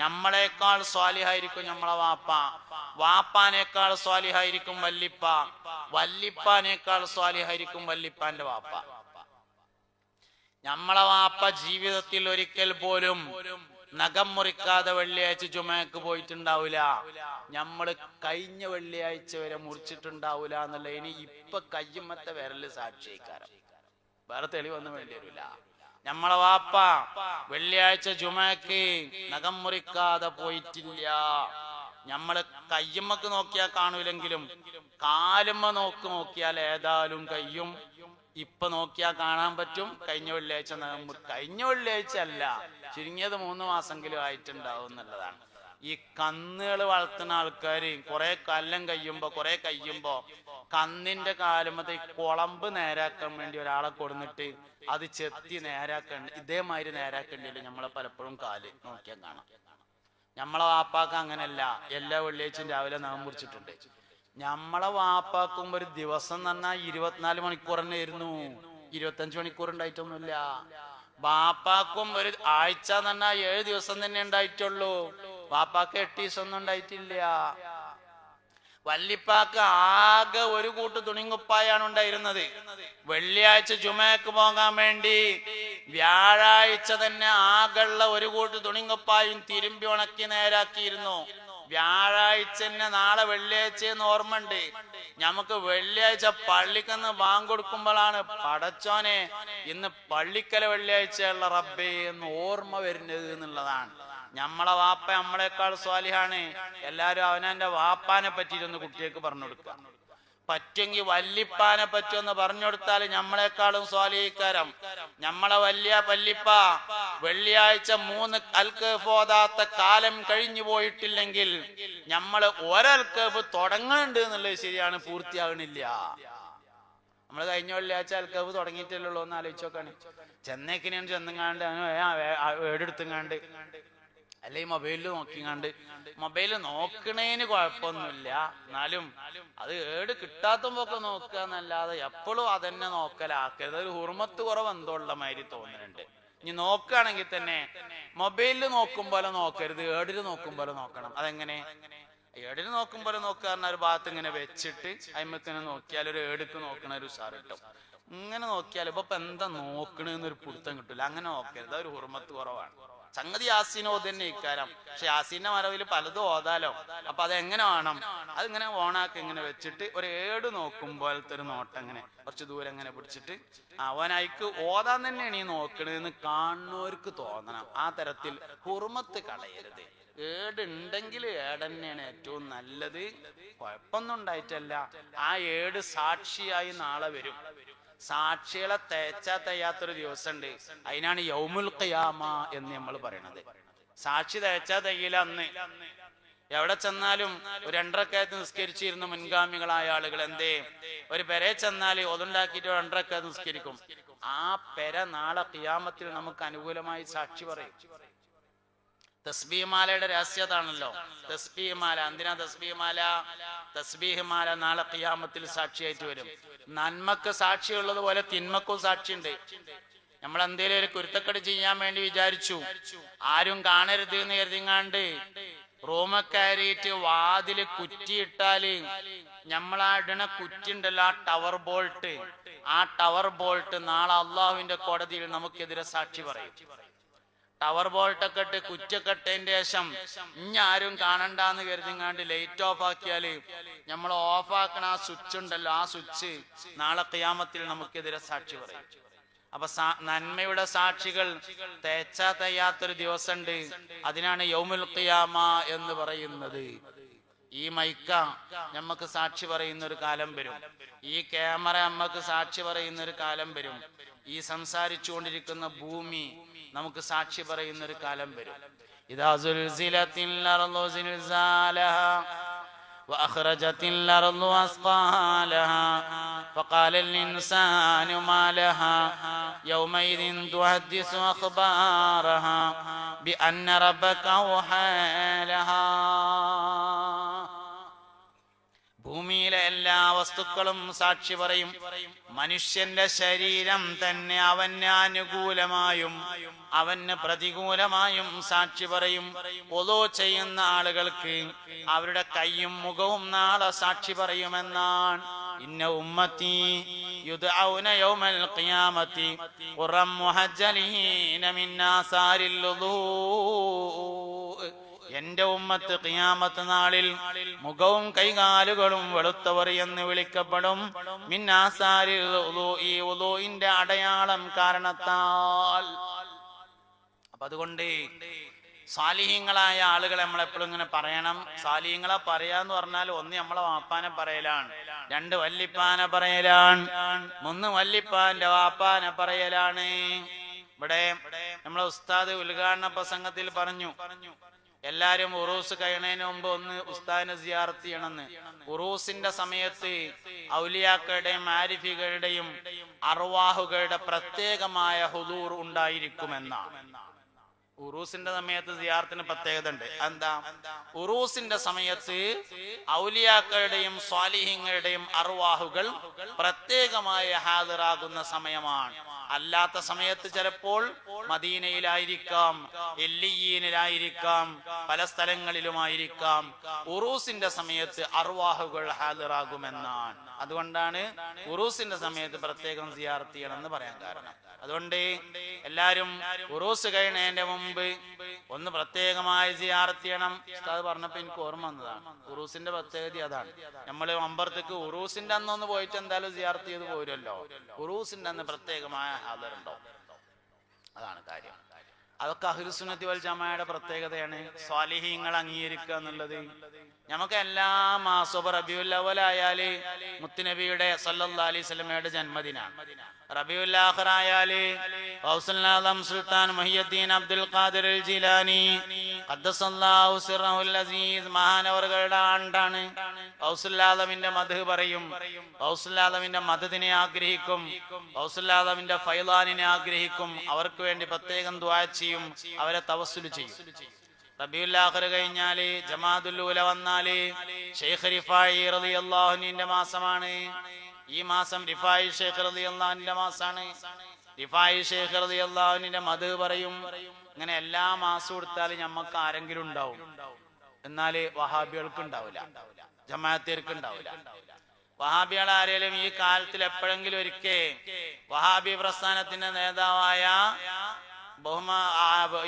നമ്മളെക്കാൾ സ്വാലിഹായിരിക്കും നമ്മളെ വാപ്പ, വാപ്പാനേക്കാൾ സ്വാലിഹായിരിക്കും വല്ലിപ്പ, വല്ലിപ്പാനേക്കാൾ സ്വാലിഹായിരിക്കും വല്ലിപ്പാന്റെ വാപ്പ. നമ്മളെ വാപ്പ ജീവിതത്തിൽ ഒരിക്കൽ പോലും നഖം മുറിക്കാതെ വെള്ളിയാഴ്ച ജുമക്ക് പോയിട്ടുണ്ടാവില്ല. നമ്മള് കഴിഞ്ഞ വെള്ളിയാഴ്ച വരെ മുറിച്ചിട്ടുണ്ടാവില്ല എന്നുള്ള ഇനി ഇപ്പൊ കയ്യുമ്മത്തെ വിരല് സാക്ഷിക്കാരം, വേറെ തെളിവൊന്നും വേണ്ടി വരില്ല. നമ്മളെ വാപ്പ വെള്ളിയാഴ്ച ജുമക്ക് നഖം മുറിക്കാതെ പോയിട്ടില്ല. നമ്മള് കയ്യുമ്മക്ക് നോക്കിയാൽ കാണൂലെങ്കിലും കാലുമ്മ നോക്കിയാൽ ഏതായാലും കയ്യും ഇപ്പൊ നോക്കിയാൽ കാണാൻ പറ്റും. കഴിഞ്ഞ വെള്ളിയാഴ്ച കഴിഞ്ഞ വെള്ളിയാഴ്ച അല്ല, ചുരുങ്ങിയത് 3 മാസമെങ്കിലും ആയിട്ടുണ്ടാവും എന്നുള്ളതാണ്. ഈ കന്നുകൾ വളർത്തുന്ന ആൾക്കാര് കുറെ കൊല്ലം കഴിയുമ്പോ കന്നിന്റെ കാലുമത്തെ കുളമ്പ് നേരാക്കാൻ വേണ്ടി ഒരാളെ കൊടുന്നിട്ട് അത് ചെത്തി നേരാക്കണ്ട, ഇതേമാതിരി നേരാക്കേണ്ടിയില്ല. നമ്മളെ പലപ്പോഴും കാല് നോക്കിയാൽ കാണാം. നമ്മളെ വാപ്പാക്ക് അങ്ങനെയല്ല, എല്ലാ വെള്ളിയാഴ്ചയും രാവിലെ നഖം മുറിച്ചിട്ടുണ്ട്. നമ്മളെ വാപ്പാക്കും ഒരു ദിവസം എന്ന് പറഞ്ഞാൽ 24 മണിക്കൂർ തന്നെ ആയിരുന്നു, 25 മണിക്കൂർ ഉണ്ടായിട്ടൊന്നുമില്ല. ബാപ്പാക്കും ഒരു ആഴ്ച എന്ന് പറഞ്ഞാൽ 7 ദിവസം തന്നെ ഉണ്ടായിട്ടുള്ളൂ. വാപ്പാക്ക് 8 ദിവസം ഒന്നും ഉണ്ടായിട്ടില്ല. വല്ലിപ്പാക്ക് ആകെ ഒരു കൂട്ട് തുണിങ്കുപ്പായാണ് ഉണ്ടായിരുന്നത്. വെള്ളിയാഴ്ച ജുമക്ക് പോകാൻ വേണ്ടി വ്യാഴാഴ്ച തന്നെ ആകെയുള്ള ഒരു കൂട്ട് തുണിങ്കുപ്പായും തിരുമ്പി ഉണക്കി നേരാക്കിയിരുന്നു. വ്യാഴാഴ്ച തന്നെ നാളെ വെള്ളിയാഴ്ചയെന്ന് ഓർമ്മ ഉണ്ട്. നമുക്ക് വെള്ളിയാഴ്ച പള്ളിക്കെന്ന് ബാങ്ക് കൊടുക്കുമ്പോഴാണ് പടച്ചോനെ ഇന്ന് പള്ളിക്കല വെള്ളിയാഴ്ചയുള്ള റബ്ബേ എന്ന് ഓർമ്മ വരുന്നത് എന്നുള്ളതാണ്. നമ്മളെ വാപ്പ നമ്മളെക്കാൾ സ്വാലിഹാണ്. എല്ലാരും അവനവന്റെ വാപ്പാനെ പറ്റിയിട്ടൊന്ന് കുട്ടികൾക്ക് പറഞ്ഞു കൊടുക്കുക. പറ്റുമെങ്കിൽ വല്ലിപ്പാനെ പറ്റുമെന്ന് പറഞ്ഞു കൊടുത്താൽ നമ്മളെക്കാളും സ്വാലിഹിക്കാരം. നമ്മളെ വലിയ വല്ലിപ്പ വെള്ളിയാഴ്ച 3 അൽക്കഫ് ഓതാത്ത കാലം കഴിഞ്ഞു പോയിട്ടില്ലെങ്കിൽ നമ്മള് ഒരൽക്കഫ് തുടങ്ങുന്നുണ്ട് എന്നുള്ളത് ശരിയാണ്, പൂർത്തിയാകണില്ല. നമ്മള് കഴിഞ്ഞ വെള്ളിയാഴ്ച അൽക്കഫ് തുടങ്ങിയിട്ടില്ലല്ലോ എന്ന് ആലോചിച്ച് നോക്കാണ്. ചെന്നൈക്കിനെയാണ് ചെന്നുങ്ങാണ്ട് ഏടെടുത്തുങ്ങാണ്ട് അല്ലെങ്കിൽ മൊബൈലിൽ നോക്കിങ്ങാണ്ട്, മൊബൈല് നോക്കണേന് കുഴപ്പമൊന്നുമില്ല, എന്നാലും അത് ഏട് കിട്ടാത്തുമ്പോഴൊക്കെ നോക്കുക എന്നല്ലാതെ എപ്പോഴും അതന്നെ നോക്കലാക്കരുത്. ഒരു ഹുർമത്ത് കുറവ് എന്തോ ഉള്ള മാതിരി തോന്നുന്നുണ്ട്. ഇനി നോക്കുകയാണെങ്കിൽ തന്നെ മൊബൈലിൽ നോക്കും പോലെ നോക്കരുത്, ഏടിൽ നോക്കും പോലെ നോക്കണം. അതെങ്ങനെ? ഏടിന് നോക്കും പോലെ നോക്കുക പറഞ്ഞാൽ ഒരു ഭാഗത്ത് ഇങ്ങനെ വെച്ചിട്ട് അയിമക്കിനെ നോക്കിയാൽ ഒരു ഏടുക്ക് നോക്കണ ഒരു ഉഷാർ കിട്ടും. ഇങ്ങനെ നോക്കിയാൽ ഇപ്പൊ എന്താ നോക്കണെന്നൊരു പിടുത്തം കിട്ടില്ല. അങ്ങനെ നോക്കരുത്, അതൊരു ഹുർമത്ത് കുറവാണ്. സംഗതി യാസീൻ ഓതന്നെ ഇക്കാരം, പക്ഷെ യാസീന്റെ മറവിൽ പലതും ഓതാലോ. അപ്പൊ അതെങ്ങനെ വേണം? അതിങ്ങനെ ഓണാക്കി ഇങ്ങനെ വെച്ചിട്ട് ഒരു ഏട് നോക്കും പോലത്തെ ഒരു നോട്ടം ഇങ്ങനെ കുറച്ച് ദൂരം ഇങ്ങനെ പിടിച്ചിട്ട് അവനയക്ക് ഓതാൻ തന്നെയാണ് ഈ നോക്കണെന്ന് കാണുന്നവർക്ക് തോന്നണം. ആ തരത്തിൽ ഹുർമത്ത് കളയരുത്. ഏട് ഉണ്ടെങ്കിൽ ഏടന്നെയാണ് ഏറ്റവും നല്ലത്. കുഴപ്പമൊന്നും ഉണ്ടായിട്ടല്ല. ആ ഏട് സാക്ഷിയായി നാളെ വരും. സാക്ഷികളെ തേച്ചാ തയ്യാത്തൊരു ദിവസം ഉണ്ട്, അതിനാണ് യൗമുൽ ഖിയാമ എന്ന് നമ്മൾ പറയണത്. സാക്ഷി തേച്ചാ തയ്യില്ല അന്ന്. എവിടെ ചെന്നാലും ഒരു 2 റക്അത്ത് നിസ്കരിച്ചിരുന്ന മുൻഗാമികളായ ആളുകൾ എന്തേ ഒരു പെരെ ചെന്നാല് ഒതുണ്ടാക്കിയിട്ട് 2 റക്അത്ത് നിസ്കരിക്കും. ആ പെര നാളെ ഖിയാമത്തിൽ നമുക്ക് അനുകൂലമായി സാക്ഷി പറയും. തസ്ബീഹ് മാലയുടെ രഹസ്യതാണല്ലോ തസ്ബീഹ് മാല. എന്തിനാ തസ്ബീഹ് മാല? തസ്ബീഹ് മാല നാളെ ഖിയാമത്തിൽ സാക്ഷിയായിട്ട് വരും. നന്മക്ക് സാക്ഷിയുള്ളത് പോലെ തിന്മക്കും സാക്ഷിയുണ്ട്. നമ്മൾ എന്തേലും ഒരു കുരുത്തക്കട് ചെയ്യാൻ വേണ്ടി വിചാരിച്ചു, ആരും കാണരുത് എന്ന് കരുതിങ്ങാണ്ട് റൂമൊക്കെ കയറിയിട്ട് വാതില് കുറ്റിയിട്ടാല് നമ്മളാ ഇടണ കുറ്റിണ്ടല്ലോ, ആ ടവർ ബോൾട്ട് നാളെ അള്ളാഹുവിന്റെ കോടതിയിൽ നമുക്കെതിരെ സാക്ഷി പറയും. ടവർ ബോൾട്ടൊക്കെ ഇട്ട് കുറ്റിയൊക്കെ ഇട്ടതിന്റെ ശേഷം ഇനി ആരും കാണണ്ടാന്ന് കരുതിങ്ങാണ്ട് ലൈറ്റ് ഓഫ് ആക്കിയാല് നമ്മൾ ഓഫ് ആക്കണ ആ സ്വിച്ച് ഉണ്ടല്ലോ, ആ സ്വിച്ച് നാളെ ഖിയാമത്തിൽ നമുക്കെതിരെ സാക്ഷി പറയും. അപ്പൊ നന്മയുടെ സാക്ഷികൾ തേച്ചാ തയ്യാത്തൊരു ദിവസമുണ്ട്, അതിനാണ് യൗമുൽ ഖിയാമ എന്ന് പറയുന്നത്. ഈ മൈക്ക നമ്മക്ക് സാക്ഷി പറയുന്ന ഒരു കാലം വരും. ഈ ക്യാമറ നമ്മക്ക് സാക്ഷി പറയുന്ന ഒരു കാലം വരും. ഈ സംസാരിച്ചുകൊണ്ടിരിക്കുന്ന ഭൂമി നമുക്ക് സാക്ഷി പറയുന്ന ഒരു കാലം വരും. ഇദാ സുൽസിലത്തിൽ അർളു സിൽസാലഹാ വഅഖ്റജത്തിൽ അർളു അസ്ഖാലഹാ ഫഖാലൽ ഇൻസാനു മാ ലഹാ യൗമൈദിൻ തുഹദ്ദിസു അഖ്ബാറഹാ ബിഅന്ന റബ്ബക അവഹാ ലഹാ. ഭൂമിയിലെ എല്ലാ വസ്തുക്കളും സാക്ഷി പറയും. മനുഷ്യന്റെ ശരീരം തന്നെ അവന് അനുകൂലമായും അവന് പ്രതികൂലമായും സാക്ഷി പറയും. ഒളു ചെയ്യുന്ന ആളുകൾക്ക് അവരുടെ കൈയും മുഖവും നാളെ സാക്ഷി പറയുമെന്നാണ്. ഇന്ന ഉമ്മത്തി യുദ്ഔന യൗമൽ ഖിയാമത്തി ഖുറം മുഹജ്ജലീന മിൻ ആസാരിൽ വുദൂ. എന്റെ ഉമ്മത്ത് ഖിയാമത്ത് നാളിൽ മുഖവും കൈകാലുകളും വെളുത്തവർ എന്ന് വിളിക്കപ്പെടും. മിൻ ആസാരിൽ വുദൂ, ഈ വുദൂഇന്റെ അടയാളം കാരണത്താൽ. അപ്പൊ അതുകൊണ്ട് സാലിഹീങ്ങളായ ആളുകളെ നമ്മളെപ്പോഴും ഇങ്ങനെ പറയണം. സാലിഹീങ്ങളെ പറയാന്ന് പറഞ്ഞാൽ ഒന്ന് നമ്മളെ വാപ്പാനെ പറയലാണ്, 2 വല്ലിപ്പാനെ പറയലാണ്, 3 വല്ലിപ്പാന്റെ വാപ്പാനെ പറയലാണ്. ഇവിടെ നമ്മളെ ഉസ്താദ് ഉദ്ഘാടന പ്രസംഗത്തിൽ പറഞ്ഞു, എല്ലാരും ഉറൂസ് കഴിയുന്നതിന് മുമ്പ് ഒന്ന് ഉസ്താദിനെ സിയാറത്ത് ചെയ്യണമെന്ന്. ഉറൂസിന്റെ സമയത്ത് ഔലിയാക്കളുടെയും ആരിഫികളുടെയും അർവാഹുകളുടെ പ്രത്യേകമായ ഹുദൂർ ഉണ്ടായിരിക്കുമെന്നാണ്. ഉറൂസിന്റെ സമയത്ത് സിയാറത്തിന് പ്രത്യേകത ഉണ്ട്. എന്താ? ഉറൂസിന്റെ സമയത്ത് ഔലിയാക്കളുടെയും സ്വാലിഹീങ്ങളുടെയും അർവാഹുകൾ പ്രത്യേകമായി ഹാദിറാകുന്ന സമയമാണ്. അല്ലാത്ത സമയത്ത് ചിലപ്പോൾ മദീനയിലായിരിക്കാം, എല്ലിയീനിലായിരിക്കാം, പല സ്ഥലങ്ങളിലുമായിരിക്കാം. ഉറൂസിന്റെ സമയത്ത് അർവാഹുകൾ ഹാദിറാകുമെന്നാണ്. അതുകൊണ്ടാണ് ഉറൂസിന്റെ സമയത്ത് പ്രത്യേകം സിയാറത്ത് ചെയ്യണമെന്ന് പറയാൻ കാരണം. അതുകൊണ്ട് എല്ലാരും ഉറൂസ് കഴിയുന്നതിന്റെ മുമ്പ് ഒന്ന് പ്രത്യേകമായി സിയാറത്ത് ചെയ്യണം. ഉസ്താദ് പറഞ്ഞപ്പോ എനിക്ക് ഓർമ്മ വന്നതാണ്. ഉറൂസിന്റെ പ്രത്യേകത അതാണ്. നമ്മള് അമ്പലത്തേക്ക് ഉറൂസിന്റെ അന്നൊന്ന് പോയിട്ട് എന്തായാലും സിയാറത്ത് ചെയ്ത് പോരുമല്ലോ. ഉറൂസിന്റെ അന്ന് പ്രത്യേകമായ ഹാദറുണ്ടോ, അതാണ് കാര്യം. അതൊക്കെ അഹ്ലുസുന്നത്തി വൽ ജമാഅയുടെ പ്രത്യേകതയാണ്. സ്വാലിഹീങ്ങൾ അംഗീകരിക്കുക എന്നുള്ളത്. നമുക്ക് എല്ലാ മാസവും റബീഉൽ അവ്വൽ ആയാല് മുത്തുനബിയുടെ സല്ലല്ലാഹു അലൈഹി വസല്ലമയുടെ ജന്മദിനാണ്. റബീഉൽ ആഖിർ ആയാല് ഗൗസുൽ ആദം സുൽത്താൻ മുഹിയുദ്ദീൻ അബ്ദുൽ ഖാദിർ അൽ ജിലാനി ഖദ്ദസല്ലാഹു സിർറഹുൽ അസീസ് മഹാനവറുകളുടെ ആണ്ടാണ്. ഗൗസുൽ ആദമിന്റെ മദ്ഹ് പറയും, ഗൗസുൽ ആദമിന്റെ മദദിനെ ആഗ്രഹിക്കും, ഗൗസുൽ ആദമിന്റെ ഫൈളാനിനെ ആഗ്രഹിക്കും. അവർക്ക് വേണ്ടി പ്രത്യേകം ദുആ ചെയ്യും, അവരെ തവസ്സുൽ ചെയ്യും. റബീഉൽ ആഖിർ കഴിഞ്ഞാല് ജമാഅത്തുൽ ഊല വന്നാല് ശൈഖ് റിഫായി റളിയല്ലാഹു അൻഹുവിന്റെ മാസമാണ്. ഈ മാസം റിഫായി ശൈഖ് റളിയല്ലാഹു അൻഹുവിന്റെ മാസമാണ്. റിഫായി ശൈഖ് റളിയല്ലാഹു അൻഹുവിന്റെ മദ്ഹ് പറയും. ഇങ്ങനെ എല്ലാ മാസവും എടുത്താലും ഞമ്മക്ക് ആരെങ്കിലും ഉണ്ടാവും, എന്നാല് വഹാബികൾക്ക് ഉണ്ടാവില്ല, ജമാഅത്തേർക്ക് ഉണ്ടാവില്ല. വഹാബികൾ ആരെങ്കിലും ഈ കാലത്തിൽ എപ്പോഴെങ്കിലും ഒരിക്കൽ വഹാബി പ്രസ്ഥാനത്തിന്റെ നേതാവായ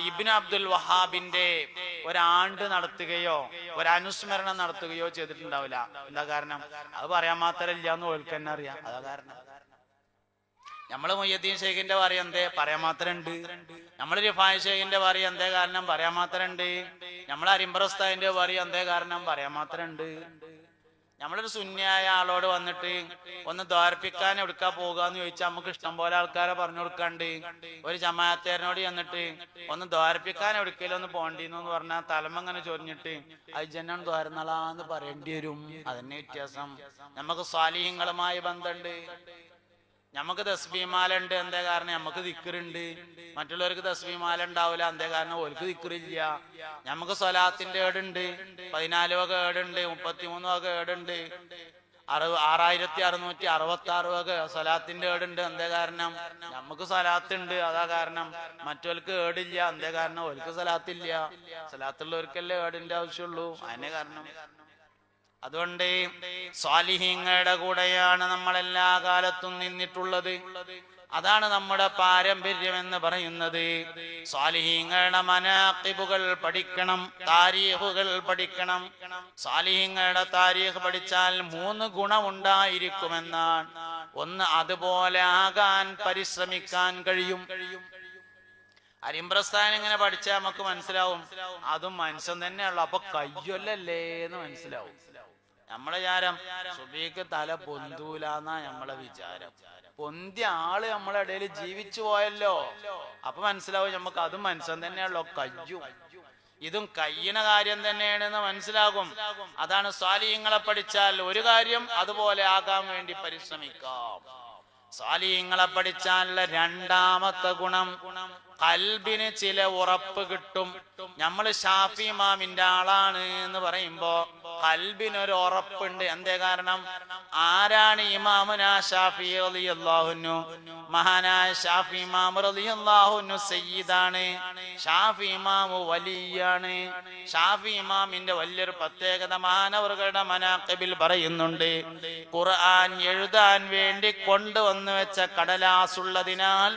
ഇബ്നു അബ്ദുൽ വഹാബിന്റെ ഒരാണ്ട് നടത്തുകയോ ഒരനുസ്മരണം നടത്തുകയോ ചെയ്തിട്ടുണ്ടാവില്ല. എന്താ കാരണം? അത് പറയാൻ മാത്രല്ല എന്ന് ഓൽക്ക് തന്നെ അറിയാം. അതാ കാരണം. നമ്മള് മുയ്യദ്ദീൻ ഷെയ്ഖിന്റെ പറയും എന്തേ പറയാൻ മാത്രം ഉണ്ട്. നമ്മള് റിഫായി ഷെയ്ഖിന്റെ പറയും എന്തേ കാരണം പറയാൻ മാത്രം ഉണ്ട്. നമ്മള് അരിമ്പ്രസ്താവിന്റെ പറയും എന്തേ കാരണം പറയാൻ മാത്രം ഉണ്ട്. നമ്മളൊരു സുന്നിയായ ആളോട് വന്നിട്ട് ഒന്ന് ദ്വാരപ്പിക്കാൻ എടുക്കാൻ പോകാന്ന് ചോദിച്ചാൽ നമുക്ക് ഇഷ്ടം പോലെ ആൾക്കാരെ പറഞ്ഞു കൊടുക്കാണ്ട്. ഒരു ജമാഅത്തേരനോട് ചെന്നിട്ട് ഒന്ന് ദ്വാരപ്പിക്കാൻ എടുക്കലോ ഒന്ന് പോണ്ടിന്നു എന്ന് പറഞ്ഞാൽ തലമങ്ങനെ ചൊരിഞ്ഞിട്ട് അജ്ജന്നാണ് ദ്വാരന്നളാന്ന് പറയേണ്ടി വരും. അതന്നെ വ്യത്യാസം. നമുക്ക് സ്വാലിഹ്യങ്ങളുമായി ബന്ധമുണ്ട്. നമുക്ക് തസ്ബീഹ്മാല ഉണ്ട്, എന്തേ കാരണം നമുക്ക് ദിക്റുണ്ട്. മറ്റുള്ളവർക്ക് തസ്ബീഹ്മാല ഉണ്ടാവില്ല, എന്തേ കാരണം ഓർക്ക് ദിക്റില്ല. നമുക്ക് സ്വലാത്തിന്റെ ഏടുണ്ട്, 14 വക ഏടുണ്ട്, 33 വക ഏടുണ്ട്, 6666 വക സ്വലാത്തിന്റെ ഏടുണ്ട്. എന്തേ കാരണം? നമുക്ക് സ്വലാത്തുണ്ട്, അതാ കാരണം. മറ്റവർക്ക് ഏടില്ല, എന്തേ കാരണം? ഓർക്ക് സ്വലാത്തില്ല. സ്വലാത്തുള്ളവർക്കല്ലേ ഏടിന്റെ ആവശ്യമുള്ളൂ, അതിന്റെ കാരണം. അതുകൊണ്ട് സ്വാലിഹീങ്ങളുടെ കൂടെയാണ് നമ്മൾ എല്ലാ കാലത്തും നിന്നിട്ടുള്ളത്. അതാണ് നമ്മുടെ പാരമ്പര്യം എന്ന് പറയുന്നത്. സ്വാലിഹീങ്ങളുടെ മനാഖിബുകൾ പഠിക്കണം, താരീഖുകൾ പഠിക്കണം. സ്വാലിഹീങ്ങളുടെ താരീഖ് പഠിച്ചാൽ 3 ഗുണമുണ്ടായിരിക്കുമെന്നാണ്. ഒന്ന്, അതുപോലെ ആകാൻ പരിശ്രമിക്കാൻ കഴിയും. അരിമ്പ്രസ്ഥാനം ഇങ്ങനെ പഠിച്ചാൽ നമുക്ക് മനസ്സിലാവും അതും മനുഷ്യൻ തന്നെയുള്ളു, അപ്പൊ കയ്യൊല്ലല്ലേ എന്ന് മനസ്സിലാവും. നമ്മളെ വിചാരം സുബീക്ക് തല പൊന്തൂലെന്നാ നമ്മളെ വിചാരം. പൊന്തിയ ആള് നമ്മളെ ഇടയിൽ ജീവിച്ചു പോയല്ലോ, അപ്പൊ മനസ്സിലാവും നമുക്ക് അതും മനുഷ്യൻ തന്നെയുള്ളോ, കയ്യും ഇതും കയ്യണ കാര്യം തന്നെയാണെന്ന് മനസ്സിലാകും. അതാണ് സ്വാലിഹ്യങ്ങളെ പഠിച്ചാൽ ഒരു കാര്യം അതുപോലെ ആകാൻ വേണ്ടി പരിശ്രമിക്കാം. സ്വാലിഹ്യങ്ങളെ പഠിച്ചാലുള്ള രണ്ടാമത്തെ ഗുണം, ഖൽബിന് ചില ഉറപ്പ് കിട്ടും. നമ്മൾ ഷാഫി ഇമാമിന്റെ ആളാണ് എന്ന് പറയുമ്പോ ഖൽബിനൊരു ഉറപ്പുണ്ട്. എന്തേ കാരണം? ആരാണ് ഇമാമുനാ ഷാഫി റളിയല്ലാഹു അൻഹു? മഹാനായ ഷാഫി ഇമാം റളിയല്ലാഹു അൻഹു സയ്യിദാണ്. ഷാഫി ഇമാം വലിയാണ്. ഷാഫി ഇമാമിന്റെ വലിയൊരു പ്രത്യേകത മഹാനവറുകളുടെ മനാഖിബിൽ പറയുന്നുണ്ട്. ഖുർആൻ എഴുതാൻ വേണ്ടി കൊണ്ടുവന്നു വെച്ച കടലാസ് ഉള്ളതിനാൽ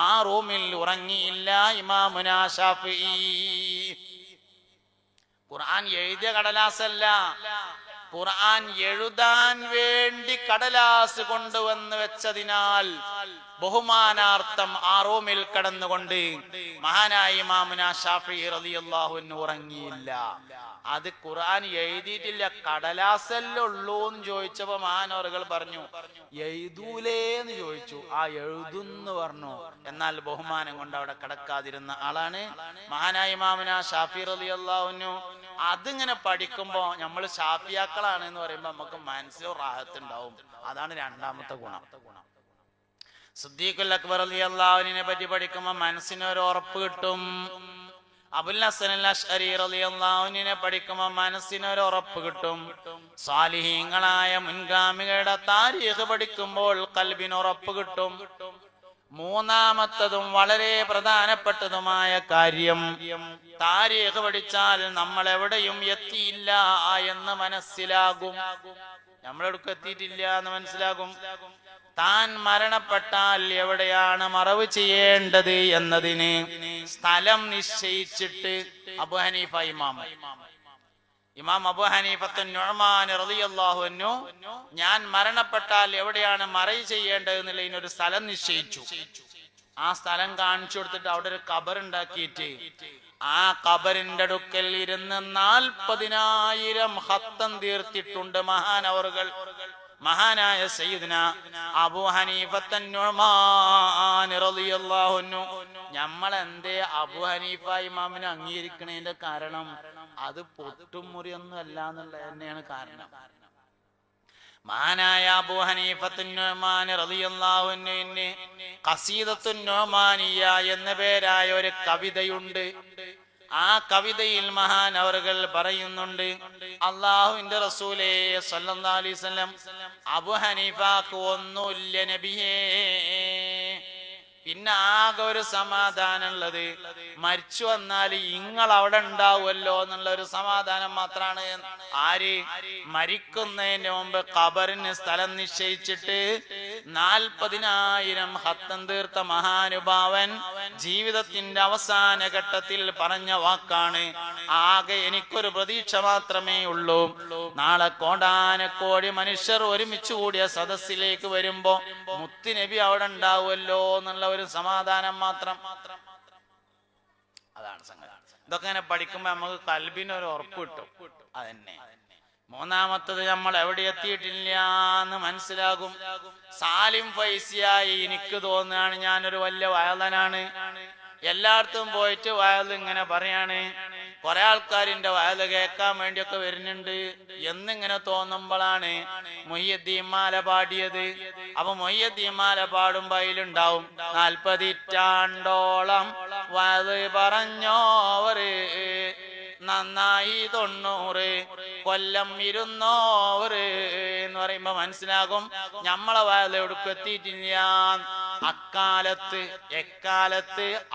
ആ റൂമിൽ ഉറങ്ങിയില്ല ഇമാമുനാ ഷാഫിഈ. ഖുർആൻ എഴുതിയ കടലാസല്ല, ഖുർആൻ എഴുതാൻ വേണ്ടി കടലാസ് കൊണ്ടുവന്ന് വെച്ചതിനാൽ ബഹുമാനാർത്ഥം ആ റൂമിൽ കടന്നുകൊണ്ട് മഹാനായ ഇമാമുനാ ഷാഫിഈ റളിയല്ലാഹു അൻഹു ഉറങ്ങിയില്ല. അത് ഖുർആൻ എഴുതിയിട്ടില്ല, കടലാസല്ലേ ഉള്ളൂ എന്ന് ചോദിച്ചപ്പോ മഹാനവറുകൾ പറഞ്ഞു എഴുതൂലേന്ന് ചോദിച്ചു. ആ എഴുതുന്ന് പറഞ്ഞു. എന്നാൽ ബഹുമാനം കൊണ്ട് അവിടെ കിടക്കാതിരുന്ന ആളാണ് മഹാനായ ഇമാമുനാ ഷാഫിഈ റളിയല്ലാഹു അൻഹു. അതിങ്ങനെ പഠിക്കുമ്പോ നമ്മൾ ഷാഫിയാക്കളാണ് എന്ന് പറയുമ്പോ നമുക്ക് മനസ്സിലോ റാഹത്തുണ്ടാവും. അതാണ് രണ്ടാമത്തെ ഗുണം. സിദ്ദീഖുൽ അക്ബർ റളിയല്ലാഹു അൻഹുവിനെ പറ്റി പഠിക്കുമ്പോ മനസ്സിനൊരു ഉറപ്പ് കിട്ടും. അബുൽ ഹസൻ അൽ അശ്അരി റളിയല്ലാഹു അൻഹുവിനെ പഠിക്കുമ്പോൾ മനസ്സിനൊരു ഉറപ്പ് കിട്ടും. സാലിഹീങ്ങളായ മുൻഗാമികളുടെ താരീഖ് പഠിക്കുമ്പോൾ ഖൽബിന് ഉറപ്പ് കിട്ടും. മൂന്നാമത്തതും വളരെ പ്രധാനപ്പെട്ടതുമായ കാര്യം, താരീഖ് പഠിച്ചാൽ നമ്മൾ എവിടെയും എത്തിയില്ല എന്ന് മനസ്സിലാകും. നമ്മളെടുക്ക് എത്തിയിട്ടില്ല എന്ന് മനസ്സിലാകും. താൻ മരണപ്പെട്ടാൽ എവിടെയാണ് മറവ് ചെയ്യേണ്ടത് എന്നതിന് സ്ഥലം നിശ്ചയിച്ചിട്ട് അബൂ ഹനീഫ ഇമാം അബൂ ഹനീഫത്തുൻ നുഅ്മാൻ റളിയല്ലാഹു അൻഹു ഞാൻ മരണപ്പെട്ടാൽ എവിടെയാണ് മറവ് ചെയ്യേണ്ടത് എന്നുള്ളതിനൊരു സ്ഥലം നിശ്ചയിച്ചു. ആ സ്ഥലം കാണിച്ചു കൊടുത്തിട്ട് അവിടെ ഒരു ഖബർ ഉണ്ടാക്കിയിട്ട് ആ ഖബറിന്റെ അടുക്കൽ ഇരുന്ന് 40,000 ഖത്തം തീർത്തിട്ടുണ്ട് മഹാനവറുകൾ. മഹാനായ സയ്യിദ്ന അബൂ ഹനീഫത്ത് അൻ-നുഅ്മാൻ റളിയല്ലാഹു അൻഹു. നമ്മളെന്തേ അബൂ ഹനീഫ ഇമാമിനെ അംഗീകരിക്കണതിന്റെ കാരണം അത് പൊട്ടും മുറിയൊന്നും അല്ല എന്നുള്ളത് തന്നെയാണ് കാരണം. മഹാനായ അബൂ ഹനീഫത്ത് അൻ-നുഅ്മാൻ റളിയല്ലാഹു അൻഹുവിന് ഖസീദത്തുൻ നുഅ്മാനിയ എന്ന പേരായ ഒരു കവിതയുണ്ട്. ആ കവിതയിൽ മഹാനവറുകൾ പറയുന്നുണ്ട്, അല്ലാഹുവിന്റെ റസൂലേ സ്വല്ലല്ലാഹു അലൈഹി വസല്ലം, അബൂ ഹനീഫക്ക് ഒന്നുമില്ല നബിയേ, പിന്നെ ആകെ ഒരു സമാധാനം ഉള്ളത് മരിച്ചു വന്നാൽ ഇങ്ങൾ അവിടെ ഉണ്ടാവുമല്ലോ എന്നുള്ള ഒരു സമാധാനം മാത്രമാണ്. ആര് മരിക്കുന്നതിന് മുമ്പ് ഖബറിന് സ്ഥലം നിശ്ചയിച്ചിട്ട് 40,000 ഖത്തം തീർത്ത മഹാനുഭാവൻ ജീവിതത്തിന്റെ അവസാന ഘട്ടത്തിൽ പറഞ്ഞ വാക്കാണ്, ആകെ എനിക്കൊരു പ്രതീക്ഷ മാത്രമേ ഉള്ളൂ, നാളെ കോടാനക്കോടി മനുഷ്യർ ഒരുമിച്ച് കൂടിയ സദസ്സിലേക്ക് വരുമ്പോ മുത്തുനബി അവിടെ ഉണ്ടാവുമല്ലോ എന്നുള്ള ഒരു സമാധാനം മാത്രം. അതാണ് സംഗതി. ഇതൊക്കെ ഇങ്ങനെ പഠിക്കുമ്പോ നമുക്ക് കൽബിനൊരു ഉറപ്പ് കിട്ടും. അതന്നെ. മൂന്നാമത്തത്, നമ്മൾ എവിടെ എത്തിയിട്ടില്ല എന്ന് മനസ്സിലാകും. സാലിം ഫൈസിയായി എനിക്ക് തോന്നുകയാണ് ഞാനൊരു വലിയ വയലനാണ്, എല്ലായിടത്തും പോയിട്ട് വയല് ഇങ്ങനെ പറയാണ്, കുറെ ആൾക്കാരിന്റെ വയല് കേൾക്കാൻ വേണ്ടിയൊക്കെ വരുന്നുണ്ട് എന്നിങ്ങനെ തോന്നുമ്പോഴാണ് മുഹ്യിദ്ദീൻ മാല പാടിയത്. അപ്പൊ മുഹ്യിദ്ദീൻ മാല പാടുമ്പോ അതിലുണ്ടാവും 40 ഇറ്റാണ്ടോളം വയല് പറഞ്ഞോവര്, നന്നായി 90 കൊല്ലം ഇരുന്നോവര് എന്ന് പറയുമ്പോ മനസ്സിലാകും നമ്മളെ വയല് എവിടേക്കും എത്തിയിട്ടില്ല. എക്കാലത്ത്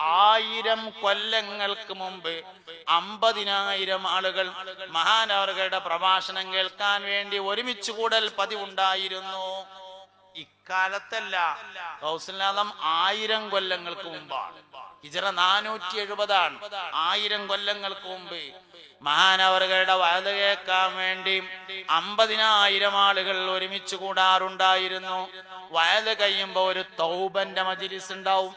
1000 കൊല്ലങ്ങൾക്ക് മുമ്പ് 50,000 ആളുകൾ മഹാനവറുകളുടെ പ്രഭാഷണം കേൾക്കാൻ വേണ്ടി ഒരുമിച്ച് കൂടൽ പതിവുണ്ടായിരുന്നു. ഇക്കാലത്തല്ല, ഗൗസുൽ ആദം 1000 കൊല്ലങ്ങൾക്ക് മുമ്പാണ്. ഹിജ്റ 470 1000 കൊല്ലങ്ങൾക്ക് മുമ്പ് മഹാനവറുകളുടെ വയത് കേൾക്കാൻ വേണ്ടി 50,000 ആളുകൾ ഒരുമിച്ച് കൂടാറുണ്ടായിരുന്നു. വയത് കഴിയുമ്പോ ഒരു തൗബന്റെ മജ്‌ലിസ് ഉണ്ടാവും.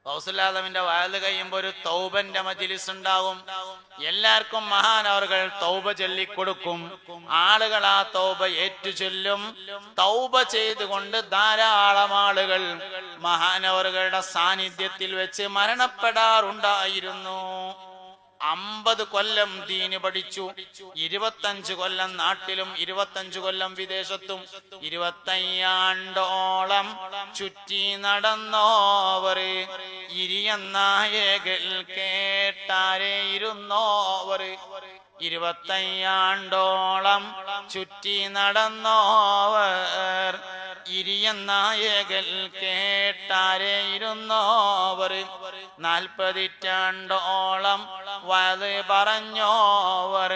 ഗൗസുൽ ആദമിന്റെ വയത് കഴിയുമ്പോ ഒരു തൗബന്റെ മജ്‌ലിസ് ഉണ്ടാവും. എല്ലാവർക്കും മഹാനവറുകൾ തൗബ ചൊല്ലിക്കൊടുക്കും. ആളുകൾ ആ തൗബ ഏറ്റു ചൊല്ലും. തൗബ ചെയ്തുകൊണ്ട് ധാരാളം ആളുകൾ മഹാനവറുകളുടെ സാന്നിധ്യത്തിൽ വെച്ച് മരണപ്പെടാറുണ്ടായിരുന്നു. 50 കൊല്ലം ദീന് പഠിച്ചു, 25 കൊല്ലം നാട്ടിലും 25 കൊല്ലം വിദേശത്തും 25 ആണ്ടോളം ചുറ്റി നടന്നോവർ, ഇരിയന്നായകൾ കേട്ടാരെ ഇരുന്നോവർ, 25 ആണ്ടോളം ചുറ്റി നടന്നോവർ, ഇരിയന്നായകൾ കേട്ടാരെ ഇരുന്നോവർ, 40 ഇറ്റാണ്ടോളം വയത് പറഞ്ഞോവർ,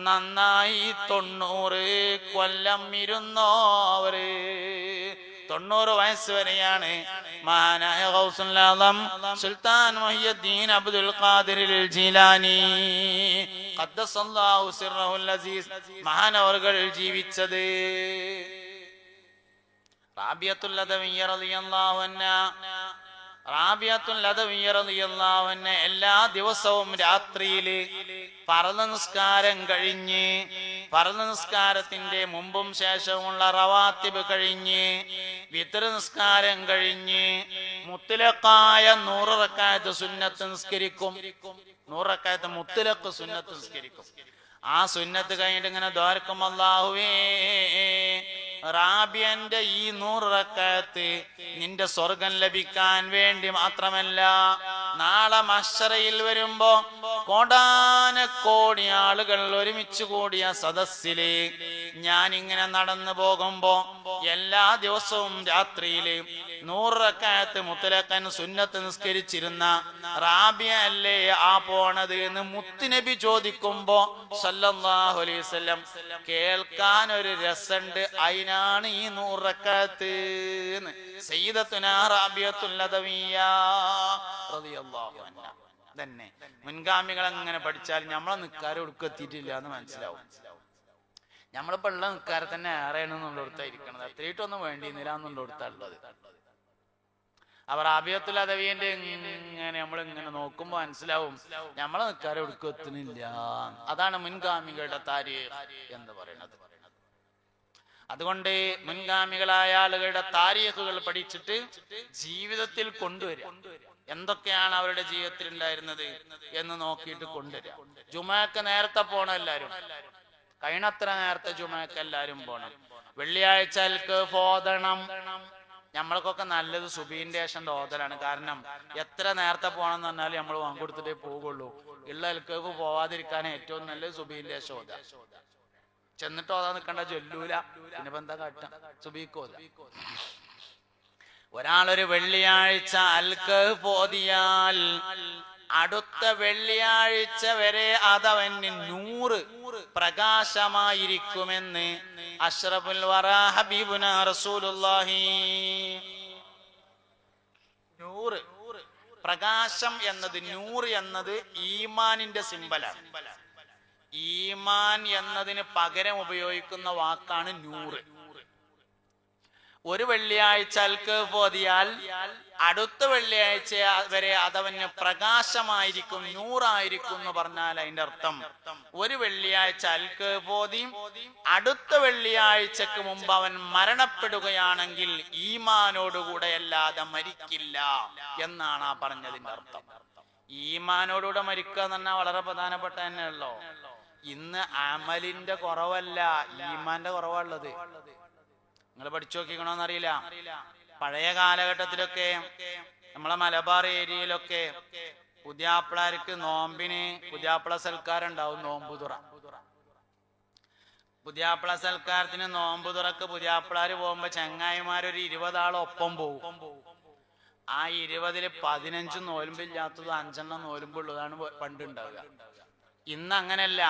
നന്നായി 90 കൊല്ലം ഇരുന്നോവർ. 90 വയസ്സ് വരെയാണ് മഹാനായ ഗൗസുൽ ആദം സുൽത്താൻ മുഹ്യിദ്ദീൻ അബ്ദുൽ ഖാദിർ ജീലാനി ഖദ്ദസല്ലാഹു സിർറഹുൽ അസീസ് മഹാനവറുകൾ ജീവിച്ചത്. റാബിയത്തുൽ അദവിയ്യ റളിയല്ലാഹു അൻഹ എല്ലാ ദിവസവും രാത്രിയില് ഫർള് നിസ്കാരം കഴിഞ്ഞ്, ഫർള് നിസ്കാരത്തിന്റെ മുമ്പും ശേഷവുമുള്ള റവാത്തിബ് കഴിഞ്ഞ്, വിത്ർ നിസ്കാരം കഴിഞ്ഞ് മുത്തലഖായ 100 റക്അത്ത് സുന്നത്ത് നിസ്കരിക്കും. 100 റക്അത്ത് മുത്തലഖ് സുന്നത്ത് നിസ്കരിക്കും. ആ സുന്നത്ത് കഴിഞ്ഞിട്ട് ഇങ്ങനെ ദ്വാരക്കും, അല്ലാഹുവേ റാബിയന്റെ ഈ 100 റക്അത്ത് നിന്റെ സ്വർഗം ലഭിക്കാൻ വേണ്ടി മാത്രമല്ല, നാളെ മഹ്ശറയിൽ വരുമ്പോ കോടാനക്കോടി ആളുകൾ ഒരുമിച്ച് കൂടിയ സദസ്സില് ഞാൻ ഇങ്ങനെ നടന്നു പോകുമ്പോ എല്ലാ ദിവസവും രാത്രിയില് 100 റക്അത്ത് മുത്തലഖൻ സുന്നത്ത് നിസ്കരിച്ചിരുന്ന റാബിയ അല്ലേ ആ പോണത് എന്ന് മുത്തുനബി ചോദിക്കുമ്പോ സല്ലല്ലാഹു അലൈഹി വസല്ലം കേൾക്കാൻ ഒരു രസമുണ്ട്, അതിനാണ് ഈ 100 റക്അത്ത് എന്ന്. സയ്യിദത്തുനാ റാബിയത്തുൽ അദവിയ്യ റളിയല്ലാഹു അൻഹ തന്നെ. മുൻഗാമികൾ അങ്ങനെ പഠിച്ചാൽ നമ്മളെ നിക്കാരം ഒടുക്കം എത്തിയിട്ടില്ല എന്ന് മനസ്സിലാവും. നമ്മളിപ്പോ ഉള്ള നിക്കാരെ തന്നെ ഏറെയാണെന്നുള്ളടത്തായിരിക്കണത്, അത്രയിട്ടൊന്നും വേണ്ടിയിരുന്നില്ല എന്നുള്ളടത്താണുള്ളത്. അവർ റാബിയത്തുൽ അദവിയന്റെ ഇങ്ങനെ നമ്മൾ ഇങ്ങനെ നോക്കുമ്പോ മനസ്സിലാവും നമ്മളെ നിൽക്കാരെ എവിടേക്കും എത്തുന്നില്ല. അതാണ് മുൻഗാമികളുടെ താരീഖ് എന്ന് പറയുന്നത്. അതുകൊണ്ട് മുൻഗാമികളായ ആളുകളുടെ താരീഖുകൾ പഠിച്ചിട്ട് ജീവിതത്തിൽ കൊണ്ടുവരിക. എന്തൊക്കെയാണ് അവരുടെ ജീവിതത്തിൽ ഉണ്ടായിരുന്നത് എന്ന് നോക്കിയിട്ട് കൊണ്ടുവരിക. ജുമക്ക് നേരത്തെ പോണം, എല്ലാരും കഴിയണത്ര നേരത്തെ ജുമക്ക് എല്ലാരും പോണം. വെള്ളിയാഴ്ച ഓതണം. നമ്മൾക്കൊക്കെ നല്ലത് സുബീന്റെ ശേഷം ഓതലാണ്. കാരണം എത്ര നേരത്തെ പോകണം എന്ന് പറഞ്ഞാൽ നമ്മൾ വാങ്ങിക്കൊടുത്തിട്ടേ പോകുള്ളൂ. ഉള്ള അൽക്കഫ് പോവാതിരിക്കാൻ ഏറ്റവും നല്ലത് സുബീന്റെ ശേഷം ഓത. ചെന്നിട്ട് ഓതാൻ നിൽക്കണ്ട, ചൊല്ലൂല, പിന്നെ എന്താ കാട്ടാം, സുബീക്ക് ഓത. ഒരാളൊരു വെള്ളിയാഴ്ച അൽക്കഫ് ഓതിയാൽ അടുത്ത വെള്ളിയാഴ്ച വരെ അതവന് 100 പ്രകാശമായിരിക്കുമെന്ന് അഷ്റഫുൽ വറാ ഹബീബുനാ റസൂലുള്ളാഹി. 100 പ്രകാശം എന്നത്, 100 എന്നത് ഈമാനിന്റെ സിംബലാണ്. ഈമാൻ എന്നതിന് പകരം ഉപയോഗിക്കുന്ന വാക്കാണ് 100. ഒരു വെള്ളിയാഴ്ച അൽക്കഫ് ഓതിയാൽ അടുത്ത വെള്ളിയാഴ്ച വരെ അതവന് പ്രകാശമായിരിക്കും, 100 ആയിരിക്കും എന്ന് പറഞ്ഞാൽ അതിന്റെ അർത്ഥം ഒരു വെള്ളിയാഴ്ച അൽക്കഫ് ഓതി അടുത്ത വെള്ളിയാഴ്ചക്ക് മുമ്പ് അവൻ മരണപ്പെടുകയാണെങ്കിൽ ഈമാനോടുകൂടെ അല്ലാതെ മരിക്കില്ല എന്നാണ് ആ പറഞ്ഞതിന്റെ അർത്ഥം. ഈമാനോടുകൂടെ മരിക്കുക എന്ന് പറഞ്ഞാൽ വളരെ പ്രധാനപ്പെട്ട തന്നെയല്ലോ. ഇന്ന് അമലിന്റെ കുറവല്ല, ഈമാന്റെ കുറവുള്ളത്. നിങ്ങൾ പഠിച്ചു നോക്കിക്കണോന്നറിയില്ല. പഴയ കാലഘട്ടത്തിലൊക്കെ നമ്മളെ മലബാർ ഏരിയയിലൊക്കെ പുതിയാപ്പിളാർക്ക് നോമ്പിന് പുതിയാപ്പിള സൽക്കാരുണ്ടാവും, നോമ്പുതുറ. പുതിയാപ്പിള സൽക്കാരത്തിന് നോമ്പുതുറക്ക് പുതിയാപ്പിളാര് പോകുമ്പോ ചങ്ങായിമാരൊരു 20 ആളൊപ്പം പോകും. ആ 20-ൽ 15 നോലുമ്പില്ലാത്തത് 5 നോലുമ്പുള്ളതാണ് പണ്ടുണ്ടാവുക. ഇന്ന് അങ്ങനല്ല.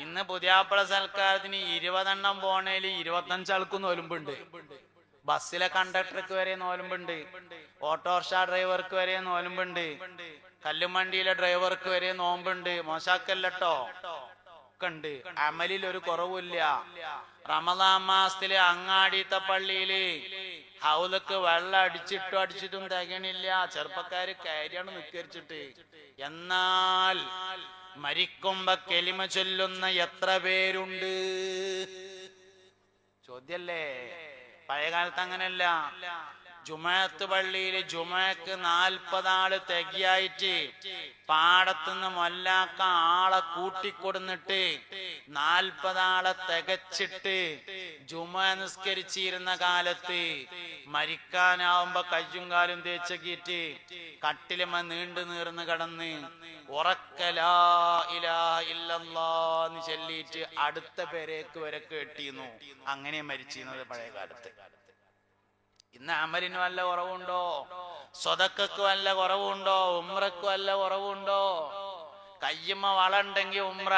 ഇന്ന് പുതിയാപ്പിള സൽക്കാരത്തിന് 20 പോണേല് 25 ആൾക്കും നോലുമ്പുണ്ട്. ബസ്സിലെ കണ്ടക്ടർക്ക് വരെ നോലുമ്പുണ്ട്, ഓട്ടോറിക്ഷ ഡ്രൈവർക്ക് വരെ നോലുമ്പുണ്ട്, കല്ലുമണ്ടിയിലെ ഡ്രൈവർക്ക് വരെ നോമ്പുണ്ട്. മോശാക്കല്ലോ ഒക്കെ ഉണ്ട്. അമലിൽ ഒരു കുറവില്ല. റമദാൻ മാസത്തില് അങ്ങാടിത്തെ പള്ളിയില് ഹൗലക്ക് വെള്ളം അടിച്ചിട്ടും തികണില്ല. ചെറുപ്പക്കാര് കാര്യമാണ് നിസ്കരിച്ചിട്ട്. എന്നാൽ മരിക്കുമ്പോ കെലിമ ചൊല്ലുന്ന എത്ര പേരുണ്ട്? ചോദ്യല്ലേ. പഴയകാലത്ത് അങ്ങനല്ല. ജുമഅത്ത് പള്ളിയില് ജുമക്ക് 40 ആള് തികയായിട്ട് പാടത്തുനിന്ന് മൊല്ലാക്ക ആളെ കൂട്ടിക്കൊടുന്നിട്ട് 40 ആളെ തികച്ചിട്ട് ജുമ നിസ്കരിച്ചിരുന്ന കാലത്ത് മരിക്കാനാവുമ്പോ കയ്യും കാലും തേച്ചക്കിട്ട് കട്ടിലുമ നീണ്ടു നീർന്ന് കടന്ന് ഉറക്കലാ ഇലാഹ ഇല്ലല്ലാഹ് ചൊല്ലിയിട്ട് അടുത്ത പേരേക്ക് വരെ കേട്ടിരുന്നു. അങ്ങനെ മരിച്ചിരുന്നത് പഴയ കാലത്ത്. ഇന്ന് അമലിന് വല്ല കുറവുണ്ടോ? സ്വതക്കക്ക് വല്ല കുറവുണ്ടോ? ഉംറക്ക് വല്ല കുറവുണ്ടോ? കയ്യമ്മ വള ഉണ്ടെങ്കിൽ ഉംറ,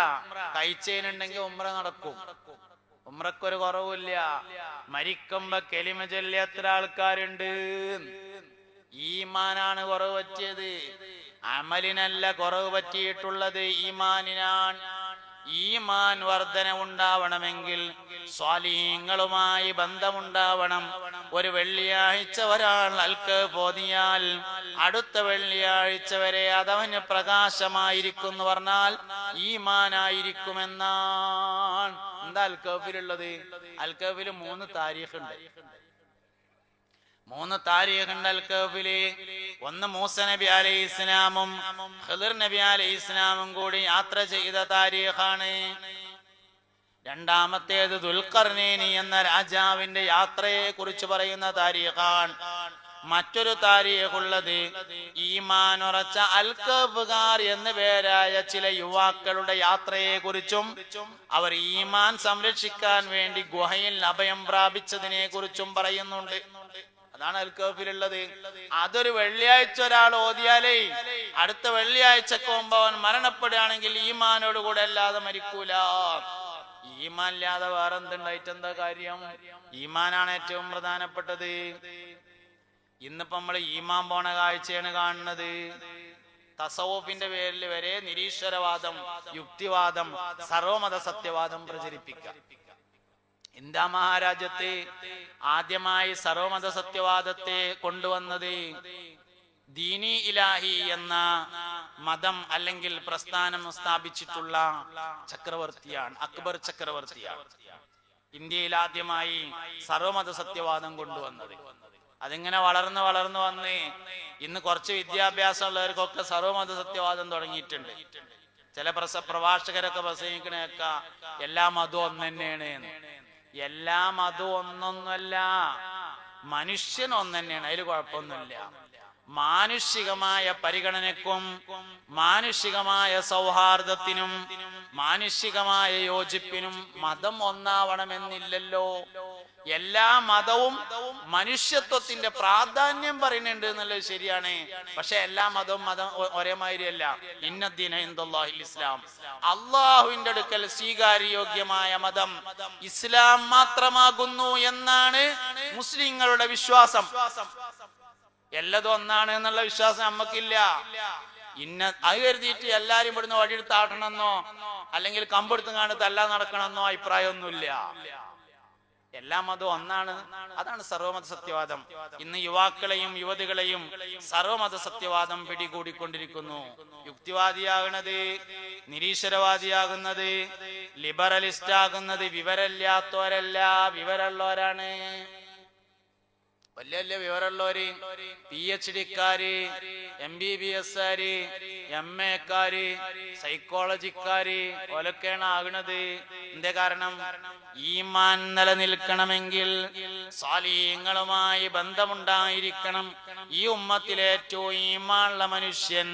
കൈച്ചേനുണ്ടെങ്കിൽ ഉംറ നടക്കും. ഉംറക്കൊരു കുറവില്ല. മരിക്കുമ്പോ കെലിമ ചൊല്ലി എത്ര ആൾക്കാരുണ്ട്? ഈമാനാണ് കുറവ് പറ്റിയത്, അമലിനല്ല കുറവ് പറ്റിയിട്ടുള്ളത്, ഈമാനിനാണ്. ഈമാൻ വർധന ഉണ്ടാവണമെങ്കിൽ സ്വാലിഹീങ്ങളുമായി ബന്ധമുണ്ടാവണം. ഒരു വെള്ളിയാഴ്ച ഒരാൾ അൽക്കഫ് ഓതിയാൽ അടുത്ത വെള്ളിയാഴ്ച വരെ അതവന് പ്രകാശമായിരിക്കും എന്ന് പറഞ്ഞാൽ ഈമാനായിരിക്കുമെന്നാണ്. എന്താ അൽക്കഫിലുള്ളത്? അൽക്കഫില് 3 താരീഖ് ഉണ്ട്. 3 താരീഖ് ഉണ്ട് അൽക്കഫില്. ഒന്ന് മൂസ നബി അലൈഹിസ്സലാമും ഖിദർ നബി അലൈഹിസ്സലാമും കൂടി യാത്ര ചെയ്ത താരീഖാണ്. രണ്ടാമത്തേത് ദുൽഖർനൈനി എന്ന രാജാവിന്റെ യാത്രയെ കുറിച്ച് പറയുന്ന താരീഖാണ്. മറ്റൊരു താരീഖുള്ളത് ഈമാൻ ഉറച്ച അൽക്കഫുകാർ എന്ന് പേരായ ചില യുവാക്കളുടെ യാത്രയെ കുറിച്ചും അവർ ഈമാൻ സംരക്ഷിക്കാൻ വേണ്ടി ഗുഹയിൽ അഭയം പ്രാപിച്ചതിനെ കുറിച്ചും പറയുന്നുണ്ട്. അതാണ് അൽക്കഫിലുള്ളത്. അതൊരു വെള്ളിയാഴ്ച ഒരാൾ ഓതിയാലേ അടുത്ത വെള്ളിയാഴ്ചക്ക് മുമ്പ് അവൻ മരണപ്പെടുകയാണെങ്കിൽ ഈമാനോടുകൂടെ അല്ലാതെ മരിക്കൂല. ഈമാൻ ഇല്ലാതെ വേറെ എന്തുണ്ടായിട്ട് എന്താ കാര്യം? ഈമാനാണ് ഏറ്റവും പ്രധാനപ്പെട്ടത്. ഇന്നിപ്പോ നമ്മള് ഈമാൻ പോണ കാഴ്ചയാണ് കാണുന്നത്. തസവൂഫിന്റെ പേരിൽ വരെ നിരീശ്വരവാദം, യുക്തിവാദം, സർവമത സത്യവാദം പ്രചരിപ്പിക്കുക. ഇന്ത്യ മഹാരാജ്യത്തെ ആദ്യമായി സർവമത സത്യവാദത്തെ കൊണ്ടുവന്നത് ദീനി ഇലാഹി എന്ന മതം അല്ലെങ്കിൽ പ്രസ്ഥാനം സ്ഥാപിച്ചിട്ടുള്ള ചക്രവർത്തിയാണ്, അക്ബർ ചക്രവർത്തിയാണ് ഇന്ത്യയിൽ ആദ്യമായി സർവമത സത്യവാദം കൊണ്ടുവന്നത്. അതിങ്ങനെ വളർന്ന് വളർന്ന് വന്ന് ഇന്ന് കുറച്ച് വിദ്യാഭ്യാസം ഉള്ളവർക്കൊക്കെ സർവമത സത്യവാദം തുടങ്ങിയിട്ടുണ്ട്. ചില പ്രഭാഷകരൊക്കെ പ്രസംഗിക്കണേക്ക എല്ലാ മതവും ഒന്ന് തന്നെയാണ്. എല്ലാ മതവും ഒന്നൊന്നുമല്ല, മനുഷ്യൻ ഒന്ന് തന്നെയാണ്, അതിൽ കുഴപ്പമൊന്നുമില്ല. മാനുഷികമായ പരിഗണനയ്ക്കും മാനുഷികമായ സൗഹാർദ്ദത്തിനും മാനുഷികമായ യോജിപ്പിനും മതം ഒന്നാവണമെന്നില്ലല്ലോ. എല്ലാ മതവും മനുഷ്യത്വത്തിന്റെ പ്രാധാന്യം പറയുന്നുണ്ട് എന്നുള്ളത് ശരിയാണ്. പക്ഷെ എല്ലാ മതവും ഒരേമാതിരിയല്ല. ഇന്നദ്ദീന ഇൻദല്ലാഹിൽ ഇസ്ലാം, അള്ളാഹുവിന്റെ അടുക്കൽ സ്വീകാര്യോഗ്യമായ മതം ഇസ്ലാം മാത്രമാകുന്നു എന്നാണ് മുസ്ലിങ്ങളുടെ വിശ്വാസം. എല്ലതും ഒന്നാണ് എന്നുള്ള വിശ്വാസം നമ്മക്കില്ല. അത് കരുതിയിട്ട് എല്ലാരും ഇവിടുന്ന് വഴിയെടുത്ത് ആട്ടണമെന്നോ അല്ലെങ്കിൽ കമ്പെടുത്തും കാണുന്ന തല്ലാൻ നടക്കണമെന്നോ അഭിപ്രായമൊന്നുമില്ല. എല്ലാ മതവും ഒന്നാണ്. അതാണ് സർവമത സത്യവാദം. ഇന്ന് യുവാക്കളെയും യുവതികളെയും സർവമത സത്യവാദം പിടികൂടിക്കൊണ്ടിരിക്കുന്നു. യുക്തിവാദിയാകുന്നത്, നിരീശ്വരവാദിയാകുന്നത്, ലിബറലിസ്റ്റ് ആകുന്നത് വിവരമില്ലാത്തവരല്ല, വിവരമുള്ളവരാണ്. വലിയ വലിയ വിവരമുള്ളവര്, PhD-ക്കാര്, MBBS-കാര്, MA-ക്കാര്, സൈക്കോളജിക്കാര് ഓലൊക്കെയാണ് ആകുന്നത്. എന്തേ കാരണം? ഈമാൻ നിലനിൽക്കണമെങ്കിൽ സാലിഹ്യങ്ങളുമായി ബന്ധമുണ്ടായിരിക്കണം. ഈ ഉമ്മത്തിലെ ഏറ്റവും ഈമാനുള്ള മനുഷ്യൻ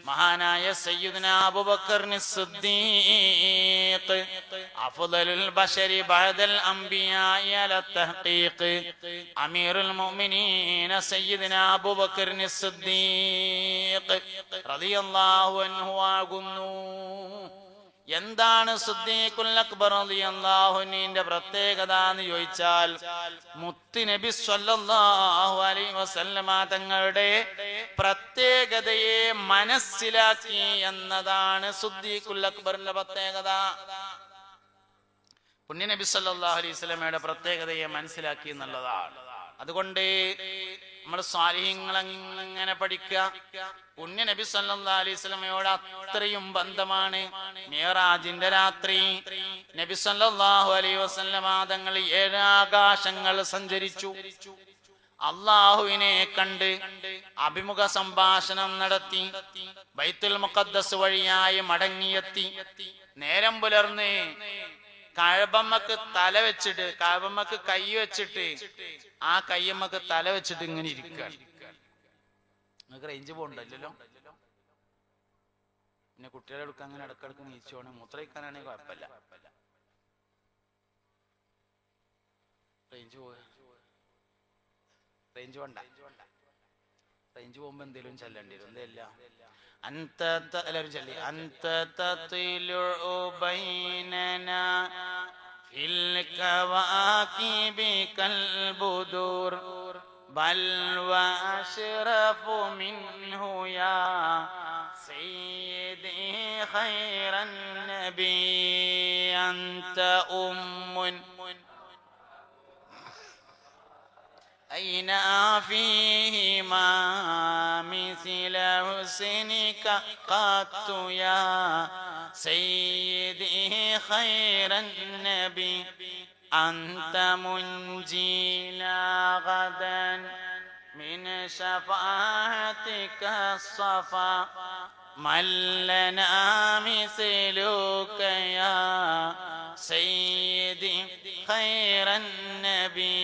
മഹാനായ സയ്യിദുനാ അബൂബക്കർ സിദ്ദീഖ്, അഫ്ദലുൽ ബശരി ബഅദൽ അംബിയാഇ അലാ തഹ്ഖീഖ്, അമീറുൽ മുഅ്മിനീന സയ്യിദുനാ അബൂബക്കർ സിദ്ദീഖ് റളിയല്ലാഹു അൻഹു ആകുന്നു. എന്താണ് സിദ്ദീഖുൽ അക്ബർ റളിയല്ലാഹു അൻഹുവിന്റെ പ്രത്യേകത എന്ന് ചോദിച്ചാൽ, മുത്ത് നബി സ്വല്ലല്ലാഹു അലൈഹി വസല്ലമ തങ്ങളുടെ പ്രത്യേകതയെ മനസ്സിലാക്കി എന്നതാണ് സിദ്ദീഖുൽ അക്ബറിന്റെ പ്രത്യേകത. പുണ്യ നബി സല്ലല്ലാഹു അലൈഹി വസല്ലമയുടെ പ്രത്യേകതയെ മനസ്സിലാക്കി എന്നുള്ളതാണ്. അതുകൊണ്ട് നമ്മൾ സ്വാലിഹ്യങ്ങൾ അങ്ങനെ പഠിക്കുക. പുണ്യ നബി സല്ലല്ലാഹു അലൈഹി വസല്ലമയോട് അത്രയും ബന്ധമാണ്. മിഅ്റാജിന്റെ രാത്രി നബി സല്ലല്ലാഹു അലൈഹി വസല്ലമ തങ്ങൾ 7 ആകാശങ്ങൾ സഞ്ചരിച്ചു. അള്ളാഹുവിനെ കണ്ട് അഭിമുഖ സംഭാഷണം നടത്തി. ബൈത്തുൽ മുഖദ്ദസ് വഴിയായി മടങ്ങിയെത്തി. നേരം പുലർന്ന് കഅബമ്മക്ക് തല വെച്ചിട്ട്, കഅബമ്മക്ക് കൈ വെച്ചിട്ട്, ആ കയ്യമ്മക്ക് തല വെച്ചിട്ട് ഇങ്ങനെ ഇരിക്കുകയാണ്. നിങ്ങൾക്ക് റേഞ്ച് പോകണ്ടല്ലോ. പിന്നെ കുട്ടികളെ എടുക്കാൻ അങ്ങനെ ഇടക്കിടക്ക് നീച്ചോണം. മൂത്രയിക്കാനാണെങ്കിൽ കുഴപ്പമില്ല. റേഞ്ച് വേണ്ട. റേഞ്ച് പോകുമ്പോ എന്തേലും ചെല്ലേണ്ടി വരും. എന്തല്ല എല്ലാവരും ചൊല്ലി. അൻത തത്ലഉ ബൈനനാ ഫിൽ കവാകിബി കൽ ബുദൂർ ബൽ വഅശ്റഫു മിൻഹു യാ സയ്യിദി ഖൈറൻ നബി അൻത ഉമ്മുൻ أين فيهما مثل حسنك قط يا سيدي خير النبي أنت منجينا غدا من شفاعتك الصفا من لنا مثلك يا سيدي خير النبي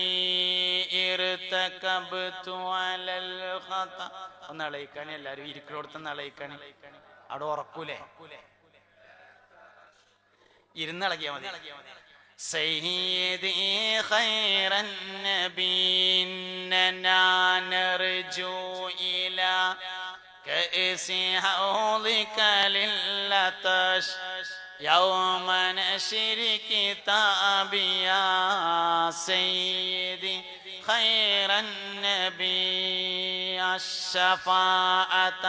ارتكبت على الخطا. ഒന്ന് അളയിക്കാണി, എല്ലാവരും ഇരിക്കണോടത്തൊന്ന് അളയിക്കാണി. അവിടെ ഉറക്കൂലേ? ഇരുന്നളകിയാ മതി. سيدي خير النبي إننا نرجو إلى كأس حوضك للعطش يوم نشر كتابي يا سيدي خير النبي الشفاعة.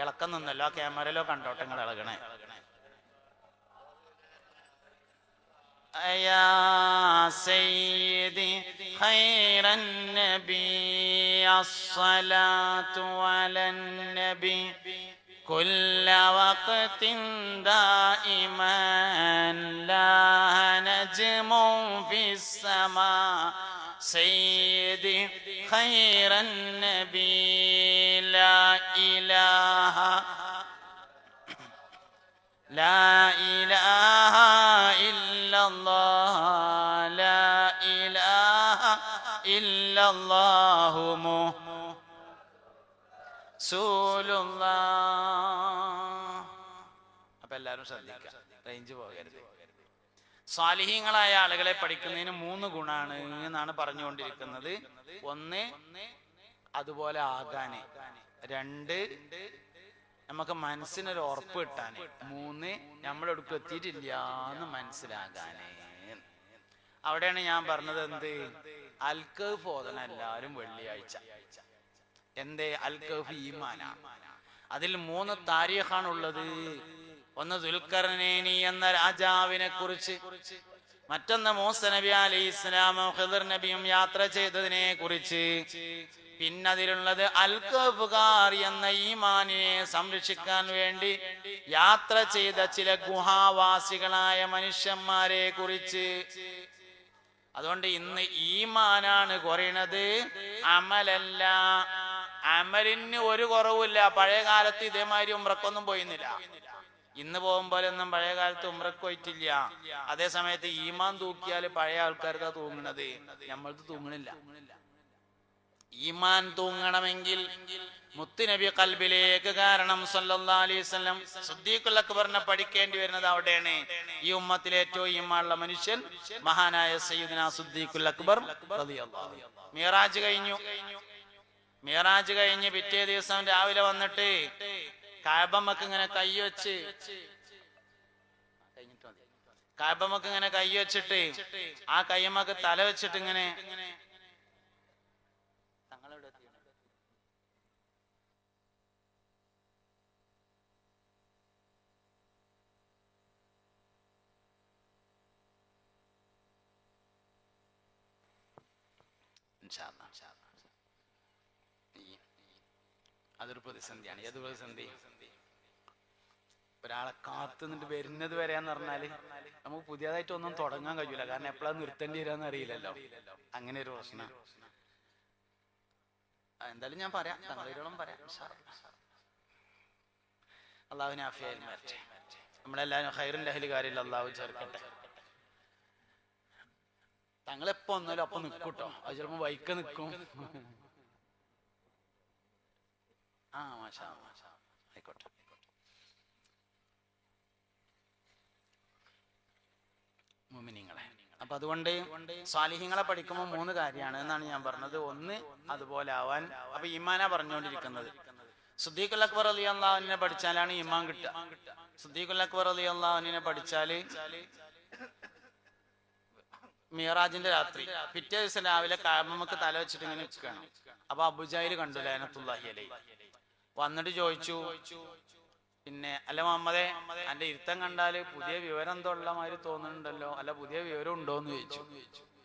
ഇളക്കം നിന്നല്ലോ, ക്യാമറയിലോ കണ്ടോട്ടെ നിങ്ങൾ ഇളകണേ. يا سيدي خير النبي الصلاة على النبي كل وقت دائما لا نجم في السماء سيدي خير النبي لا إله إلا الله لا إله إلا الله رسول الله. അപ്പൊ എല്ലാവരും ശ്രദ്ധിക്കുക, റേഞ്ച് പോകരുത്. സ്വാലിഹീങ്ങളായ ആളുകളെ പഠിക്കുന്നതിന് 3 ഗുണാണ് എന്നാണ് പറഞ്ഞുകൊണ്ടിരിക്കുന്നത്. 1 അതുപോലെ ആകാന്, 2 നമുക്ക് മനസ്സിനൊരു ഉറപ്പ് കിട്ടാന്, 3 നമ്മളെടുക്കും എത്തിയിട്ടില്ല എന്ന് മനസ്സിലാകാന്. അവിടെയാണ് ഞാൻ പറഞ്ഞത് എന്ത് അൽക്കഹ്ഫ് ഓതണം എല്ലാവരും വെള്ളിയാഴ്ച. എന്തേ? അൽക്കഹ്ഫ് ഈമാനാ. അതിൽ 3 താരീഖാണുള്ളത്. ഒന്ന് ദുൽഖർനൈനി എന്ന രാജാവിനെ കുറിച്ച്, മറ്റൊന്ന് മൂസ നബി അലൈഹി ഇസ്ലാമും ഖിദർ നബിയും യാത്ര ചെയ്തതിനെ കുറിച്ച്, പിന്നെ അതിലുള്ളത് അൽകഫ്ഗാർ എന്ന ഈമാനിനെ സംരക്ഷിക്കാൻ വേണ്ടി യാത്ര ചെയ്ത ചില ഗുഹാവാസികളായ മനുഷ്യന്മാരെ കുറിച്ച്. അതുകൊണ്ട് ഇന്ന് ഈമാനാണ് കുറയണത്, അമലല്ല. അമലിന് ഒരു കുറവുമില്ല. പഴയ കാലത്ത് ഇതേമാതിരി ഉംറക്കൊന്നും പോയിരുന്നില്ല. ഇന്ന് പോകുമ്പോഴൊന്നും പഴയ കാലത്ത് ഉംറക്ക് പോയിട്ടില്ല. അതേ സമയത്ത് ഈമാൻ തൂക്കിയാൽ പഴയ ആൾക്കാർക്ക് തൂങ്ങണത്, നമ്മൾക്ക് തൂങ്ങണില്ല. ഈമാൻ തൂങ്ങണമെങ്കിൽ മുത്തുനബി ഖൽബിലേക്ക് കാരണം സല്ലല്ലാഹു അലൈഹി വസല്ലം സിദ്ദീഖുൽ അക്ബറിനെ പഠിക്കേണ്ടി വരുന്നത് അവിടെയാണ്. ഈ ഉമ്മത്തിലെ ഏറ്റവും ഈമാനുള്ള മനുഷ്യൻ മഹാനായ സയ്യിദുനാ സിദ്ദീഖുൽ അക്ബർ റളിയല്ലാഹു അൻഹു. മിഅ്റാജ് കഴിഞ്ഞ് പിറ്റേ ദിവസം രാവിലെ വന്നിട്ട് കഅബമക്ക് ഇങ്ങനെ കൈ വെച്ചിട്ട് ആ കയ്യമ്മക്ക് തല വെച്ചിട്ട് ഇങ്ങനെ അതൊരു പ്രതിസന്ധിയാണ്. ഏത് പ്രതിസന്ധി? ഒരാളെ കാത്തു നിന്നിട്ട് വരുന്നത് വരെയെന്ന് പറഞ്ഞാല് നമുക്ക് പുതിയതായിട്ട് ഒന്നും തുടങ്ങാൻ കഴിയൂല. കാരണം എപ്പോഴാണ് നിർത്തേണ്ടി വരാന്ന് അറിയില്ലല്ലോ. അങ്ങനെ ഒരു പ്രശ്നം. എന്തായാലും ഞാൻ പറയാം, തങ്ങളോളം പറയാം. അള്ളാഹുവിനെ ആഫിയായി മാറ്റേ. നമ്മളെല്ലാവരും ഖൈറിന്റെ അഹ്ലുകാരിൽ അള്ളാഹു ചേർക്കട്ടെ. തങ്ങളെപ്പോ ഒന്നാലും അപ്പൊ നിൽക്കൂട്ടോ. അത് ചിലപ്പോ വൈക്ക നിൽക്കും. മാഷാ ആയിക്കോട്ടെ. മുഅ്മിനീങ്ങളെ, അപ്പൊ അതുകൊണ്ട് സ്വാലിഹീങ്ങളെ പഠിക്കുമ്പോൾ 3 കാര്യമാണ് എന്നാണ് ഞാൻ പറഞ്ഞത്. 1 അതുപോലെ ആവാൻ. അപ്പൊ ഈമാനാ പറഞ്ഞുകൊണ്ടിരിക്കുന്നത്. സിദ്ദീഖുൽ അക്ബർ റളിയല്ലാഹു അൻഹുവിനെ പഠിച്ചാലാണ് ഈമാൻ കിട്ടുക. സിദ്ദീഖുൽ അക്ബർ റളിയല്ലാഹു അൻഹുവിനെ പഠിച്ചാല് മിഅ്റാജിന്റെ രാത്രി പിറ്റേ ദിവസം രാവിലെ കഅബമക്ക് തല വെച്ചിട്ട് ഇങ്ങനെ നിൽക്കുകയാണ്. അപ്പൊ അബൂജഹൽ കണ്ടു ലഅനത്തുല്ലാഹി അലൈഹി. വന്നിട്ട് ചോദിച്ചു, പിന്നെ അല്ല മുഹമ്മദേ, എന്റെ ഇരുത്തം കണ്ടാല് പുതിയ വിവരം എന്തോ ഉള്ള മാതിരി തോന്നുന്നുണ്ടല്ലോ, അല്ല പുതിയ വിവരം ഉണ്ടോന്ന് ചോദിച്ചു.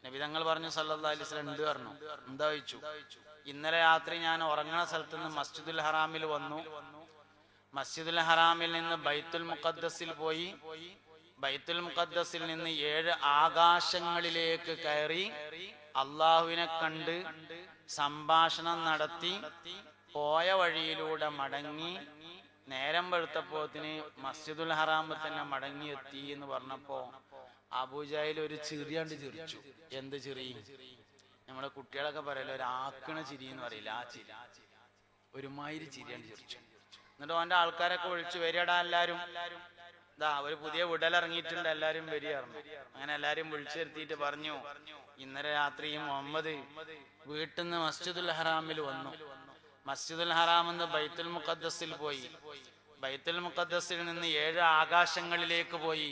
നബി തങ്ങൾ പറഞ്ഞു സല്ലല്ലാഹു അലൈഹി വസല്ലം ഉണ്ട് പറഞ്ഞു. എന്താ ചോദിച്ചു? ഇന്നലെ രാത്രി ഞാൻ ഉറങ്ങുന്ന സ്ഥലത്ത് നിന്ന് മസ്ജിദുൽ ഹറാമിൽ വന്നു. മസ്ജിദുൽ ഹറാമിൽ നിന്ന് ബൈത്തുൽ മുഖദ്ദസിൽ പോയി. ബൈത്തുൽ മുഖദ്ദസിൽ നിന്ന് 7 ആകാശങ്ങളിലേക്ക് കയറി അള്ളാഹുവിനെ കണ്ട് സംഭാഷണം നടത്തി പോയ വഴിയിലൂടെ മടങ്ങി. നേരം വെളുത്തപ്പോത്തിന് മസ്ജിദുൽ ഹറാമിൽ തന്നെ മടങ്ങി എത്തി എന്ന് പറഞ്ഞപ്പോ അബൂജഹൽ ഒരു ചിരിയാണ്ട് ചിരിച്ചു. എന്ത് ചിരി? നമ്മളെ കുട്ടികളൊക്കെ പറയല്ലോ, ഒരു ആക്കണ ചിരി എന്ന് പറയില്ല, ആ ചിരി. ഒരുമാതിരി ചിരിയാണ്ട് ചിരിച്ചു. എന്നിട്ട് അവന്റെ ആൾക്കാരൊക്കെ വിളിച്ചു, വരികടാ എല്ലാരും, ഇതാ ഒരു പുതിയ വിടലിറങ്ങിയിട്ടുണ്ട്, എല്ലാരും വരികയായിരുന്നു. അങ്ങനെ എല്ലാരും വിളിച്ചു വരുത്തിയിട്ട് പറഞ്ഞു, ഇന്നലെ രാത്രി മുഹമ്മദ് വീട്ടിൽ നിന്ന് മസ്ജിദുൽ ഹറാമിൽ വന്നു. മസ്ജിദുൽ ഹറാമെന്ന് ബൈത്തുൽ മുഖദ്ദസിൽ പോയി. ബൈത്തുൽ മുഖദ്ദസിൽ നിന്ന് 7 ആകാശങ്ങളിലേക്ക് പോയി.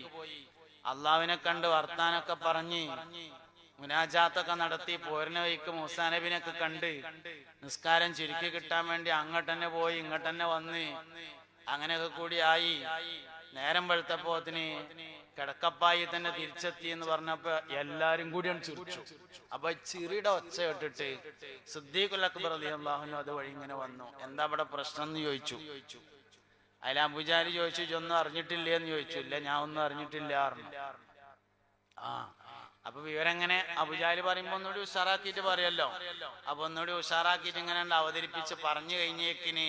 അള്ളാഹുവിനെ കണ്ട് വർത്താനൊക്കെ പറഞ്ഞ് മുനാജാത്തൊക്കെ നടത്തി. പോരുന്ന വഴിക്ക് മൂസാ നബിനൊക്കെ കണ്ട് നിസ്കാരം ചുരുക്കി കിട്ടാൻ വേണ്ടി അങ്ങോട്ട് തന്നെ പോയി, ഇങ്ങോട്ട് തന്നെ വന്ന് അങ്ങനെയൊക്കെ കൂടി ആയി. നേരം വെളുത്തപ്പോത്തിന് കിടക്കപ്പായി തന്നെ തിരിച്ചെത്തി എന്ന് പറഞ്ഞപ്പോ എല്ലാരും കൂടി ചിരിച്ചു. അപ്പൊ ചിറിയുടെ ഒച്ച കേട്ടിട്ട് സിദ്ദീഖുൽ അക്ബർ റളിയല്ലാഹു അൻഹു അത് വഴി ഇങ്ങനെ വന്നു. എന്താ ഇവിടെ പ്രശ്നം എന്ന് ചോദിച്ചു. അതിൽ അബൂജാലി ചോദിച്ചു, ഇതൊന്നും അറിഞ്ഞിട്ടില്ലേ എന്ന് ചോദിച്ചു. ഇല്ല, ഞാൻ ഒന്നും അറിഞ്ഞിട്ടില്ല പറഞ്ഞു. അപ്പൊ വിവരെങ്ങനെ അബൂജാലി പറയുമ്പോ ഒന്നുകൂടി ഉഷാറാക്കിയിട്ട് പറയല്ലോ. അപ്പൊ ഒന്നുകൂടി ഉഷാറാക്കിയിട്ട് ഇങ്ങനെ അവതരിപ്പിച്ച് പറഞ്ഞു കഴിഞ്ഞേക്കിന്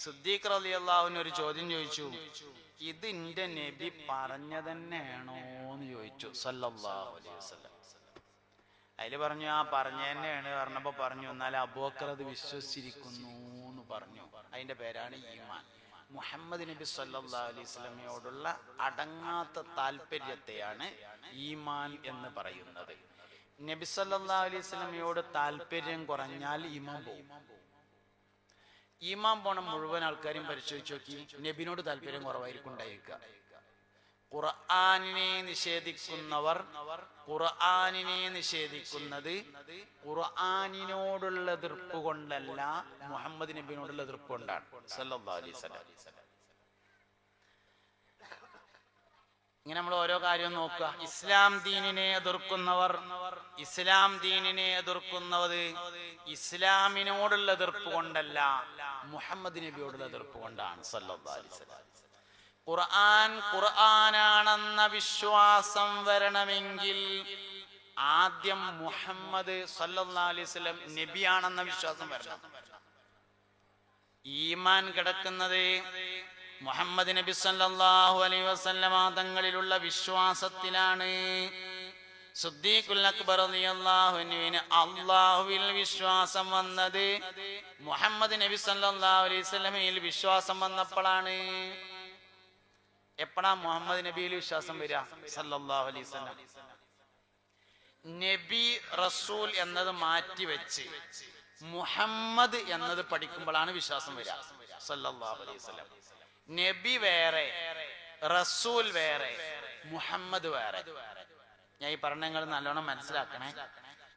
സിദ്ദീഖ് റളിയല്ലാഹു അൻഹു ഒരു ചോദ്യം ചോദിച്ചു, ഇത് എന്റെ നബി പറഞ്ഞതന്നെയാണോ എന്ന് ചോദിച്ചു സല്ലല്ലാഹു അലൈഹി വസല്ലം. അതില് പറഞ്ഞു, ആ പറഞ്ഞ തന്നെയാണ് പറഞ്ഞപ്പോ പറഞ്ഞു, എന്നാൽ അബൂബക്കർ അത് വിശ്വസിച്ചിരിക്കുന്നു എന്ന് പറഞ്ഞു. അതിന്റെ പേരാണ് ഈമാൻ. മുഹമ്മദ് നബി സല്ലല്ലാഹു അലൈഹി വസല്ലമയോടുള്ള അടങ്ങാത്ത താല്പര്യത്തെയാണ് ഈമാൻ എന്ന് പറയുന്നത്. നബി സല്ലല്ലാഹു അലൈഹി വസല്ലമയോട് താല്പര്യം കുറഞ്ഞാൽ ഈമാൻ പോകും. ഈമാൻ പോണ മുഴുവൻ ആൾക്കാരും പരിശോധിച്ച് നോക്കി, നബിനോട് താല്പര്യം കുറവായിരിക്കും ഉണ്ടായിരിക്കുക. ഖുർആനിനെ നിഷേധിക്കുന്നവർ ഖുർആനിനെ നിഷേധിക്കുന്നത് ഖുർആനിനോടുള്ള എതിർപ്പ് കൊണ്ടല്ല, മുഹമ്മദ് നബിയോടുള്ള എതിർപ്പ് കൊണ്ടാണ് സല്ലല്ലാഹു അലൈഹി വസല്ലം. ഇങ്ങനെ നമ്മൾ ഓരോ കാര്യം നോക്കുക. ഇസ്ലാം ദീനിനെ എതിർക്കുന്നത് ഇസ്ലാമിനോടുള്ള എതിർപ്പ് കൊണ്ടല്ല, മുഹമ്മദ് നബിയോടുള്ള എതിർപ്പ് കൊണ്ടാണ് സല്ലല്ലാഹു അലൈഹി വസല്ലം. ഖുർആനാണെന്ന വിശ്വാസം വരണമെങ്കിൽ ആദ്യം മുഹമ്മദ് സല്ലല്ലാഹു അലൈഹി വസല്ലം നബിയാണെന്ന വിശ്വാസം വരണം. ഈമാൻ കിടക്കുന്നത് മുഹമ്മദ് നബി സല്ലല്ലാഹു അലൈഹി വസല്ലം തങ്ങളിലുള്ള വിശ്വാസത്തിലാണ്. സിദ്ദീഖുൽ അക്ബർ റളിയല്ലാഹു അൻഹുവിന് അല്ലാഹുവിൽ വിശ്വാസം വന്നത് മുഹമ്മദ് നബി സല്ലല്ലാഹു അലൈഹി വസല്ലമയിൽ വിശ്വാസം വന്നപ്പോഴാണ്. എപ്പോഴാ മുഹമ്മദ് നബിയിൽ വിശ്വാസം വരിക? സല്ലല്ലാഹു അലൈഹി വസല്ലം. നബി റസൂൽ എന്നത് മാറ്റിവെച്ച് മുഹമ്മദ് എന്നത് പഠിക്കുമ്പോഴാണ് വിശ്വാസം വരിക. സല്ലല്ലാഹു അലൈഹി വസല്ലം. നബി വേറെ, റസൂൽ വേറെ, മുഹമ്മദ് വേറെ. ഞാൻ ഈ പറഞ്ഞ നിങ്ങൾ നല്ലോണം മനസ്സിലാക്കണേ.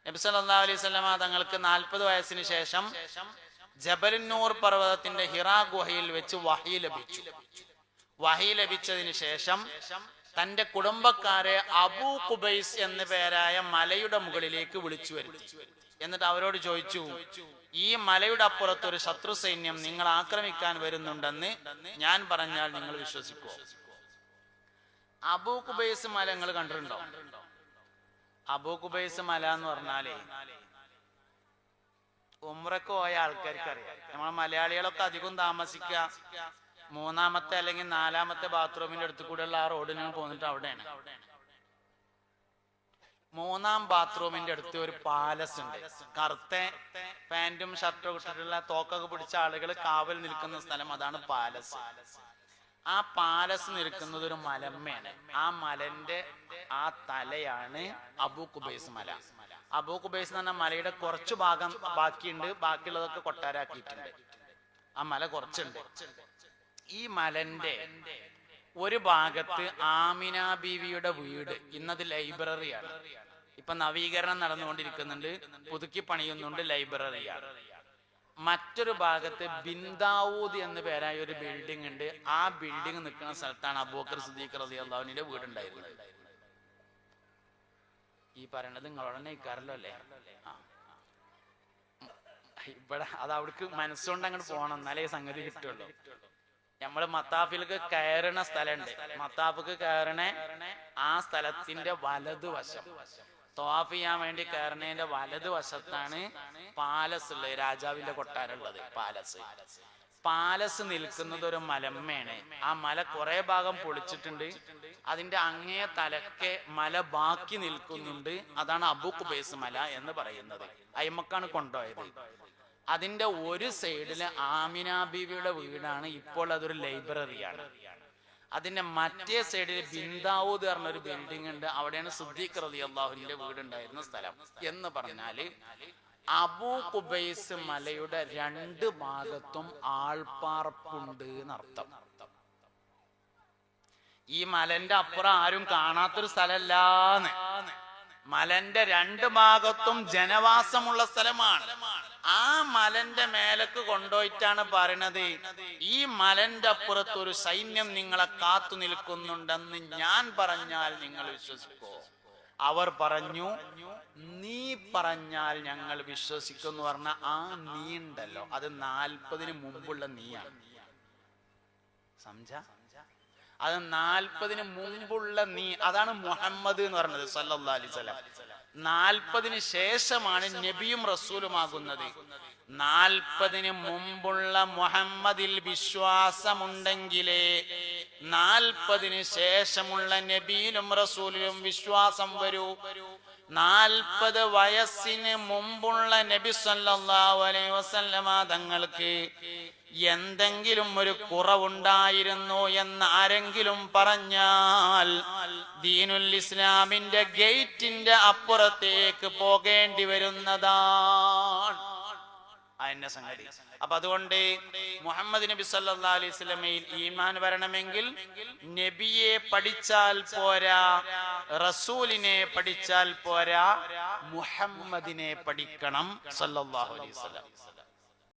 നബി സല്ലല്ലാഹു അലൈഹി വസല്ലം തങ്ങൾക്ക് 40 വയസ്സിന് ശേഷം ജബലുന്നൂർ പർവ്വതത്തിന്റെ ഹിറാ ഗുഹയിൽ വെച്ച് വഹി ലഭിച്ചു. വഹി ലഭിച്ചതിന് ശേഷം തന്റെ കുടുംബക്കാരെ അബൂ ഖുബൈസ് എന്ന പേരായ മലയുടെ മുകളിലേക്ക് വിളിച്ചു വരുത്തി. എന്നിട്ട് അവരോട് ചോദിച്ചു, ഈ മലയുടെ അപ്പുറത്ത് ഒരു ശത്രു സൈന്യം നിങ്ങൾ ആക്രമിക്കാൻ വരുന്നുണ്ടെന്ന് ഞാൻ പറഞ്ഞാൽ നിങ്ങൾ വിശ്വസിക്കുമോ? അബൂ ഖുബൈസ് മല നിങ്ങൾ കണ്ടിട്ടുണ്ടോ? അബൂ ഖുബൈസ് മല എന്ന് പറഞ്ഞാലേ ഉംറക്ക് പോയ ആൾക്കാർക്ക് അറിയാം. നമ്മളെ മലയാളികളൊക്കെ അധികം താമസിക്കുക 3ാമത്തെ അല്ലെങ്കിൽ 4ാമത്തെ ബാത്റൂമിന്റെ അടുത്ത് കൂടെയുള്ള ആ റോഡിന് പോന്നിട്ട് അവിടെയാണ്. 3ാം ബാത്റൂമിന്റെ അടുത്ത് ഒരു പാലസ് ഉണ്ട്. കറുത്ത പാന്റും ഷർട്ടും ഇട്ടിട്ടുള്ള തോക്കൊക്കെ പിടിച്ച ആളുകൾ കാവൽ നിൽക്കുന്ന സ്ഥലം, അതാണ് പാലസ്. ആ പാലസ് നിൽക്കുന്നത് ഒരു മലമ്മയാണ്. ആ മലന്റെ ആ തലയാണ് അബൂ ഖുബൈസ് മല. അബൂ ഖുബൈസ് എന്ന് പറഞ്ഞ മലയുടെ കുറച്ചു ഭാഗം ബാക്കിയുണ്ട്, ബാക്കിയുള്ളതൊക്കെ കൊട്ടാരാക്കിയിട്ടുണ്ട്. ആ മല കുറച്ചുണ്ട്. ഈ മലന്റെ ഒരു ഭാഗത്ത് ആമിന ബീവിയുടെ വീട്, ഇന്നത് ലൈബ്രറിയാണ്. ഇപ്പൊ നവീകരണം നടന്നുകൊണ്ടിരിക്കുന്നുണ്ട്, പുതുക്കി പണിയുന്നുണ്ട്, ലൈബ്രറിയാണ്. മറ്റൊരു ഭാഗത്ത് ബിന്ദാവൂദ് എന്ന പേരായ ഒരു ബിൽഡിംഗ് ഉണ്ട്. ആ ബിൽഡിംഗ് നിൽക്കുന്ന സ്ഥലത്താണ് അബൂബക്കർ സിദ്ദീഖ് റളിയല്ലാഹു അൻഹുവിന്റെ വീടുണ്ടായിരുന്നത്. ഈ പറയണത് നിങ്ങളോടനെ ഇക്കാരല്ലോ അല്ലേ? ഇവിടെ അത് അവിടേക്ക് മനസ്സുകൊണ്ട് അങ്ങോട്ട് പോകണം, എന്നാലേ സംഗതി കിട്ടുള്ളൂ. നമ്മള് മത്താഫിലേക്ക് കയറണ സ്ഥലമുണ്ട്. മത്താഫിക്ക് കയറണ ആ സ്ഥലത്തിന്റെ വലതുവശം, തവാഫ് ചെയ്യാൻ വേണ്ടി കയറണേന്റെ വലതുവശത്താണ് പാലസ് ഉള്ളത്, രാജാവിന്റെ കൊട്ടാരമുള്ളത്. പാലസ് നിൽക്കുന്നത് ഒരു മലമ്മയാണ്. ആ മല കുറെ ഭാഗം പൊളിച്ചിട്ടുണ്ട്. അതിന്റെ അങ്ങേ തലക്കെ മല ബാക്കി നിൽക്കുന്നുണ്ട്. അതാണ് അബൂ ഖുബൈസ് മല എന്ന് പറയുന്നത്. അയ്മക്കാണ് കൊണ്ടുപോയത്. അതിന്റെ ഒരു സൈഡില് ആമിന ബീവിയുടെ വീടാണ്. ഇപ്പോൾ അതൊരു ലൈബ്രറിയാണ്. അതിന്റെ മറ്റേ സൈഡിൽ ബിന്ദാവൂദ് പറഞ്ഞൊരു ബിൽഡിംഗ് ഉണ്ട്. അവിടെയാണ് സിദ്ദീഖ് റളിയല്ലാഹുവിന്റെ വീടുണ്ടായിരുന്ന സ്ഥലം. എന്ന് പറഞ്ഞാല് അബൂ ഖുബൈസ് മലയുടെ 2 ഭാഗത്തും ആൾപ്പാർപ്പുണ്ട് എന്നർത്ഥം. ഈ മലന്റെ അപ്പുറം ആരും കാണാത്തൊരു സ്ഥലമല്ലാന്ന്. മലന്റെ 2 ഭാഗത്തും ജനവാസമുള്ള സ്ഥലമാണ്. ആ മലന്റെ മേലേക്ക് കൊണ്ടുപോയിട്ടാണ് പറയണത്, ഈ മലന്റെ അപ്പുറത്ത് ഒരു സൈന്യം നിങ്ങളെ കാത്തു നിൽക്കുന്നുണ്ടെന്ന് ഞാൻ പറഞ്ഞാൽ നിങ്ങൾ വിശ്വസിക്കോ? അവർ പറഞ്ഞു, നീ പറഞ്ഞാൽ ഞങ്ങൾ വിശ്വസിക്കുമെന്ന് പറഞ്ഞ ആ നീ ഉണ്ടല്ലോ, അത് 40 മുമ്പുള്ള നീയാണ്. സംജ അത് 40 മുമ്പുള്ള നീ, അതാണ് മുഹമ്മദ് എന്ന് പറഞ്ഞത് സല്ലല്ലാഹു അലൈഹി വസല്ലം. 40 ശേഷമാണ് നബിയും റസൂലുമാകുന്നത്. 40 മുമ്പുള്ള മുഹമ്മദിൽ വിശ്വാസമുണ്ടെങ്കിലേ 40 ശേഷമുള്ള നബിയിലും റസൂലിലും വിശ്വാസം വരൂ. 40 വയസ്സിന് മുമ്പുള്ള നബി സല്ലല്ലാഹു അലൈഹി വസല്ലമ തങ്ങൾക്ക് എന്തെങ്കിലും ഒരു കുറവുണ്ടായിരുന്നു എന്ന് ആരെങ്കിലും പറഞ്ഞാൽ ദീനുൽ ഇസ്ലാമിന്റെ ഗേറ്റിന്റെ അപ്പുറത്തേക്ക് പോകേണ്ടി വരുന്നതാണ് അതിന്റെ സംഗതി. അപ്പൊ അതുകൊണ്ട് മുഹമ്മദ് നബി സല്ലല്ലാഹു അലൈഹി വസല്ലമയിൽ ഈമാൻ വരണമെങ്കിൽ നബിയെ പഠിച്ചാൽ പോരാ, റസൂലിനെ പഠിച്ചാൽ പോരാ, മുഹമ്മദിനെ പഠിക്കണം സല്ലല്ലാഹു അലൈഹി വസല്ലം.